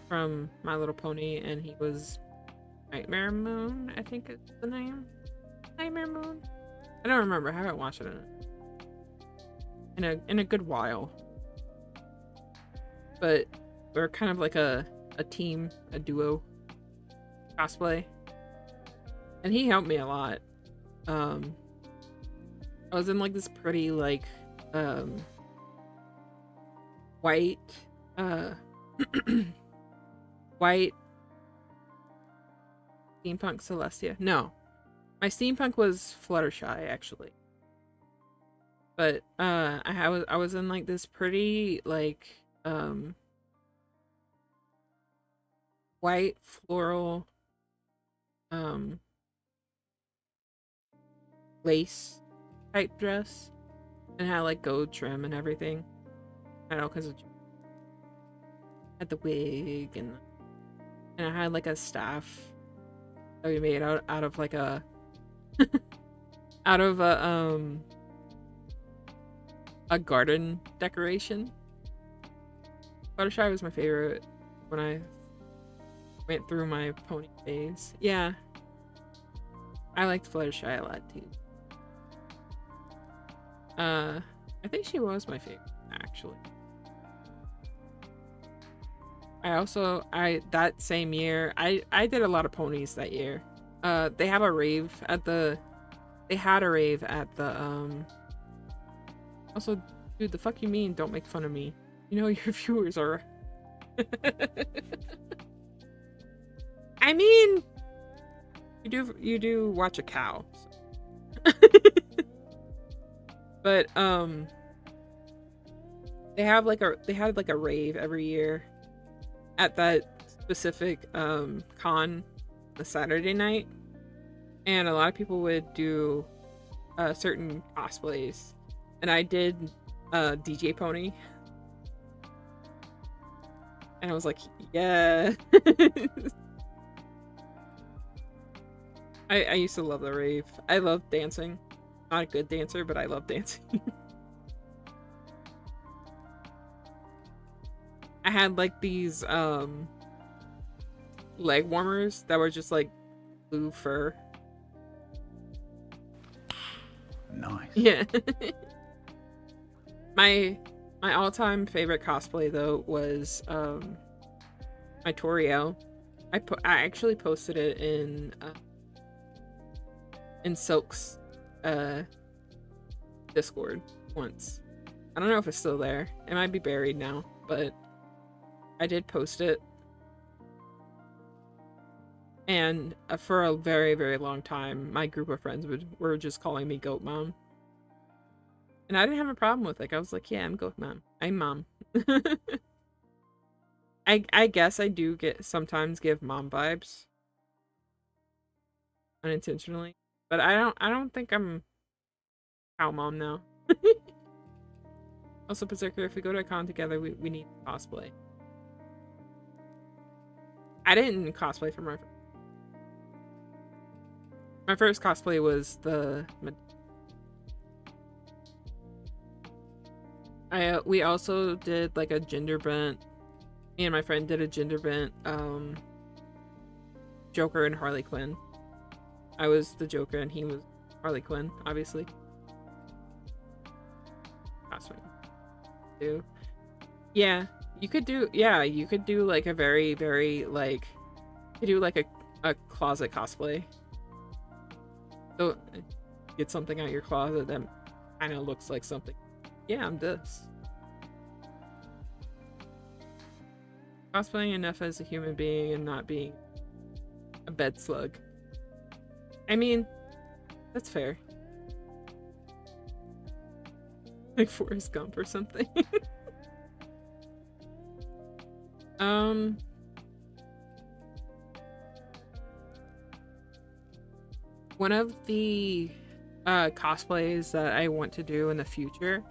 A: from My Little Pony, and he was Nightmare Moon, I think is the name. Nightmare Moon? I don't remember. I haven't watched it in a good while. But we're kind of like a team, a duo cosplay. And he helped me a lot. I was in like this pretty like white white steampunk Celestia. No, my steampunk was Fluttershy actually. But I was in like this pretty like white floral lace type dress and had like gold trim and everything. I know because had the wig and I had like a staff that we made out of like a out of a garden decoration. Fluttershy was my favorite when I went through my pony phase. Yeah, I liked Fluttershy a lot too. I think she was my favorite actually. That same year, I did a lot of ponies that year. They had a rave at the also, dude, the fuck you mean don't make fun of me? You know your viewers are I mean, you do watch a cow. So. But they had like a rave every year at that specific con the Saturday night, and a lot of people would do certain cosplays, and I did DJ Pony, and I was like, yeah. I used to love the rave. I love dancing. Not a good dancer, but I love dancing. I had like these leg warmers that were just like blue fur.
I: Nice.
A: Yeah. my all-time favorite cosplay though was my Toriel. I actually posted it in Silk's Discord once. I don't know if it's still there. It might be buried now, but I did post it. And for a very, very long time, my group of friends were just calling me Goat Mom. And I didn't have a problem with it. I was like, yeah, I'm Goat Mom. I'm Mom. I guess I do sometimes give mom vibes. unintentionally. But I don't think I'm cow mom now. Also, Berserker, if we go to a con together, we need to cosplay. I didn't cosplay for my first cosplay was the we also did like a gender bent. Me and my friend did a gender bent Joker and Harley Quinn. I was the Joker and he was Harley Quinn, obviously. Cosplay. Yeah, you could do like a very like you could do like a closet cosplay. So get something out of your closet that kind of looks like something. Yeah, I'm this. Cosplaying enough as a human being and not being a bed slug. I mean, that's fair. Like Forrest Gump or something. One of the cosplays that I want to do in the future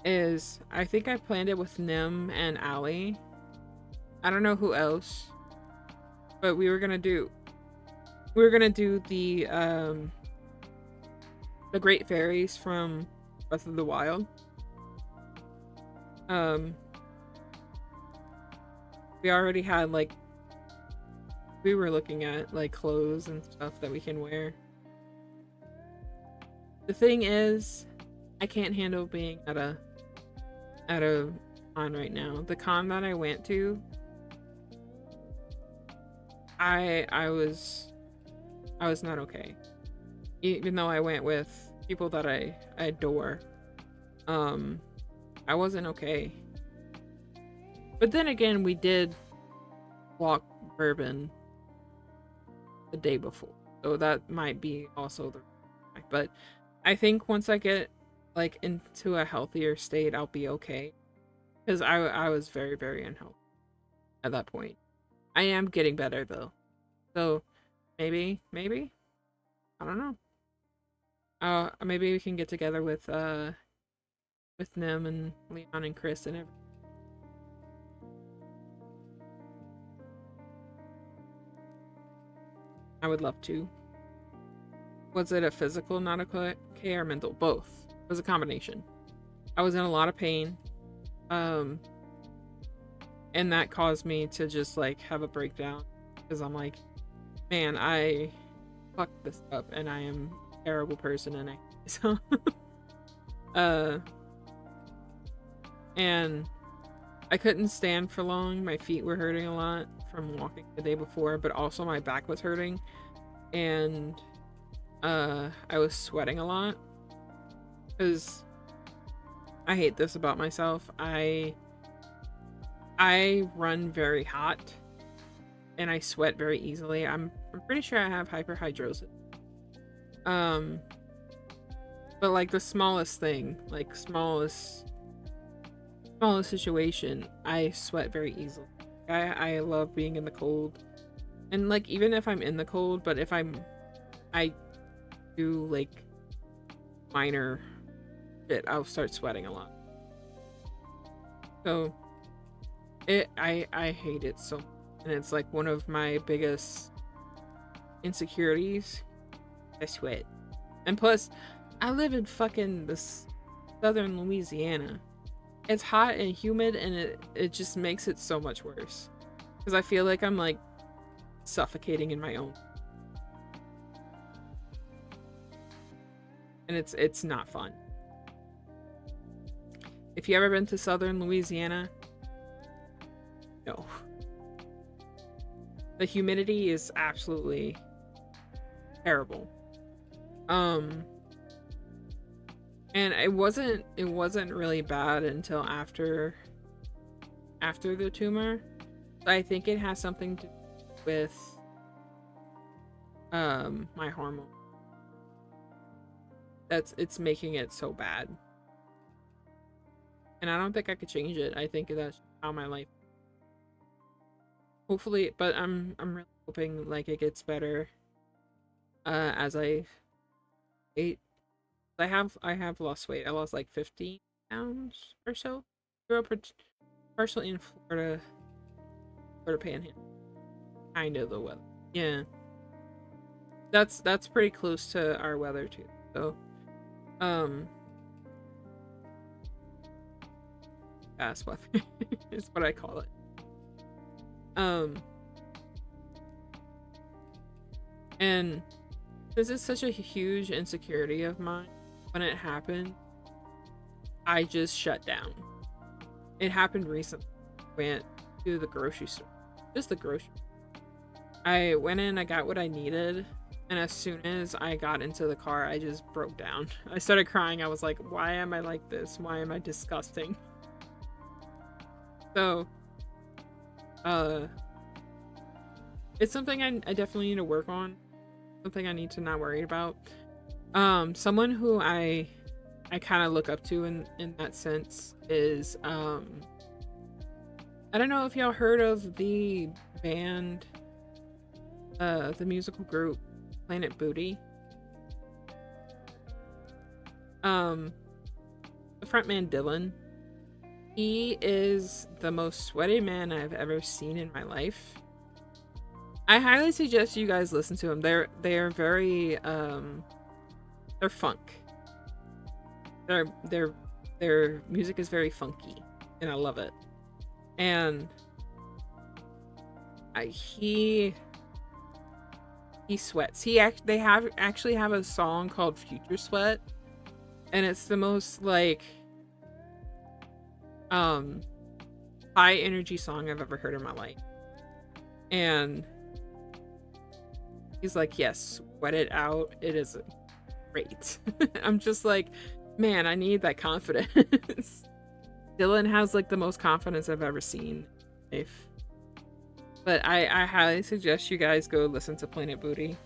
A: is, I think I planned it with Nim and Allie. I don't know who else, but we were gonna do the Great Fairies from Breath of the Wild. We already had like, we were looking at like clothes and stuff that we can wear. The thing is, I can't handle being at a con right now. The con that I went to, I was not okay. Even though I went with people that I adore, I wasn't okay. But then again, we did walk Bourbon the day before, so that might be also the. But I think once I get like into a healthier state, I'll be okay. Because I was very, very unhealthy at that point. I am getting better though, so maybe I don't know. Maybe we can get together with Nim and Leon and Chris and everything. I would love to. Was it a physical not okay or mental? Both. It was a combination. I was in a lot of pain. And that caused me to just like have a breakdown. Because I'm like, man, I fucked this up and I am a terrible person and so and I couldn't stand for long. My feet were hurting a lot from walking the day before, but also my back was hurting, and I was sweating a lot because I hate this about myself. I run very hot and I sweat very easily. I'm pretty sure I have hyperhidrosis. But like the smallest thing, like smallest situation, I sweat very easily. I love being in the cold. And like even if I'm in the cold, but if I do like minor shit, I'll start sweating a lot. So I hate it so much. And it's like one of my biggest insecurities. I sweat. And plus, I live in fucking this southern Louisiana. It's hot and humid, and it just makes it so much worse. Because I feel like I'm like suffocating in my own. And it's not fun. If you ever been to southern Louisiana, no. The humidity is absolutely terrible. And it wasn't really bad until after the tumor. I think it has something to do with my hormone. It's making it so bad. And I don't think I could change it. I think that's how my life. Hopefully, but I'm really hoping like it gets better. as I ate. I have lost weight. I lost like 15 pounds or so. Grew up partially in Florida Panhandle, kind of the weather. Yeah, that's pretty close to our weather too. So, fast weather is what I call it. And this is such a huge insecurity of mine. When it happened, I just shut down. It happened recently. Went to the grocery store. Just the grocery. I went in, I got what I needed, and as soon as I got into the car, I just broke down. I started crying. I was like, why am I like this? Why am I disgusting? So, it's something I definitely need to work on. Something I need to not worry about. Someone who I kind of look up to in that sense is I don't know if y'all heard of the band, the musical group Planet Booty. The frontman Dylan, he is the most sweaty man I've ever seen in my life. I highly suggest you guys listen to them. They're very they're funk. Their music is very funky, and I love it. And he sweats. They actually have a song called Future Sweat, and it's the most like high energy song I've ever heard in my life. And he's like, yes, sweat it out. It is great. I'm just like, man, I need that confidence. Dylan has like the most confidence I've ever seen in life. But I highly suggest you guys go listen to Planet Booty.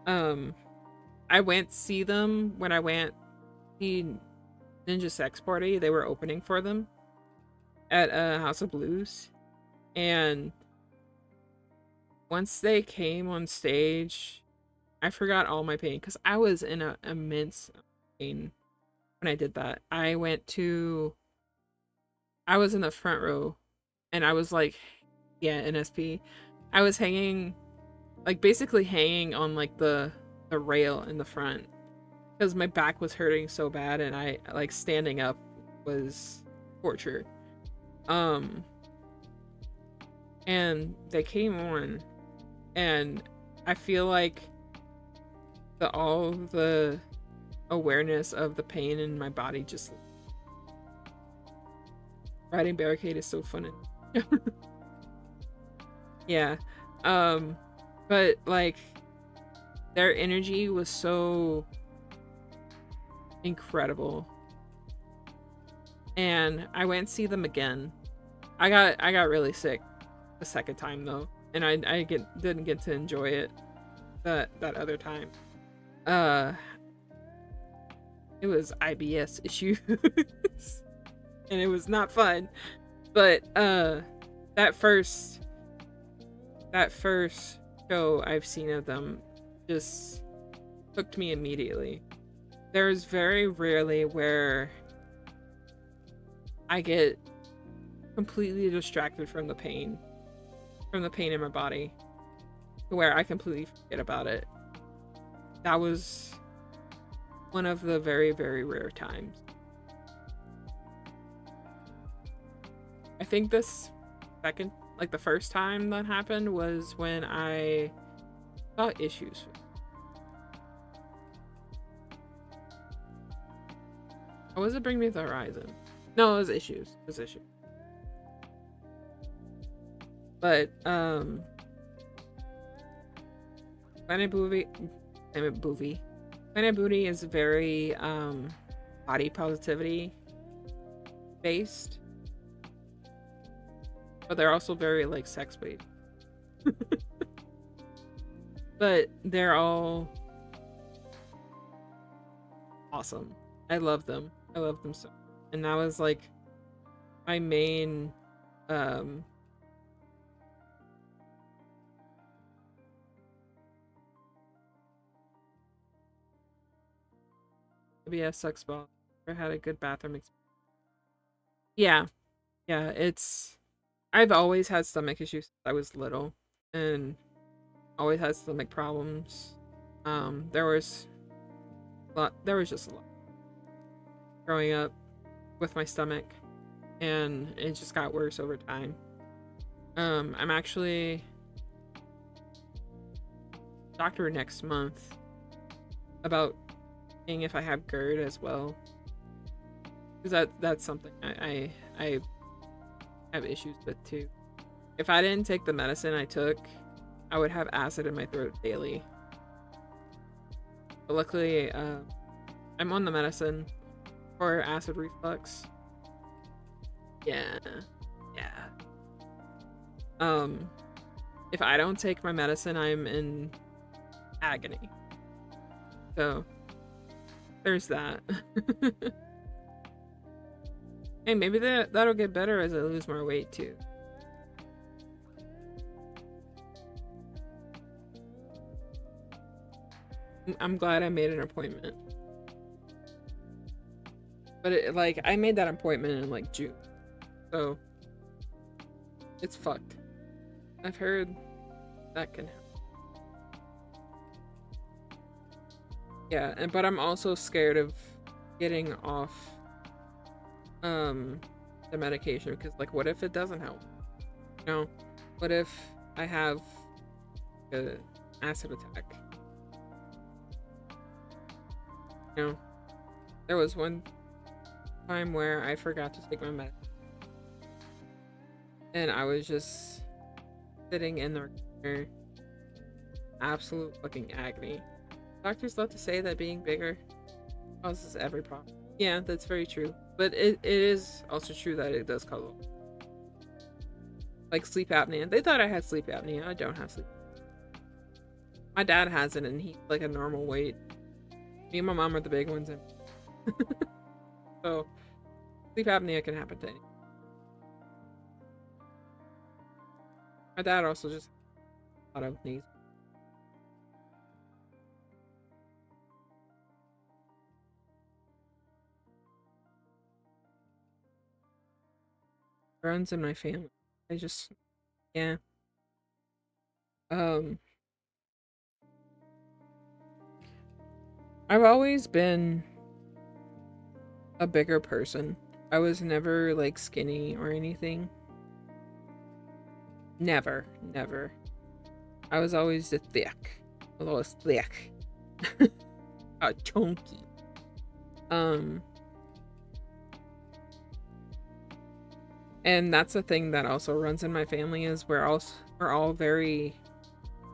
A: I went to see them when I went to Ninja Sex Party. They were opening for them at House of Blues. And once they came on stage, I forgot all my pain because I was in an immense pain when I did that. I was in the front row, and I was like, yeah, NSP. I was hanging, like basically hanging on like the rail in the front because my back was hurting so bad, and I like standing up was torture. And they came on, and I feel like all the awareness of the pain in my body just riding barricade is so fun. Yeah. But like their energy was so incredible. And I went and see them again. I got really sick the second time though, and I didn't get to enjoy it that other time. It was IBS issues and it was not fun. But that first show I've seen of them just hooked me immediately. There's very rarely where I get completely distracted from the pain in my body to where I completely forget about it. That was one of the very, very rare times. I think the first time that happened was when I saw Issues. Or was it Bring Me the Horizon? No, it was Issues. But Planet Booty is very body positivity based, but they're also very like sex based. But they're all awesome. I love them so. And that was like my main Maybe a sex ball. Never had a good bathroom experience. Yeah, yeah. I've always had stomach issues since I was little, and always had stomach problems. There was There was just a lot growing up with my stomach, and it just got worse over time. I'm actually doctor next month about seeing if I have GERD as well, because that's something I have issues with too. If I didn't take the medicine I took, I would have acid in my throat daily. But luckily, I'm on the medicine for acid reflux. Yeah, yeah. If I don't take my medicine, I'm in agony. So there's that. Hey, maybe that'll get better as I lose more weight too. I'm glad I made an appointment. But like, I made that appointment in like June. So it's fucked. I've heard that can happen. Yeah, but I'm also scared of getting off the medication, because like, what if it doesn't help? You know, what if I have an acid attack? You know, there was one time where I forgot to take my medicine, and I was just sitting in the corner, absolute fucking agony. Doctors love to say that being bigger causes every problem. Yeah, that's very true. But it is also true that it does cause, like, sleep apnea. They thought I had sleep apnea. I don't have sleep. My dad has it, and he's like a normal weight. Me and my mom are the big ones, and so sleep apnea can happen to anyone. My dad also just a lot of knees. Runs in my family. I just, yeah. I've always been a bigger person. I was never like skinny or anything. Never, never. I was always thick. I was thick. Chunky. And that's the thing that also runs in my family, is we're all very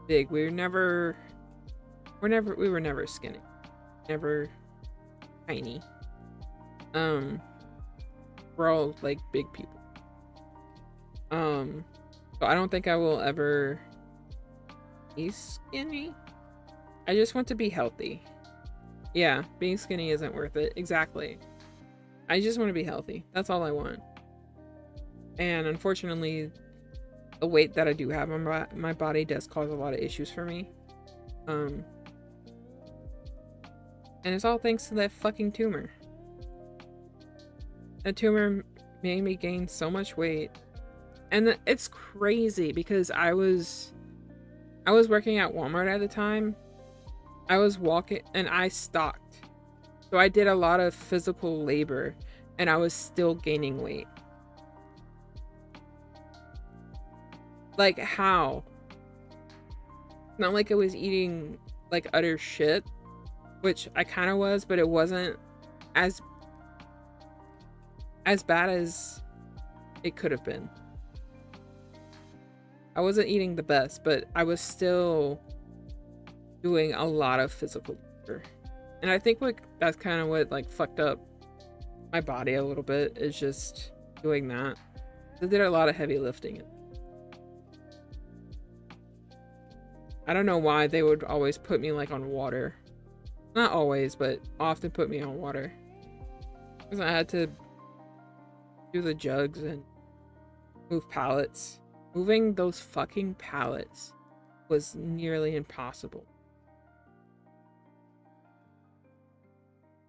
A: big. We were never skinny. Never tiny. We're all like big people. So I don't think I will ever be skinny. I just want to be healthy. Yeah, being skinny isn't worth it. Exactly. I just want to be healthy. That's all I want. And unfortunately, the weight that I do have on my body does cause a lot of issues for me. And it's all thanks to that fucking tumor. That tumor made me gain so much weight. And it's crazy, because I was working at Walmart at the time. I was walking, and I stocked. So I did a lot of physical labor, and I was still gaining weight. Like, how? Not like I was eating like utter shit, which I kind of was, but it wasn't as bad as it could have been. I wasn't eating the best, but I was still doing a lot of physical labor. And I think that's kind of what like fucked up my body a little bit, is just doing that. I did a lot of heavy lifting. I don't know why they would always put me like on water. Not always, but often put me on water. Because I had to do the jugs and move pallets. Moving those fucking pallets was nearly impossible.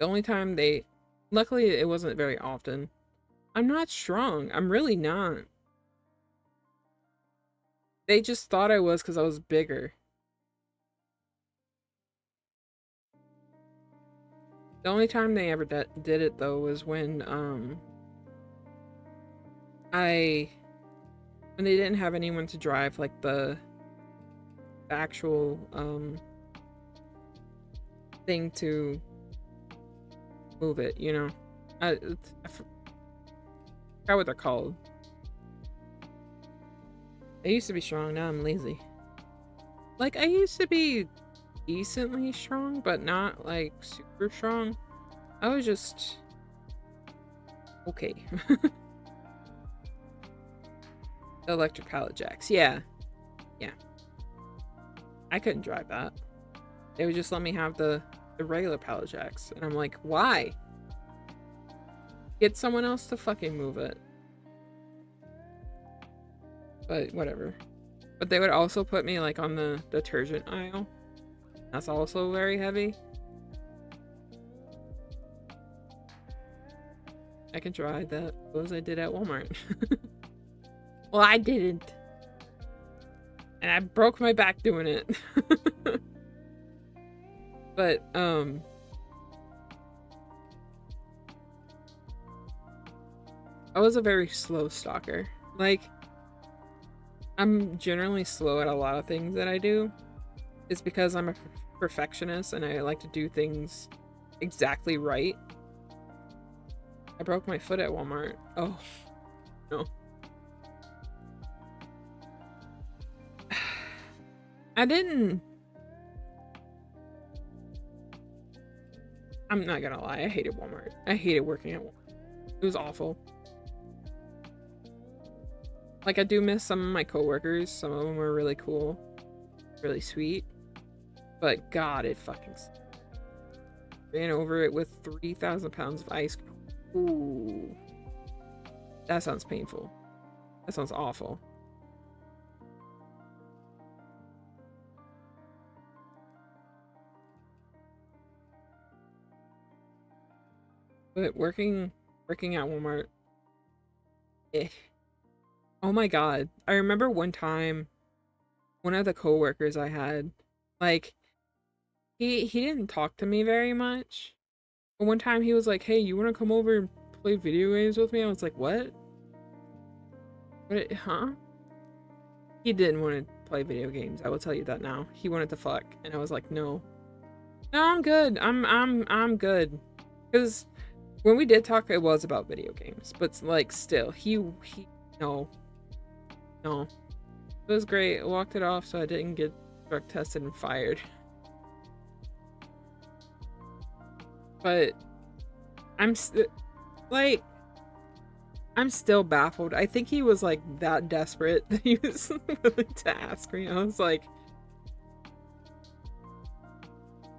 A: The only time they, luckily it wasn't very often. I'm not strong. I'm really not. They just thought I was because I was bigger. The only time they ever did it though was when when they didn't have anyone to drive like the actual thing to move it, you know. I forgot what they're called. I used to be strong, now I'm lazy. Like, I used to be decently strong, but not like super strong. I was just okay. The electric pallet jacks, yeah. I couldn't drive that. They would just let me have the regular pallet jacks, and I'm like, why? Get someone else to fucking move it. But whatever. But they would also put me like on the detergent aisle. That's also very heavy. I can try that. Those I did at Walmart. Well, I didn't. And I broke my back doing it. But, I was a very slow stalker. Like, I'm generally slow at a lot of things that I do. It's because I'm a perfectionist and I like to do things exactly right. I broke my foot at Walmart. Oh, no. I didn't. I'm not gonna lie, I hated Walmart. I hated working at Walmart. It was awful. Like, I do miss some of my coworkers. Some of them were really cool, really sweet. But God, it fucking sucked. Ran over it with 3,000 pounds of ice cream. Ooh. That sounds painful. That sounds awful. But working at Walmart, eh. Oh my God. I remember one time, one of the coworkers I had, like, he didn't talk to me very much. But one time he was like, hey, you want to come over and play video games with me? I was like, what? What? Huh? He didn't want to play video games. I will tell you that now. He wanted to fuck, and I was like, no. No, I'm good. I'm good. Because when we did talk, it was about video games. But, like, still, no. No. It was great. I walked it off so I didn't get drug tested and fired. But I'm still baffled. I think he was like that desperate that he was willing to ask me. I was like,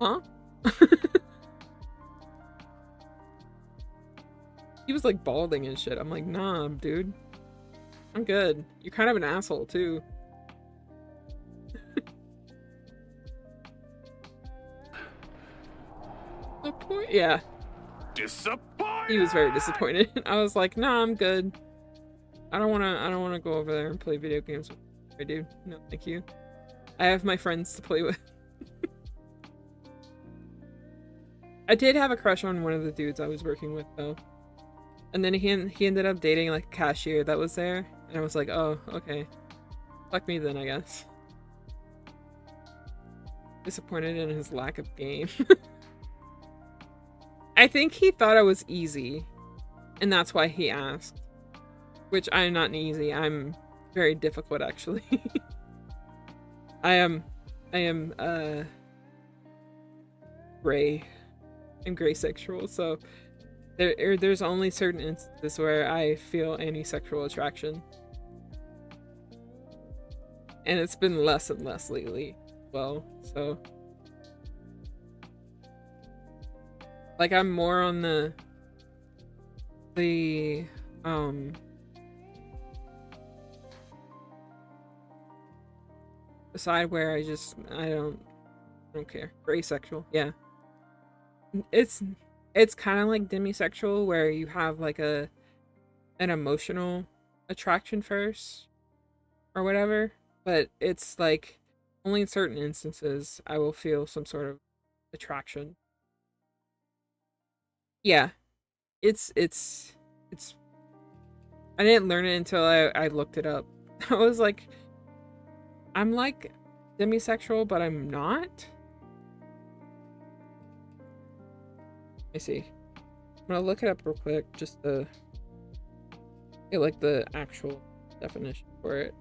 A: huh? He was like balding and shit. I'm like, nah, dude. I'm good. You're kind of an asshole too. Yeah.
C: Disappointed!
A: He was very disappointed. I was like, nah, I'm good. I don't wanna go over there and play video games with you, dude. No, thank you. I have my friends to play with. I did have a crush on one of the dudes I was working with though. And then he ended up dating like a cashier that was there. And I was like, oh, okay. Fuck me then, I guess. Disappointed in his lack of game. I think he thought I was easy. And that's why he asked. Which I'm not easy. I'm very difficult actually. I am gray. I'm gray sexual, so there's only certain instances where I feel any sexual attraction. And it's been less and less lately. Well, so like I'm more on the side where I don't care. Gray sexual, yeah. It's it's kind of like demisexual, where you have like an emotional attraction first or whatever, but it's like only in certain instances I will feel some sort of attraction. Yeah, it's I didn't learn it until I looked it up. I was like, I'm like demisexual, but I'm not. Let me see. I'm gonna look it up real quick just to get like the actual definition for it.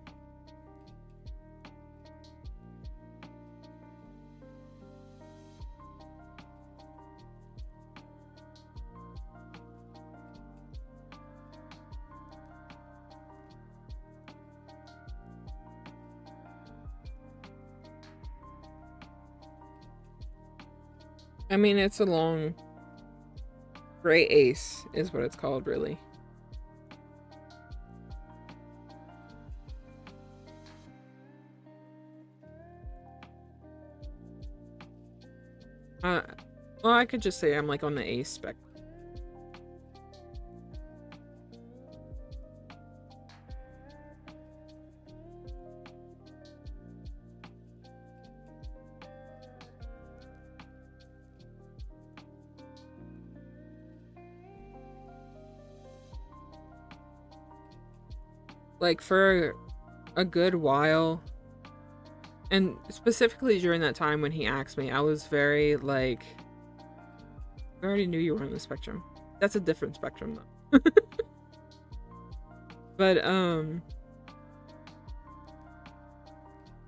A: I mean, it's a long gray ace is what it's called, really. Well, I could just say I'm like on the ace spectrum. Like for a good while, and specifically during that time when he asked me, I was very like, I already knew you were on the spectrum. That's a different spectrum though. But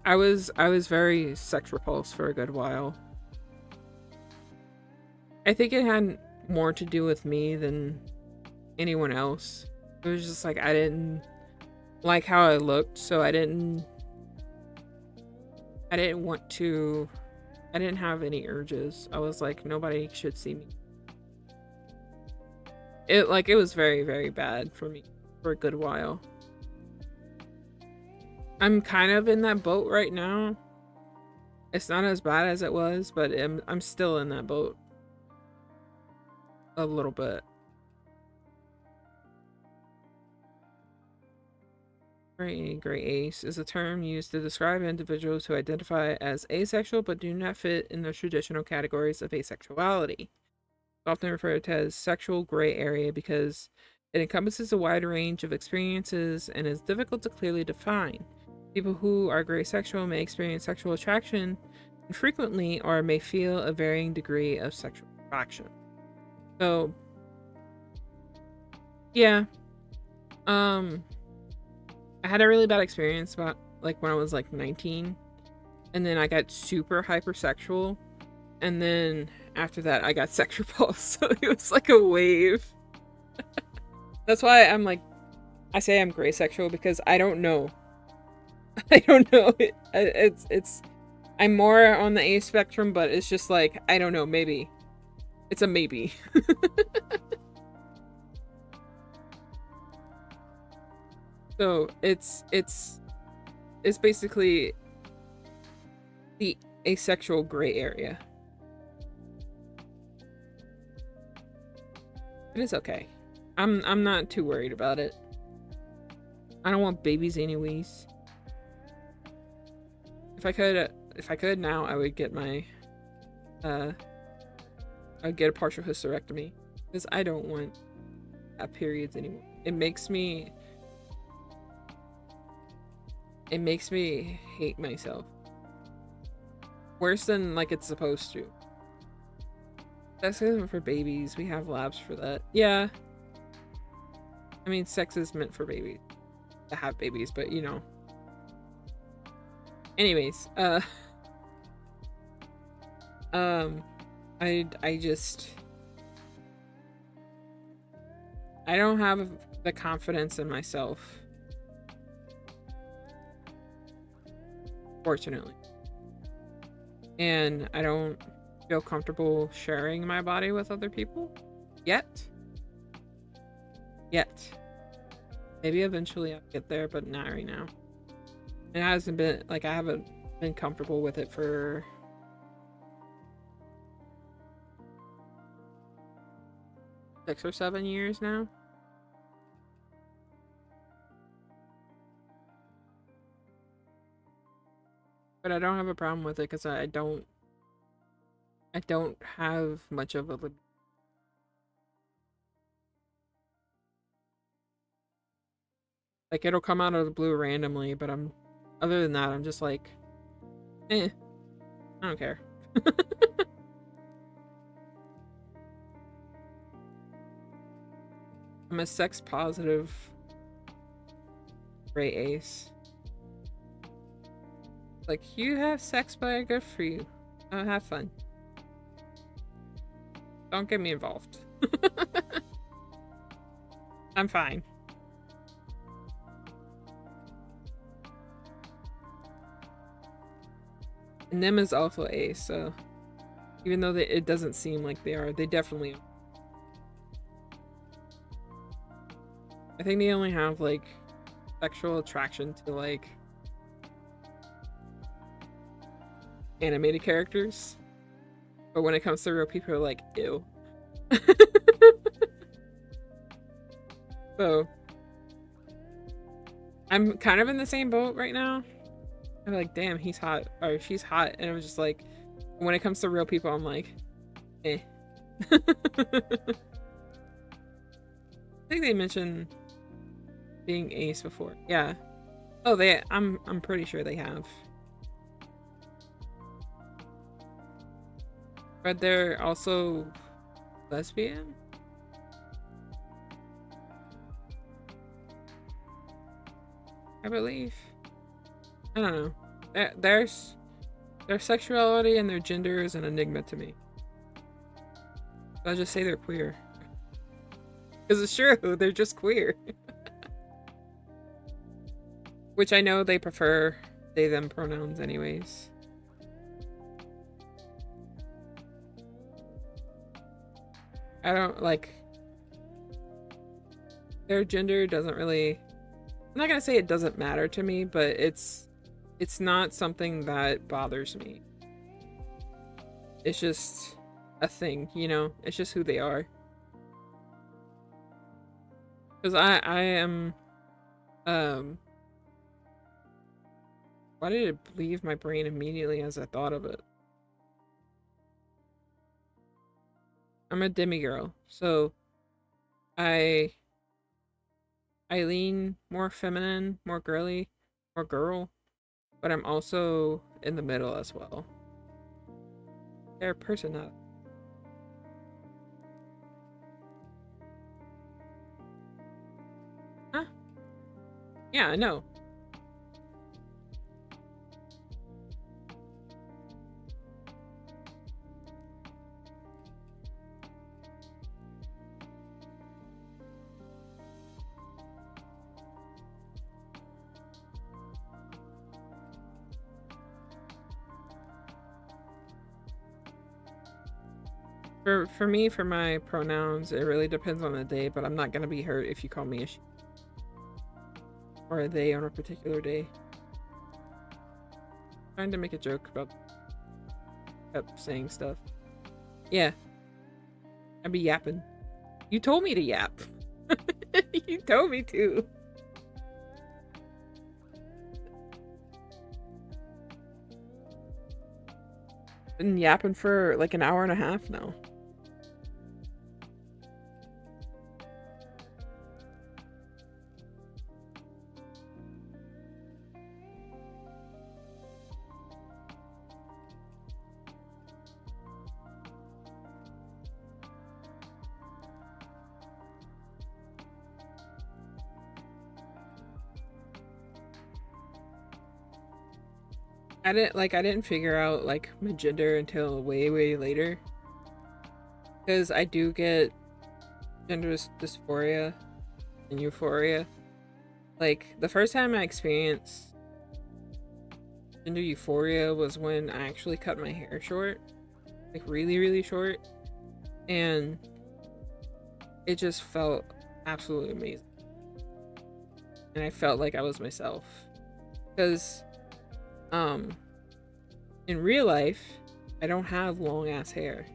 A: I was very sex repulsed for a good while. I think it had more to do with me than anyone else. It was just like I didn't like how I looked, so I didn't want to, I didn't have any urges. I was like, nobody should see me. It was very, very bad for me for a good while. I'm kind of in that boat right now. It's not as bad as it was, but I'm still in that boat a little bit. Gray ace is a term used to describe individuals who identify as asexual but do not fit in the traditional categories of asexuality. It's often referred to as sexual gray area because it encompasses a wide range of experiences and is difficult to clearly define. People who are gray sexual may experience sexual attraction infrequently or may feel a varying degree of sexual attraction. So, yeah. I had a really bad experience about like when I was like 19, and then I got super hypersexual, and then after that I got sex repulsed. So it was like a wave. That's why I'm like, I say I'm gray sexual because I don't know. I don't know. It's I'm more on the A spectrum, but it's just like I don't know. Maybe it's a maybe. So it's basically the asexual gray area. It is okay. I'm not too worried about it. I don't want babies anyways. If I could now, I would get my I'd get a partial hysterectomy because I don't want to have periods anymore. It makes me hate myself. Worse than like it's supposed to. Sex isn't for babies. We have labs for that. Yeah. I mean, sex is meant for babies. To have babies, but you know. Anyways, I just I don't have the confidence in myself. Fortunately. And I don't feel comfortable sharing my body with other people yet. Maybe eventually I'll get there, but not right now. It hasn't been like I haven't been comfortable with it for 6 or 7 years now. But I don't have a problem with it because I don't have much of a like it'll come out of the blue randomly, but other than that, I'm just like, I don't care. I'm a sex positive gray ace. Like, you have sex, but good for you. Have fun. Don't get me involved. I'm fine. And Nim is also ace, so even though it doesn't seem like they are, they definitely are. I think they only have like sexual attraction to like animated characters, but when it comes to real people, are like, ew. So I'm kind of in the same boat right now. I'm like, damn, he's hot or she's hot, and I'm just like, when it comes to real people, I'm like, eh. I think they mentioned being ace before. Yeah. Oh, I'm pretty sure they have. But they're also lesbian? I believe. I don't know. Their sexuality and their gender is an enigma to me. I'll just say they're queer. Because it's true, they're just queer. Which I know they prefer they them pronouns anyways. I don't like their gender doesn't really, I'm not gonna say it doesn't matter to me, but it's not something that bothers me. It's just a thing, you know? It's just who they are. Because I am why did it leave my brain immediately as I thought of it? I'm a demigirl, so I lean more feminine, more girly, more girl, but I'm also in the middle as well. They're a person up. Huh? Yeah, I know. For me, for my pronouns, it really depends on the day, but I'm not gonna be hurt if you call me a she or a they on a particular day. Trying to make a joke about kept saying stuff. Yeah. I'd be yapping. You told me to yap. You told me to. Been yapping for like an hour and a half now. I didn't figure out like my gender until way later, because I do get gender dysphoria and euphoria. Like the first time I experienced gender euphoria was when I actually cut my hair short, like really short, and it just felt absolutely amazing, and I felt like I was myself. Because in real life, I don't have long ass hair.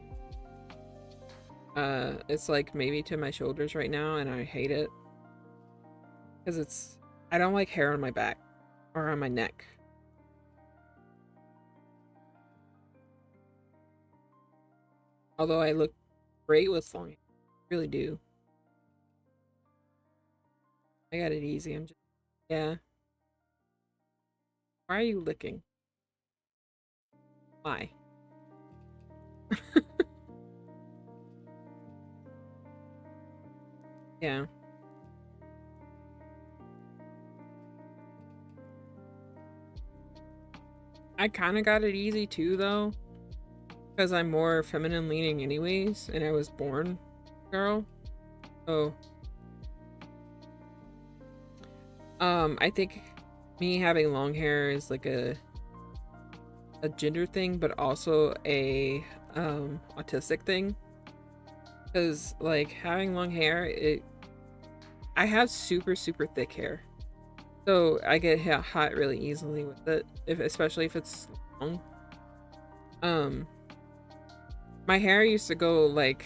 A: It's like maybe to my shoulders right now, and I hate it. Because I don't like hair on my back or on my neck. Although I look great with long hair. I really do. I got it easy. I'm just, yeah. Why are you licking? Why? Yeah. I kind of got it easy too, though. Because I'm more feminine leaning anyways, and I was born girl. So I think me having long hair is like a gender thing, but also a autistic thing. Because like having long hair, I have super thick hair, so I get hot really easily with it, especially if it's long. My hair used to go like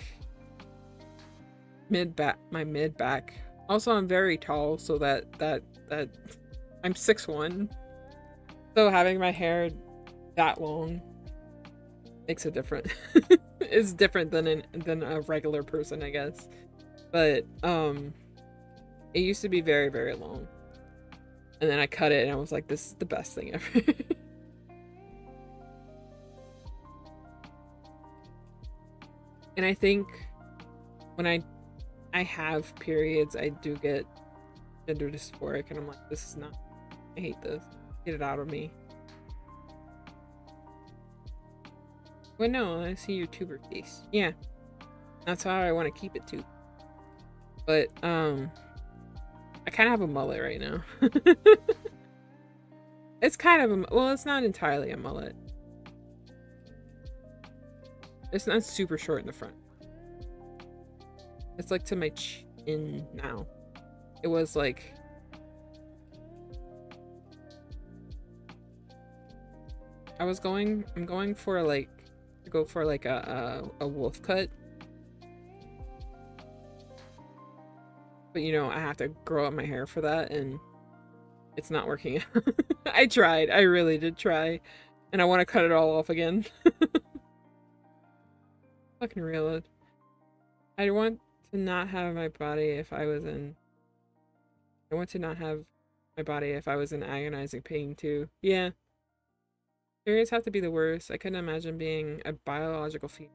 A: mid back. Also, I'm very tall, so that I'm 6'1", so having my hair that long makes it different. It's different than a regular person, I guess. But it used to be very long, and then I cut it, and I was like, this is the best thing ever. And I think when I have periods, I do get gender dysphoric, and I'm like, this is not, I hate this. Get it out of me. Well, no, I see your tuber face. Yeah, that's how I want to keep it too. But I kind of have a mullet right now. It's kind of a, well, it's not entirely a mullet. It's not super short in the front. It's like to my chin now. It was like, I'm going for like, to go for like a wolf cut. But you know, I have to grow up my hair for that, and it's not working. I tried. I really did try. And I want to cut it all off again. Fucking real. I want to not have my body if I was in... I want to not have my body if I was in agonizing pain too. Yeah. Periods have to be the worst. I couldn't imagine being a biological female.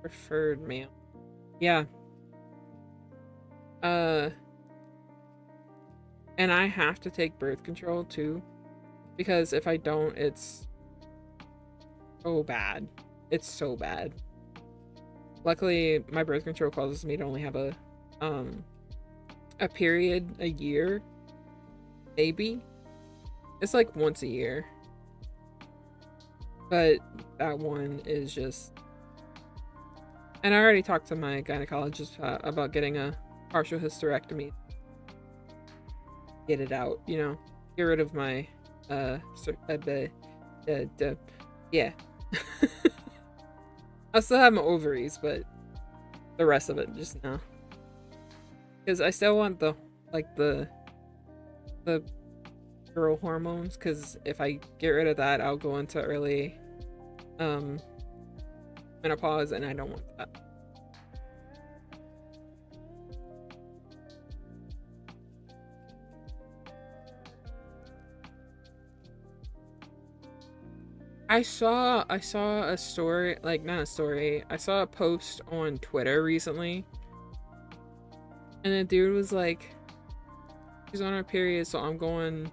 A: Preferred male. Yeah. And I have to take birth control too, because if I don't, it's so bad. It's so bad. Luckily, my birth control causes me to only have a period a year, maybe. It's like once a year, but that one is just. And I already talked to my gynecologist about getting a partial hysterectomy. Get it out, you know, get rid of my yeah. I still have my ovaries, but the rest of it just no. Because I still want the girl hormones, because if I get rid of that, I'll go into early menopause, and I don't want that. I saw a story, like not a story, I saw a post on Twitter recently, and the dude was like, she's on her period, so I'm going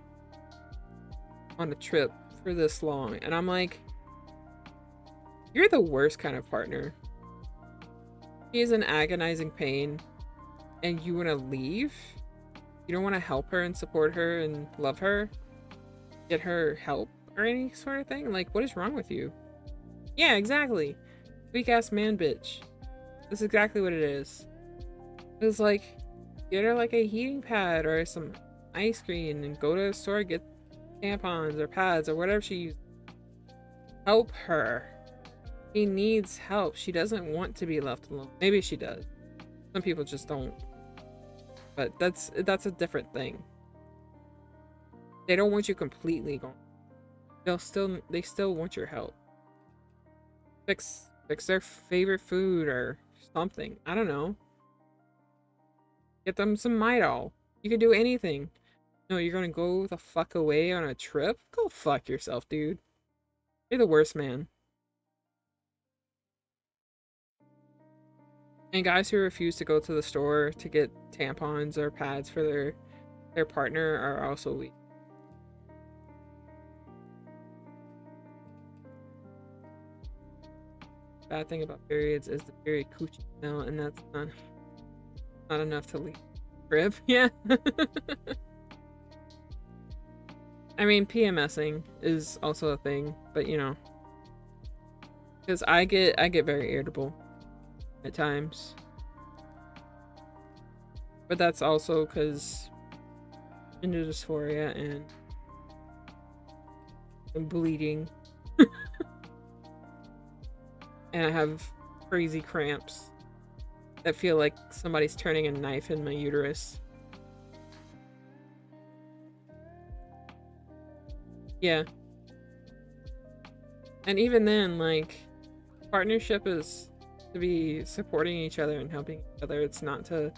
A: on a trip for this long. And I'm like, you're the worst kind of partner. She is in agonizing pain, and you want to leave? You don't want to help her and support her and love her? Get her help? Or any sort of thing? Like, what is wrong with you? Yeah, exactly. Weak ass man bitch. That's exactly what it is. It's like, get her like a heating pad or some ice cream and go to a store, get tampons or pads or whatever she uses. Help her. She needs help. She doesn't want to be left alone. Maybe she does. Some people just don't. But that's a different thing. They don't want you completely gone. They still want your help. Fix their favorite food or something. I don't know. Get them some Midol. You can do anything. No, you're gonna go the fuck away on a trip? Go fuck yourself, dude. You're the worst, man. And guys who refuse to go to the store to get tampons or pads for their partner are also weak. Bad thing about periods is the period coochie smell, and that's not enough to leave crib. Yeah. I mean, PMSing is also a thing, but you know, because I get very irritable at times, but that's also because gender dysphoria and bleeding. And I have crazy cramps that feel like somebody's turning a knife in my uterus. Yeah. And even then, like, partnership is to be supporting each other and helping each other. It's not to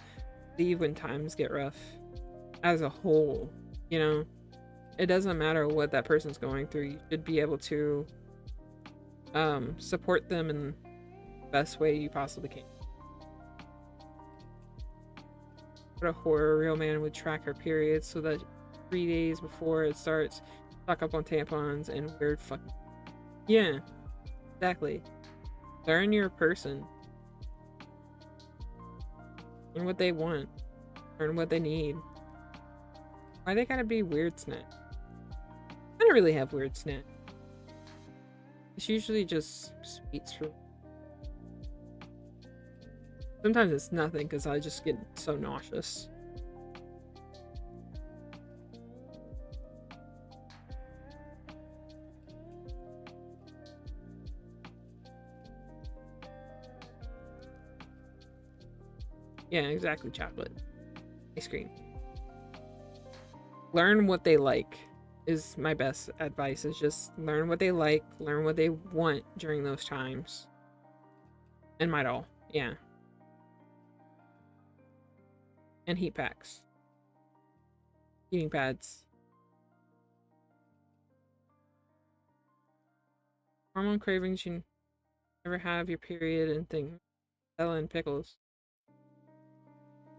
A: leave when times get rough as a whole, you know? It doesn't matter what that person's going through. You should be able to support them in the best way you possibly can. What a horror. Real man would track her periods so that 3 days before it starts, stock up on tampons and weird fucking... Yeah, exactly. Learn your person. Learn what they want. Learn what they need. Why they gotta be weird snack? I don't really have weird snack. It's usually just sweets for... Sometimes it's nothing because I just get so nauseous. Yeah, exactly, chocolate. Ice cream. Learn what they like is my best advice, is just learn what they like, learn what they want during those times. And Midol, yeah. And heat packs. Heating pads. Hormone cravings, you never have your period and things. Stella and pickles.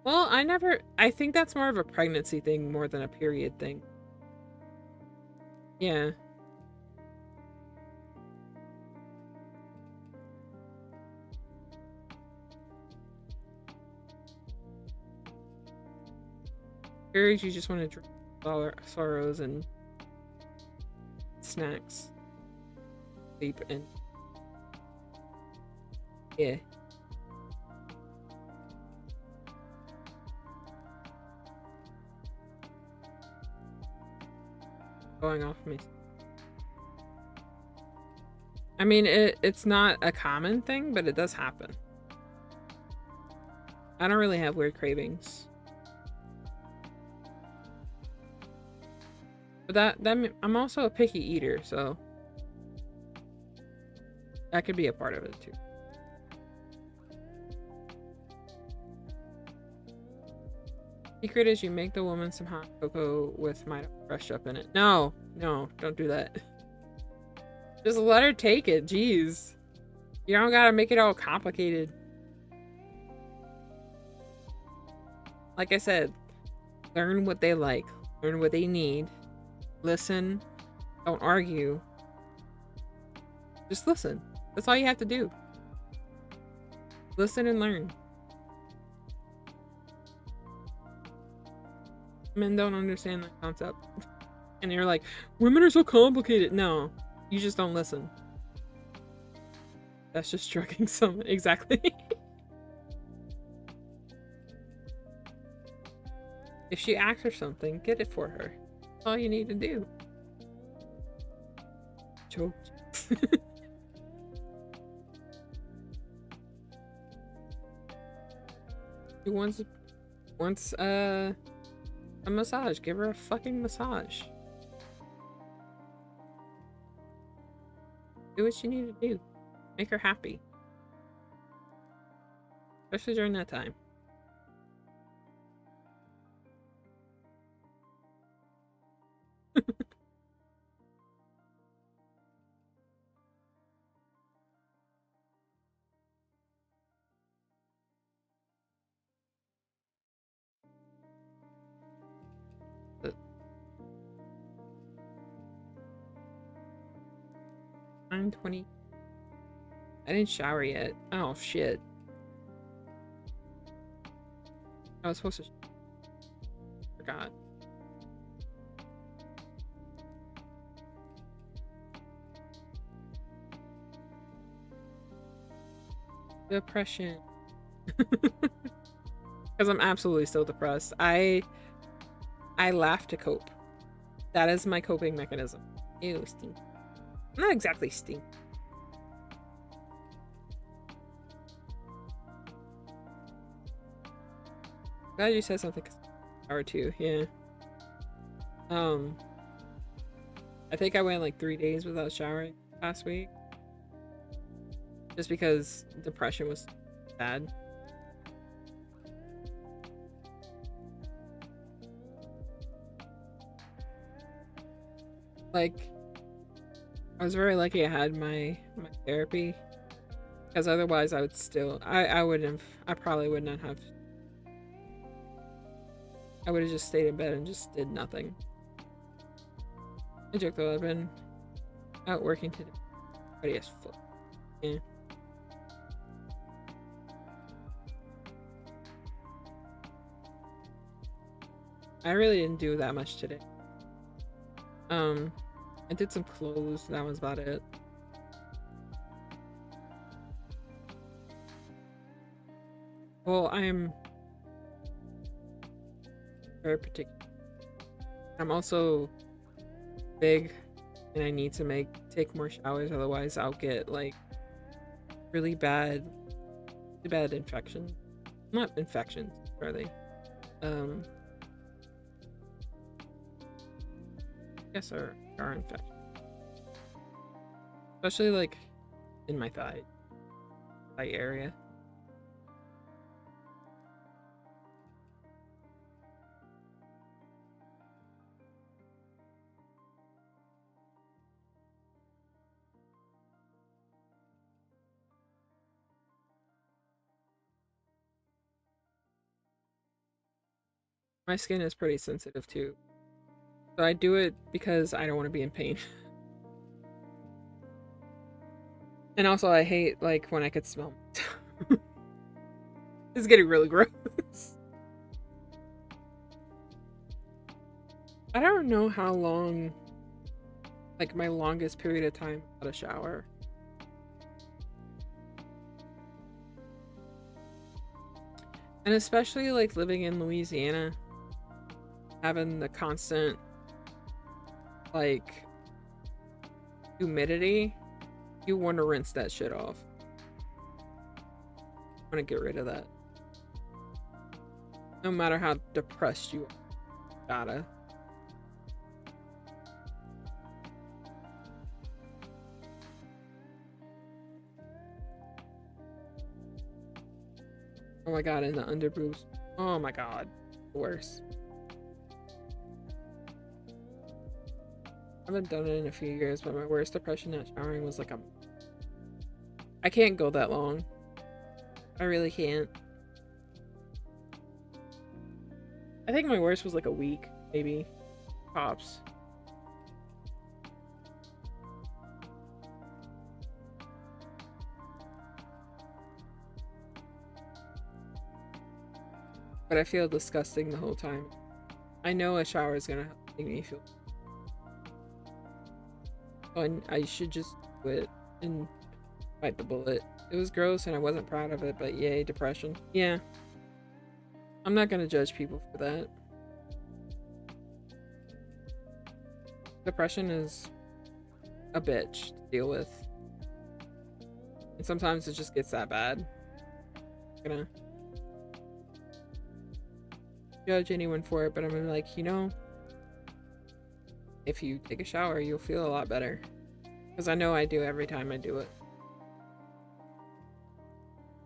A: Well, I think that's more of a pregnancy thing more than a period thing. Yeah. Periods, you just want to drink sorrows and snacks. Sleep and... Yeah. Going off me. I mean, it's not a common thing, but it does happen. I don't really have weird cravings. But that I'm also a picky eater, so that could be a part of it too. Secret is you make the woman some hot cocoa with my crushed up in it. No, don't do that. Just let her take it. Jeez. You don't gotta make it all complicated. Like I said, learn what they like. Learn what they need. Listen. Don't argue. Just listen. That's all you have to do. Listen and learn. Men don't understand that concept. And you're like, women are so complicated. No, you just don't listen. That's just drugging someone. Exactly. If she asks for something, get it for her. That's all you need to do. Choked. Who wants a massage? Give her a fucking massage. Do what you need to do. Make her happy. Especially during that time. But 9:20. I didn't shower yet. Oh shit. I was supposed to. Forgot. Depression. Because I'm absolutely still depressed. I laugh to cope. That is my coping mechanism. Ew, steam. Not exactly steam. Glad you said something. Hour 2, yeah. I think I went like 3 days without showering last week. Just because depression was bad. Like, I was very lucky I had my therapy. Because otherwise I would still, I probably would not have. I would have just stayed in bed and just did nothing. I joke though, I've been out working today. But yes, yeah. I really didn't do that much today. I did some clothes, that was about it. Well, I'm very particular. I'm also big and I need to take more showers, otherwise I'll get like really bad infections. Not infections, really. I guess are infections. Especially like in my thigh area. My skin is pretty sensitive too. So I do it because I don't want to be in pain. And also I hate like when I could smell. It's getting really gross. I don't know how long, like my longest period of time without a shower. And especially like living in Louisiana, having the constant like humidity, you want to rinse that shit off. I want to get rid of that. No matter how depressed you are, gotta. Oh my god, and the underboobs. Oh my god, worse. I haven't done it in a few years, but my worst depression at showering was like I can't go that long. I really can't. I think my worst was like a week, maybe. Tops. But I feel disgusting the whole time. I know a shower is gonna make me feel. Oh, and I should just do it and bite the bullet. It was gross and I wasn't proud of it, but yay, depression. Yeah. I'm not gonna judge people for that. Depression is a bitch to deal with. And sometimes it just gets that bad. judge anyone for it, but I'm like, you know, if you take a shower, you'll feel a lot better. Because I know I do every time I do it.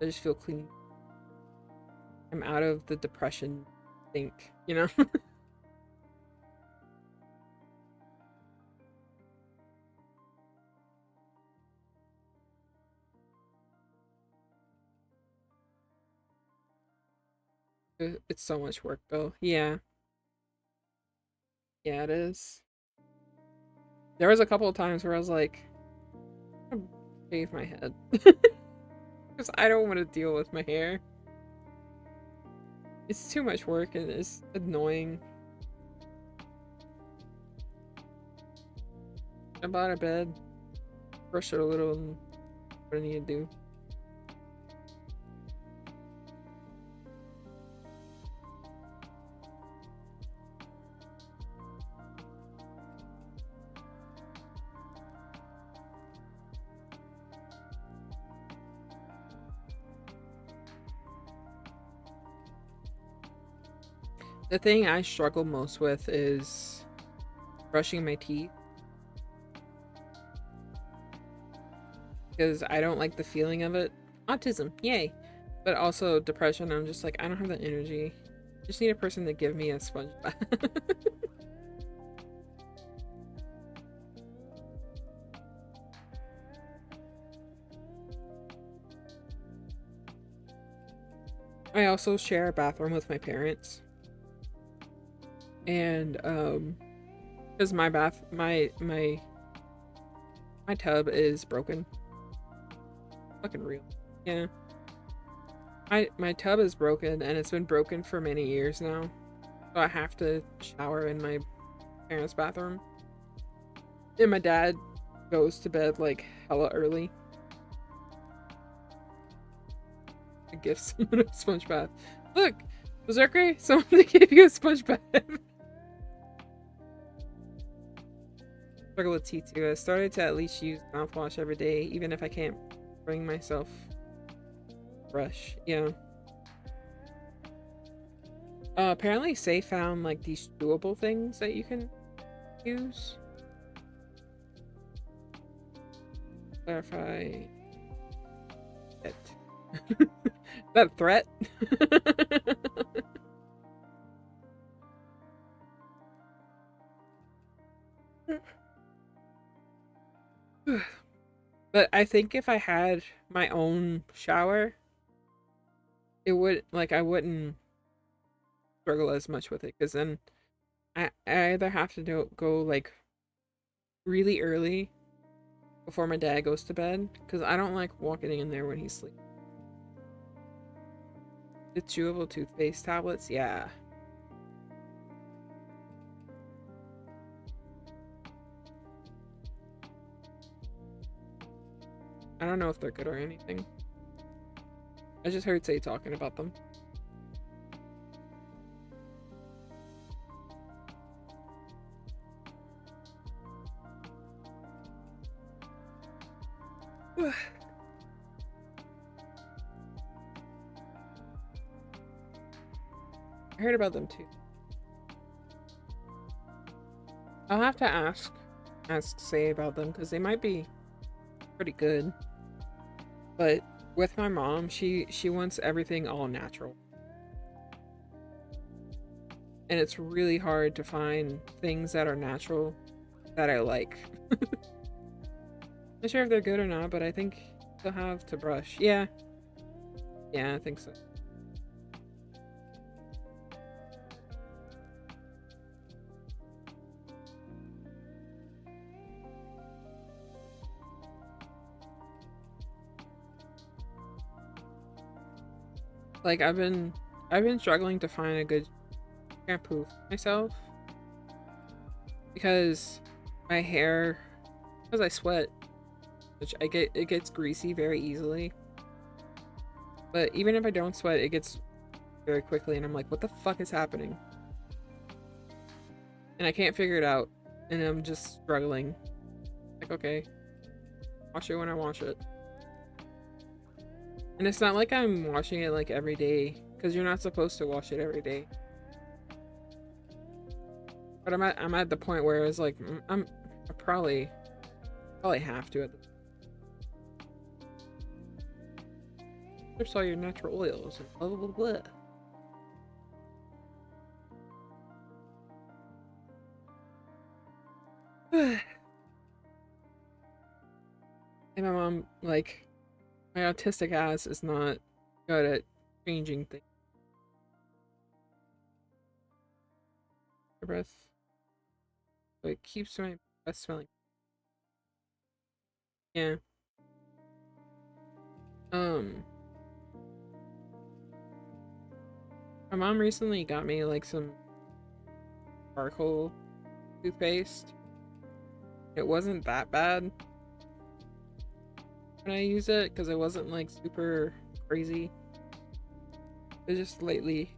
A: I just feel clean. I'm out of the depression sink, you know? It's so much work though. Yeah. Yeah, it is. There was a couple of times where I was like, I'm gonna shave my head. Because I don't want to deal with my hair. It's too much work and it's annoying. I bought a bed, brush it a little, and what I need to do. The thing I struggle most with is brushing my teeth. Because I don't like the feeling of it. Autism, yay. But also depression, I'm just like, I don't have the energy. I just need a person to give me a sponge bath. I also share a bathroom with my parents. And because my tub is broken. Fucking real. Yeah. My tub is broken and it's been broken for many years now. So I have to shower in my parents' bathroom. And my dad goes to bed like hella early. I give someone a sponge bath. Look, Berserker, someone gave you a sponge bath. Struggle with T2. I started to at least use mouthwash every day, even if I can't bring myself brush. Yeah. Apparently Say found like these chewable things that you can use. Clarify it. That a threat? But I think if I had my own shower, it would, like, I wouldn't struggle as much with it, because then I either have to go like really early before my dad goes to bed, because I don't like walking in there when he's asleep. The chewable toothpaste tablets, yeah. I don't know if they're good or anything. I just heard Say talking about them. I heard about them too. I'll have to ask Say about them, because they might be pretty good. But with my mom, she wants everything all natural. And it's really hard to find things that are natural that I like. Not sure if they're good or not, but I think they'll have to brush. Yeah. Yeah, I think so. Like, I've been struggling to find a good shampoo for myself, because my hair, because I sweat, which it gets greasy very easily. But even if I don't sweat, it gets very quickly, and I'm like, what the fuck is happening? And I can't figure it out, and I'm just struggling. Like, okay, wash it when I wash it. And it's not like I'm washing it like every day, because you're not supposed to wash it every day. But I'm at the point where it's like I probably have to at the There's all your natural oils and blah blah blah blah. And my mom, like, my autistic ass is not good at changing things. Breath. So it keeps my breath smelling. Yeah. My mom recently got me like some charcoal toothpaste. It wasn't that bad when I use it because it wasn't like super crazy. It just lately.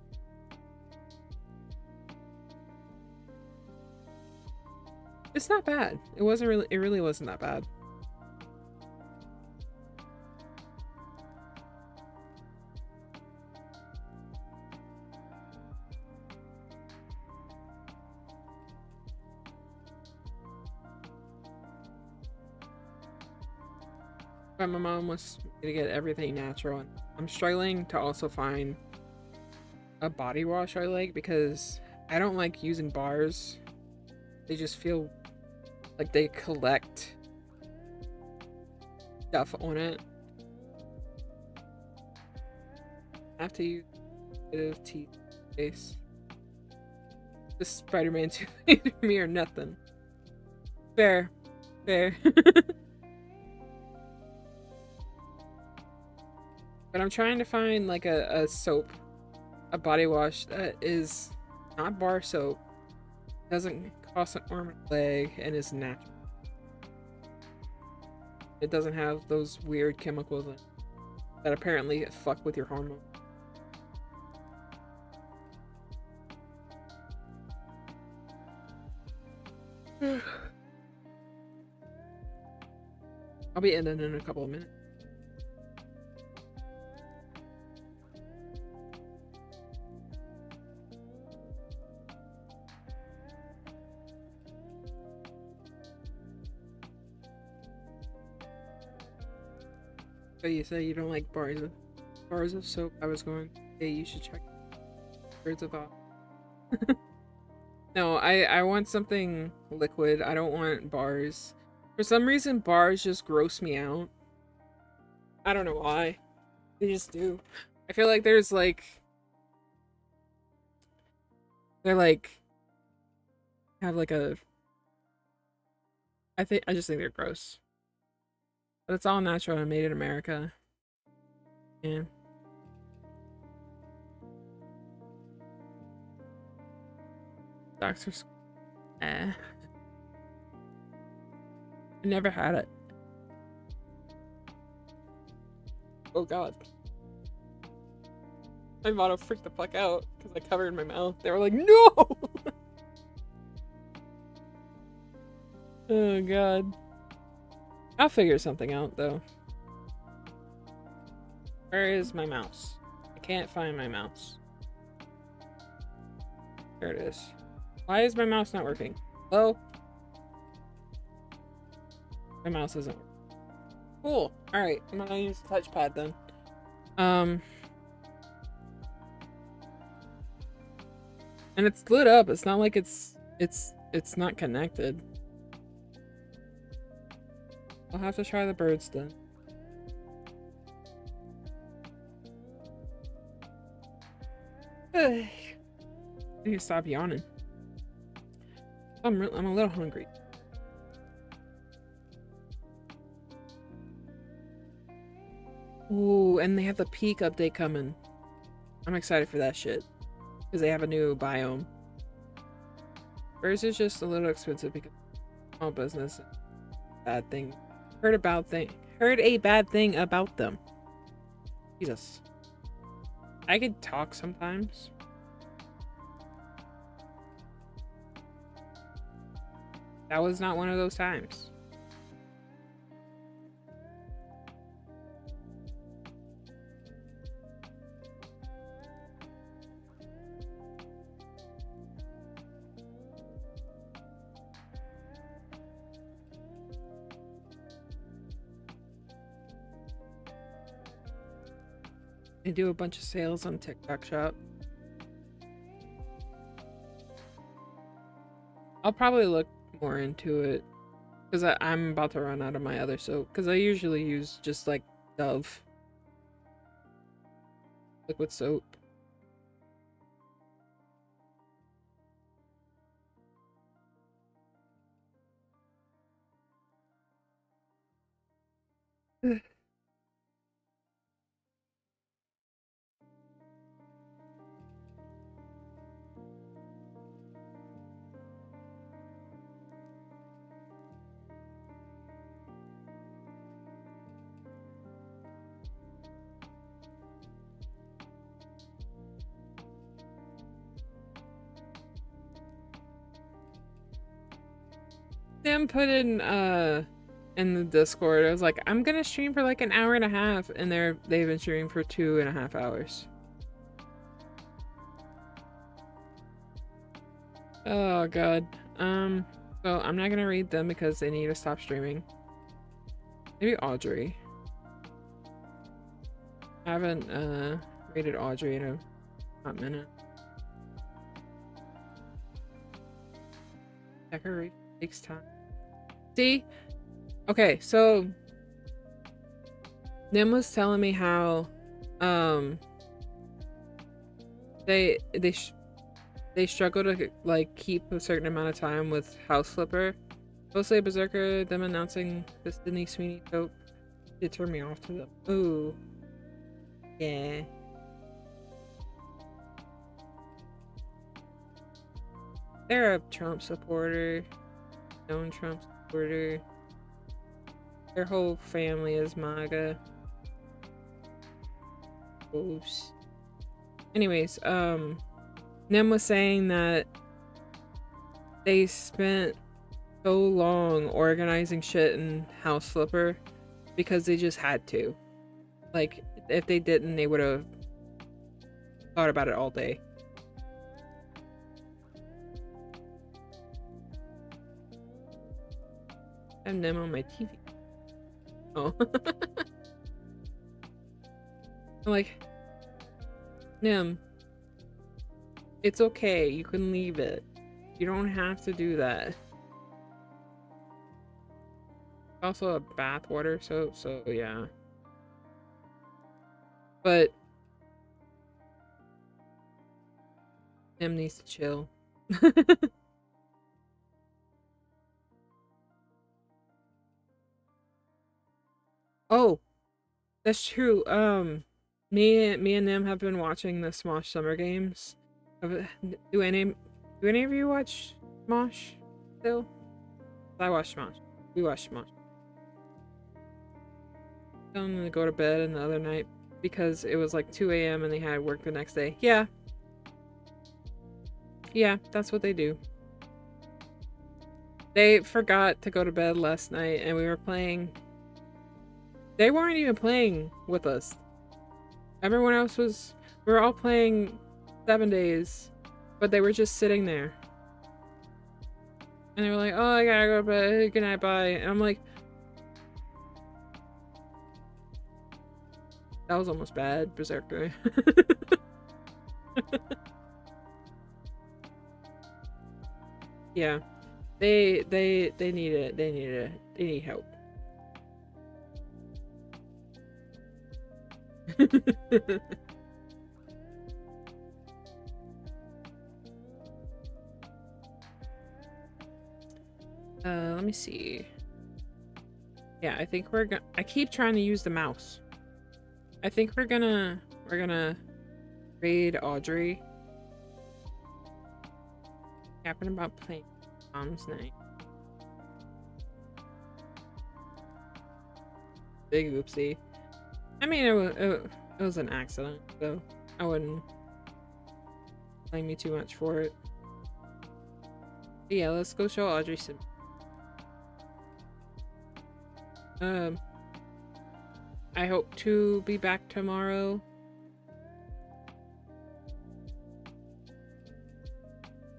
A: It's not bad. It really wasn't that bad. But my mom wants me to get everything natural, and I'm struggling to also find a body wash I like because I don't like using bars. They just feel like they collect stuff on it. I have to use a bit of toothpaste. This Spider-Man toothpaste for me or nothing. Fair. But I'm trying to find like a soap, a body wash that is not bar soap, doesn't cost an arm and a leg, and is natural. It doesn't have those weird chemicals in it that apparently fuck with your hormones. I'll be ending in a couple of minutes. So you say you don't like bars of soap. I was going, hey, you should check Birds of Oz. No, I want something liquid. I don't want bars. For some reason, bars just gross me out. I don't know why. They just do. I feel like there's like... They're like... Have like a... I just think they're gross. But it's all natural and made in America. Yeah. Doctors. I never had it. Oh god. My motto freaked the fuck out because I covered my mouth. They were like, no! Oh god. I'll figure something out though. Where is my mouse? I can't find my mouse. There it is. Why is my mouse not working? Hello? My mouse isn't working. Cool. Alright, I'm gonna use the touchpad then. And it's lit up. It's not like it's not connected. I'll have to try the birds then. I need to stop yawning. I'm a little hungry. Ooh, and they have the peak update coming. I'm excited for that shit. Because they have a new biome. Birds is just a little expensive because small business. Bad thing. Heard a bad thing about them. Jesus. I could talk sometimes. That was not one of those times. They do a bunch of sales on TikTok Shop. I'll probably look more into it because I'm about to run out of my other soap because I usually use just like Dove liquid soap. Sam put in the Discord, I was like, I'm gonna stream for like an hour and a half, and they've been streaming for 2.5 hours. Oh god. So I'm not gonna read them because they need to stop streaming. Maybe Audrey. I haven't rated Audrey in a hot minute. Decorate takes time. See? Okay, so Nim was telling me how they struggle to like keep a certain amount of time with House Flipper. Mostly Berserker, them announcing this Sydney Sweeney soap. It turned me off to them. Ooh. Yeah. They're a Trump supporter. Known Trump supporter. Their whole family is MAGA. Oops. Anyways, Nem was saying that they spent so long organizing shit in House Flipper because they just had to. Like, if they didn't, they would have thought about it all day. I have Nem on my TV. Oh. I'm like, Nem, it's okay. You can leave it. You don't have to do that. Also a bathwater soap, so yeah. But Nem needs to chill. Oh, that's true. Me and them have been watching the Smosh Summer Games. Do any of you watch Smosh still? I watch Smosh. We watch Smosh. I'm gonna go to bed and the other night because it was like 2 a.m. and they had work the next day. Yeah. Yeah, that's what they do. They forgot to go to bed last night and we were playing. They weren't even playing with us. Everyone else was. We were all playing 7 days, but they were just sitting there. And they were like, oh, I gotta go to bed. Good night, bye. And I'm like, that was almost bad, Berserker. Yeah. They need it. They need help. Let me see. Yeah, I think we're gonna. I keep trying to use the mouse. I think we're gonna raid Audrey. Happened about playing Mom's Night. Big oopsie. I mean, it was an accident, so I wouldn't blame me too much for it. But yeah, let's go show Audrey some. I hope to be back tomorrow.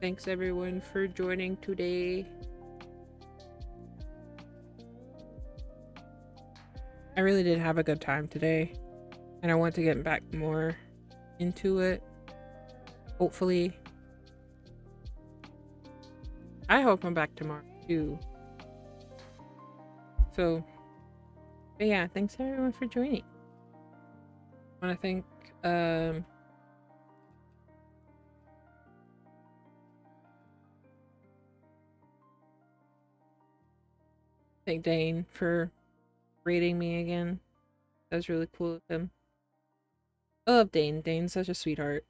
A: Thanks everyone for joining today. I really did have a good time today. and I want to get back more into it. Hopefully. I hope I'm back tomorrow too. So, but yeah, thanks everyone for joining. I want to thank thank Dane for rating me again. That was really cool of him. I love Dane. Dane's such a sweetheart.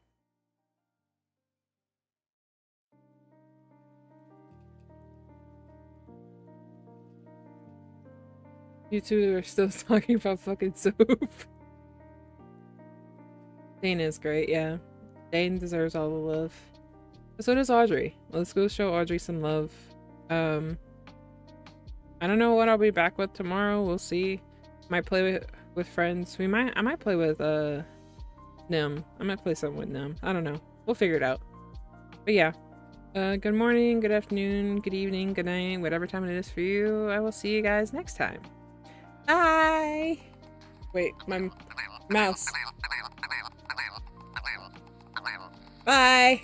A: You two are still talking about fucking soap. Dane is great, yeah. Dane deserves all the love. So does Audrey. Let's go show Audrey some love. I don't know what I'll be back with tomorrow. We'll see. Might play with friends. I might play with Nim. I might play something with Nim. I don't know. We'll figure it out. But yeah. Good morning, good afternoon, good evening, good night, whatever time it is for you. I will see you guys next time. Bye! Wait, my mouse. Bye!